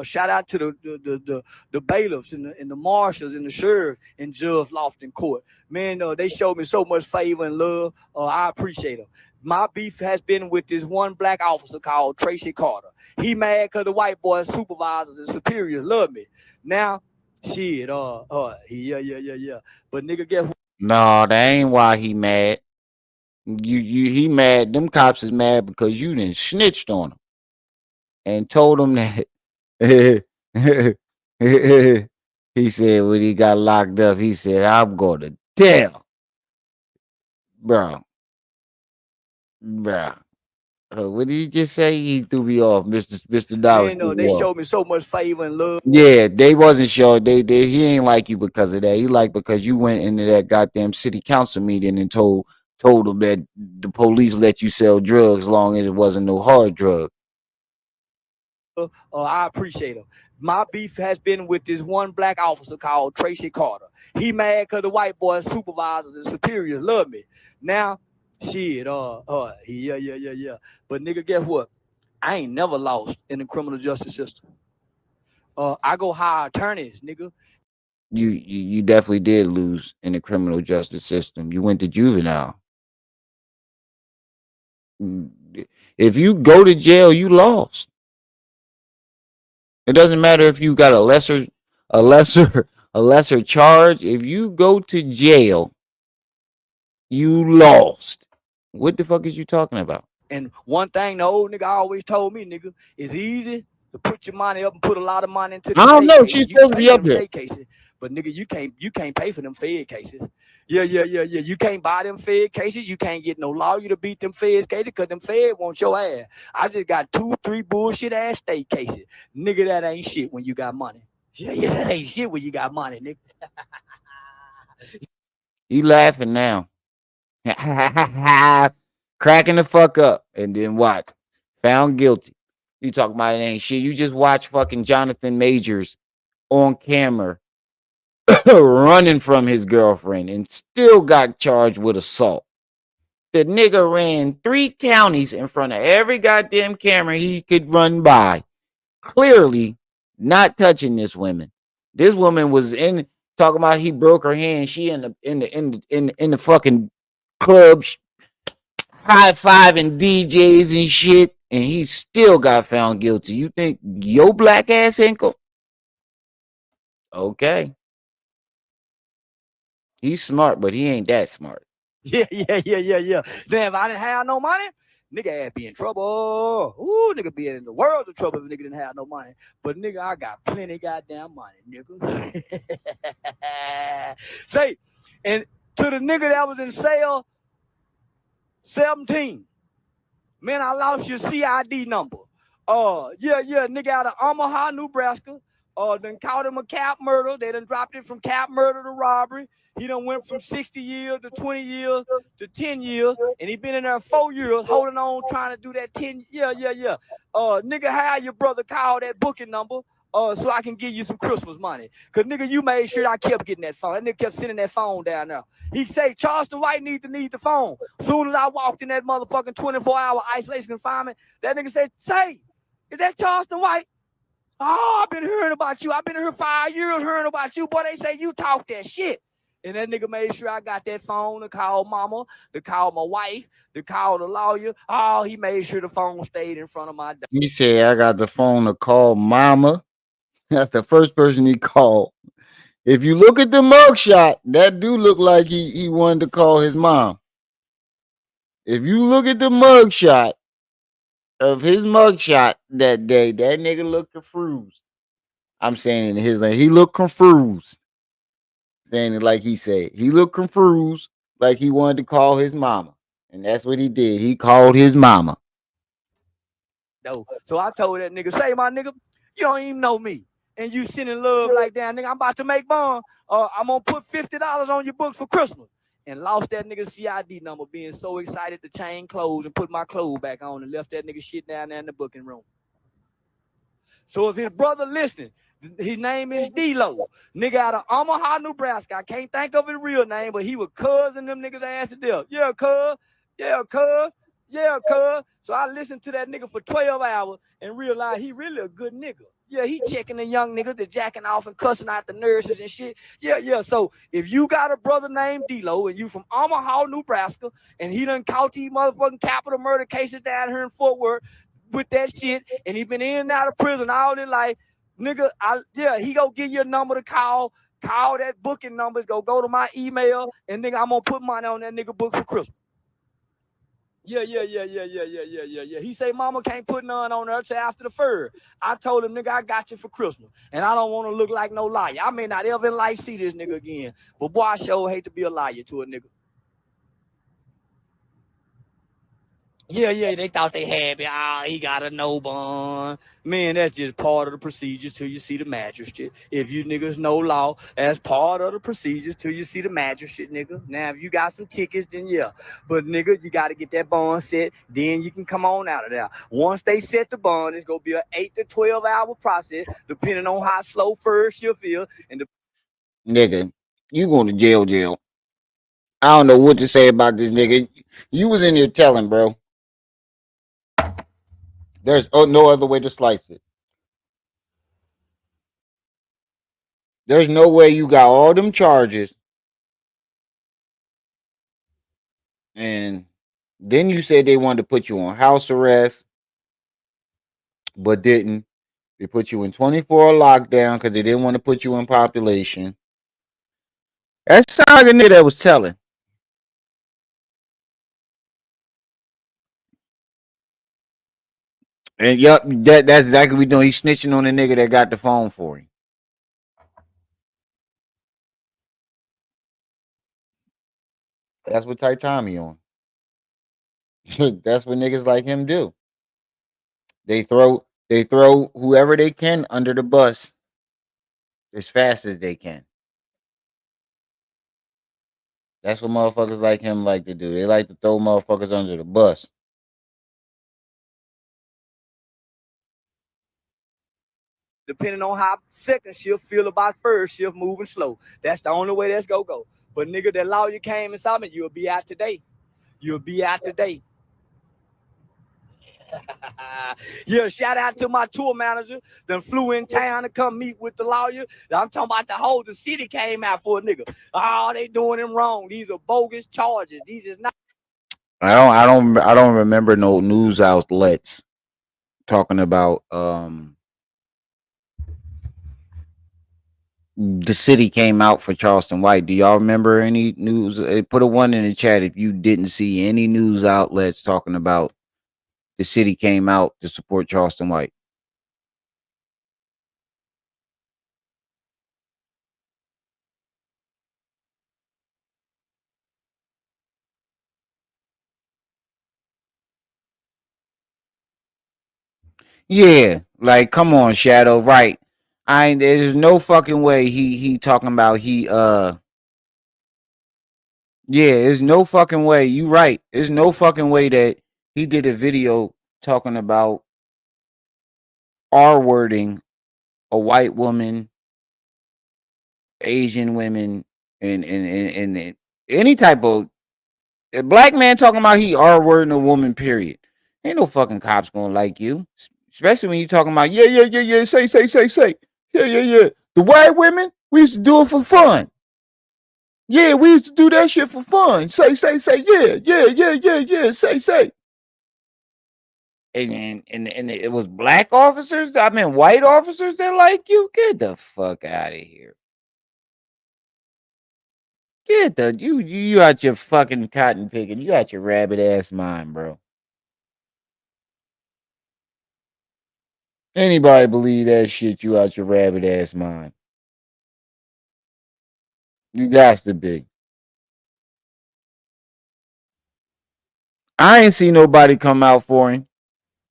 Shout out to the bailiffs and the marshals and the sheriff in Judge Lofton Court. Man, they showed me so much favor and love. I appreciate them. My beef has been with this one black officer called Tracy Carter. He mad because the white boys, supervisors and superiors love me. Now, shit, yeah. But nigga, guess what? No, that ain't why he mad. He mad. Them cops is mad because you done snitched on him and told him that. He said when he got locked up, he said, I'm going to tell. Bro. What did he just say? He threw me off, Mr. Dallas. Man, they showed me so much favor and love. Yeah, they wasn't sure. He ain't like you because of that. He like because you went into that goddamn city council meeting and told them that the police let you sell drugs as long as it wasn't no hard drug. I appreciate him. My beef has been with this one black officer called Tracy Carter. He mad because the white boys, supervisors and superiors love me. Now, shit, yeah. But nigga, guess what? I ain't never lost in the criminal justice system. I go hire attorneys, nigga. You definitely did lose in the criminal justice system. You went to juvenile. If you go to jail, you lost. It doesn't matter if you got a lesser charge. If you go to jail, you lost. What the fuck is you talking about? And one thing the old nigga always told me, nigga, it's easy to put your money up and put a lot of money into the I don't know. cases. She's supposed to be up here. Cases, but nigga, you can't pay for them Fed cases. Yeah. You can't buy them Fed cases. You can't get no lawyer to beat them Fed cases because them Fed want your ass. I just got 2-3 bullshit ass state cases. Nigga, that ain't shit when you got money. Yeah, that ain't shit when you got money, nigga. He laughing now. Cracking the fuck up. And then what? Found guilty. You talking about it ain't shit. You just watch fucking Jonathan Majors on camera running from his girlfriend and still got charged with assault. The nigga ran 3 counties in front of every goddamn camera he could run by. Clearly not touching this woman. This woman was in talking about he broke her hand. She in the fucking club high-fiving DJs and shit, and he still got found guilty. You think your black ass ain't go? Okay. He's smart, but he ain't that smart. Yeah. Damn, if I didn't have no money, nigga I'd be in trouble. Ooh, nigga be in the world of trouble if nigga didn't have no money. But nigga, I got plenty goddamn money, nigga. Say, and to the nigga that was in cell 17, man, I lost your CID number. Nigga out of Omaha, Nebraska. Done caught him a cap murder. They done dropped it from cap murder to robbery. He done went from 60 years to 20 years to 10 years, and he been in there 4 years holding on, trying to do that 10. Nigga, have your brother call that booking number so I can give you some Christmas money. Because, nigga, you made sure I kept getting that phone. That nigga kept sending that phone down there. He say, Charleston White need the phone. Soon as I walked in that motherfucking 24-hour isolation confinement, that nigga said, say, is that Charleston White? Oh, I've been hearing about you. I've been here 5 years hearing about you. Boy, they say you talk that shit. And that nigga made sure I got that phone to call mama, to call my wife, to call the lawyer. Oh, he made sure the phone stayed in front of my door. He said, I got the phone to call mama. That's the first person he called. If you look at the mugshot, that dude looked like he wanted to call his mom. If you look at the mugshot of his mugshot that day, that nigga looked confused. I'm saying it in his name. He looked confused. Saying it like he said. He looked confused, like he wanted to call his mama. And that's what he did. He called his mama. No. So I told that nigga, say, my nigga, you don't even know me. And you sending love like that, nigga. I'm about to make bond. I'm going to put $50 on your books for Christmas. And lost that nigga CID number, being so excited to change clothes and put my clothes back on, and left that nigga shit down there in the booking room. So if his brother listening, his name is D-Lo. Nigga out of Omaha, Nebraska. I can't think of his real name, but he was cousin them niggas ass to death. Yeah, cuz. Yeah, cuz. Yeah, cuz. So I listened to that nigga for 12 hours and realized he really a good nigga. Yeah, he checking the young niggas that jacking off and cussing out the nurses and shit. Yeah. So if you got a brother named D-Lo and you from Omaha, Nebraska, and he done caught these motherfucking capital murder cases down here in Fort Worth with that shit, and he been in and out of prison all his life, nigga, he gonna give you a number to call that booking numbers, go to my email, and nigga, I'm gonna put money on that nigga book for Christmas. Yeah. He say mama can't put none on her till after the fur. I told him, nigga, I got you for Christmas. And I don't want to look like no liar. I may not ever in life see this nigga again. But boy, I sure hate to be a liar to a nigga. Yeah, they thought they had me. He got a no bond. Man, that's just part of the procedure till you see the magistrate. If you niggas know law, that's part of the procedure till you see the magistrate, nigga. Now, if you got some tickets, then yeah. But, nigga, you got to get that bond set. Then you can come on out of there. Once they set the bond, it's going to be an 8 to 12 hour process, depending on how slow first you feel. And nigga, you going to jail. I don't know what to say about this nigga. You was in here telling, bro. There's no other way to slice it. There's no way you got all them charges. And then you said they wanted to put you on house arrest, but didn't. They put you in 24-hour lockdown because they didn't want to put you in population. That's Saga nigga that was telling. And yup, that's exactly what we doing. He's snitching on the nigga that got the phone for him. That's what type time he on. That's what niggas like him do. They throw whoever they can under the bus as fast as they can. That's what motherfuckers like him like to do. They like to throw motherfuckers under the bus. Depending on how second shift feel about first shift moving slow. That's the only way that's gonna go. But nigga, that lawyer came and saw me, you'll be out today. Yeah, shout out to my tour manager. Then flew in town to come meet with the lawyer. I'm talking about the whole city came out for a nigga. Oh, they doing him wrong. These are bogus charges. These is not. I don't remember no news outlets talking about the city came out for Charleston White. Do y'all remember any news? Put a one in the chat if you didn't see any news outlets talking about the city came out to support Charleston White. Yeah, like come on, Shadow, right? There's no fucking way he talking about yeah, there's no fucking way. You right. There's no fucking way that he did a video talking about R-wording a white woman, Asian women, and any type of a black man talking about he R-wording a woman, period. Ain't no fucking cops gonna like you. Especially when you talking about, yeah, say. Yeah. The white women, we used to do it for fun. Yeah, we used to do that shit for fun. Say, yeah, say. And it was black officers, I mean white officers that like you. Get the fuck out of here. Get the you out your fucking cotton picking. You out your rabbit ass mind, bro. Anybody believe that shit? You out your rabbit ass mind. You got to be. I ain't see nobody come out for him.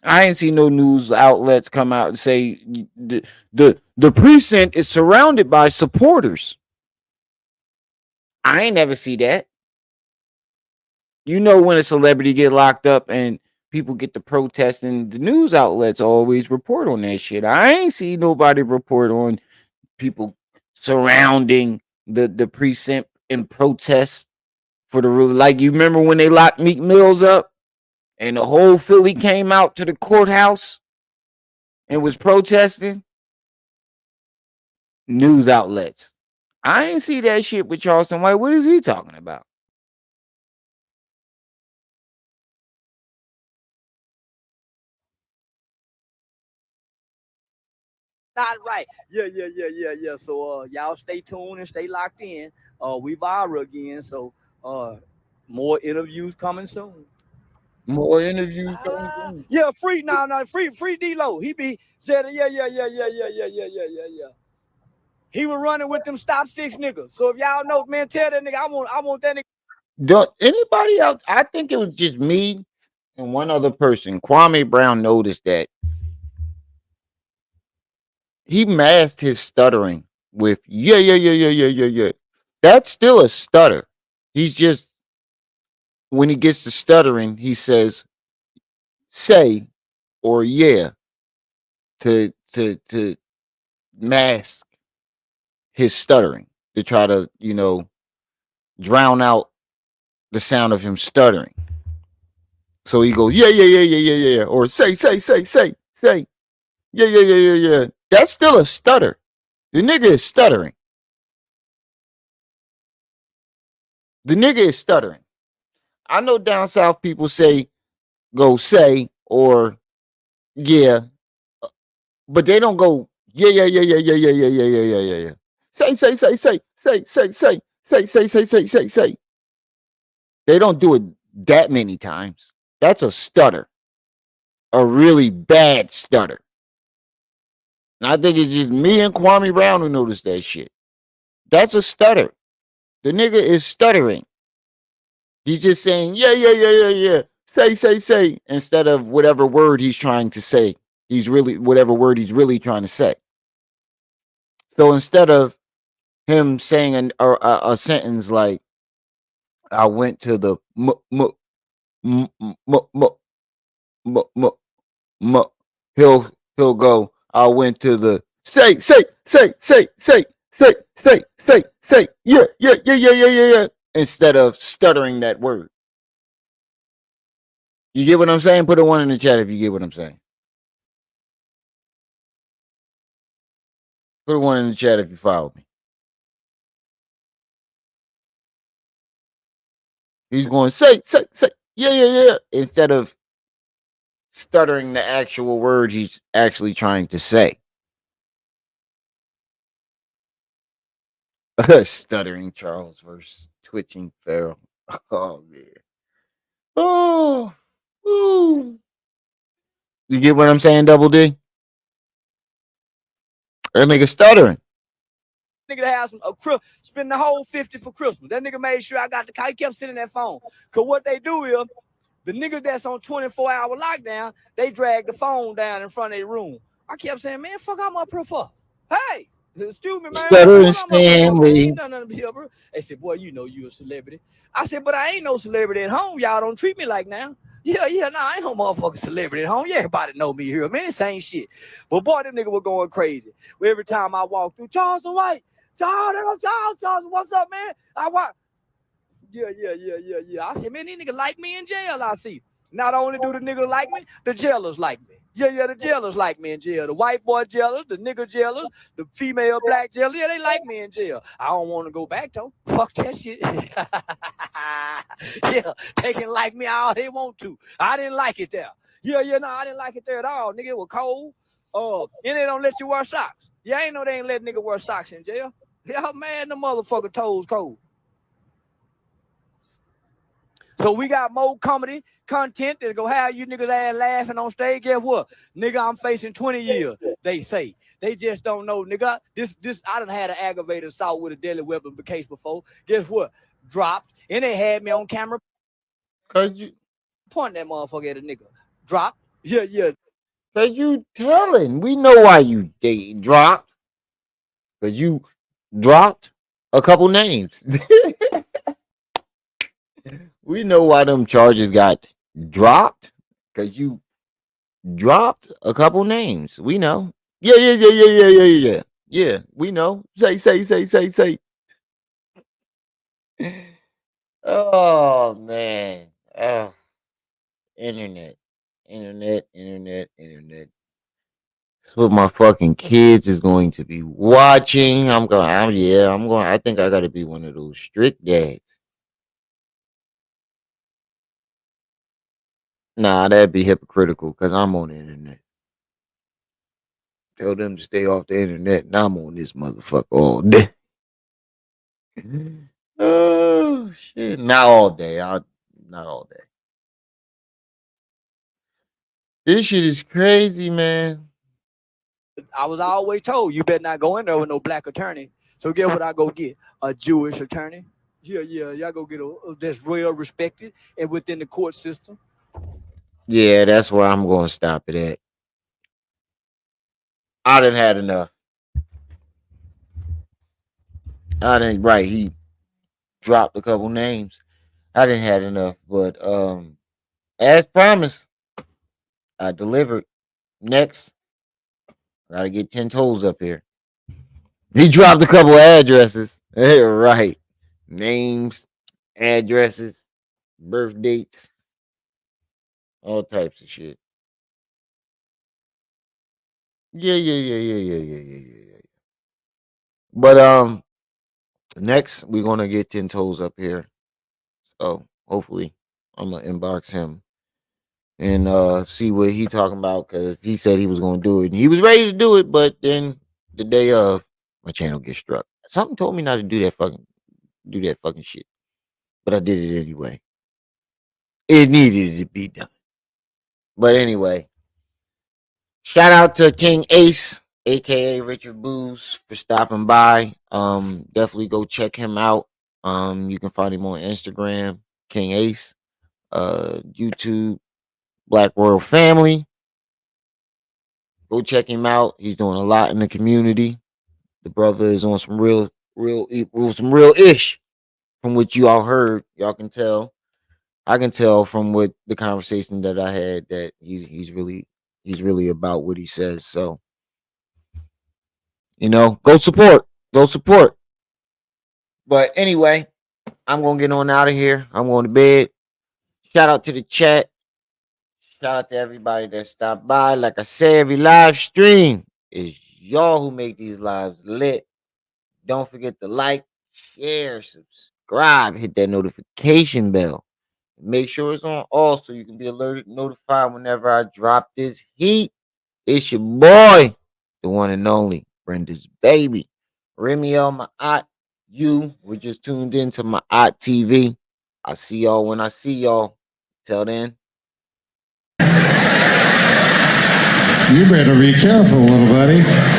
I ain't see no news outlets come out and say the precinct is surrounded by supporters. I ain't never see that. You know when a celebrity get locked up and people get to protest, and the news outlets always report on that shit. I ain't see nobody report on people surrounding the precinct in protest for the rule. Like you remember when they locked Meek Mills up and the whole Philly came out to the courthouse and was protesting? News outlets. I ain't see that shit with Charleston White. What is he talking about? Not right. Yeah. So y'all stay tuned and stay locked in. We viral again, so more interviews coming soon. More interviews coming soon. Yeah, free D-Lo. He be said, yeah. He was running with them stop six niggas. So if y'all know, man, tell that nigga I want that nigga. Anybody else? I think it was just me and one other person. Kwame Brown noticed that he masked his stuttering with yeah. That's still a stutter. He's just, when he gets to stuttering, he says say or yeah to mask his stuttering, to try to, drown out the sound of him stuttering. So he goes yeah, or say yeah. That's still a stutter. The nigga is stuttering. I know down south people say go say or yeah, but they don't go yeah. Say. They don't do it that many times. That's a stutter. A really bad stutter. And I think it's just me and Kwame Brown who noticed that shit. That's a stutter. The nigga is stuttering. He's just saying, yeah. Say, instead of whatever word he's trying to say. Whatever word he's really trying to say. So instead of him saying a sentence like, I went to the he'll go, I went to the say, yeah, instead of stuttering that word. You get what I'm saying? Put a one in the chat if you get what I'm saying. Put a one in the chat if you follow me. He's going say, yeah, instead of stuttering the actual word he's actually trying to say. Stuttering Charles versus twitching Pharaoh. Oh man. Oh, ooh. You get what I'm saying, Double D? That nigga stuttering. Nigga to have some spend the whole 50 for Christmas. That nigga made sure I got the car. He kept sitting that phone. Cause what they do is the niggas that's on 24-hour lockdown, they drag the phone down in front of their room. I kept saying, man, fuck, I'm up here for. Hey, excuse me, man. Stuttering Stanley. They said, boy, you know you a celebrity. I said, but I ain't no celebrity at home. Y'all don't treat me like now. Yeah, nah, I ain't no motherfucking celebrity at home. Yeah, everybody know me here. Man, this ain't shit. But boy, them nigga was going crazy. Every time I walk through, Charles White, Charles, what's up, man? I walk. Yeah. I said, man, these niggas like me in jail, I see. Not only do the niggas like me, the jailers like me. Yeah, the jailers like me in jail. The white boy jailers, the nigga jailers, the female black jailers, yeah, they like me in jail. I don't want to go back, though. Fuck that shit. Yeah, they can like me all they want to. I didn't like it there. Yeah, no, I didn't like it there at all. Nigga, it was cold. And they don't let you wear socks. Yeah, I ain't know they ain't let nigga wear socks in jail. Yeah, man, the motherfucker toes cold. So we got more comedy content that go have you niggas ass laughing on stage. Guess what? Nigga, I'm facing 20 years, they say. They just don't know, nigga. This I done had an aggravated assault with a deadly weapon case before. Guess what? Dropped. And they had me on camera. Cause you point that motherfucker at a nigga. Dropped. Yeah. Cause you telling. We know why you dropped. Cause you dropped a couple names. We know why them charges got dropped. Cause you dropped a couple names. We know. Yeah. Yeah, we know. Say. Oh man. Oh. Internet. That's what my fucking kids is going to be watching. I think I gotta be one of those strict dads. Nah, that'd be hypocritical because I'm on the internet. Tell them to stay off the internet, and I'm on this motherfucker all day. Oh shit! Not all day. Not all day. This shit is crazy, man. I was always told you better not go in there with no black attorney. So guess what I go get? A Jewish attorney. Yeah. Y'all go get a that's real respected and within the court system. Yeah, that's where I'm going to stop it at. I done had enough. Right. He dropped a couple names. I didn't had enough, but as promised, I delivered. Next, I gotta get 10 toes up here. He dropped a couple of addresses. Right. Names, addresses, birth dates, all types of shit. Yeah. But next we're gonna get 10 toes up here. So hopefully I'm gonna inbox him and see what he talking about because he said he was gonna do it. And he was ready to do it, but then the day of my channel gets struck. Something told me not to do that fucking shit. But I did it anyway. It needed to be done. But anyway, shout out to King Ace, aka Richard Booze, for stopping by. Definitely go check him out. You can find him on Instagram, King Ace, YouTube, Black Royal Family. Go check him out. He's doing a lot in the community. The brother is on some real ish. From what you all heard, y'all can tell. I can tell from what the conversation that I had that he's really about what he says. So, go support. But anyway, I'm gonna get on out of here. I'm going to bed. Shout out to the chat. Shout out to everybody that stopped by. Like I said, every live stream is y'all who make these lives lit. Don't forget to like, share, subscribe, hit that notification bell. Make sure it's on all so you can be alerted, notified whenever I drop this heat. It's your boy, the one and only Brenda's baby. Remy Ma'at, you were just tuned into Ma'at TV. I'll see y'all when I see y'all. Till then. You better be careful, little buddy.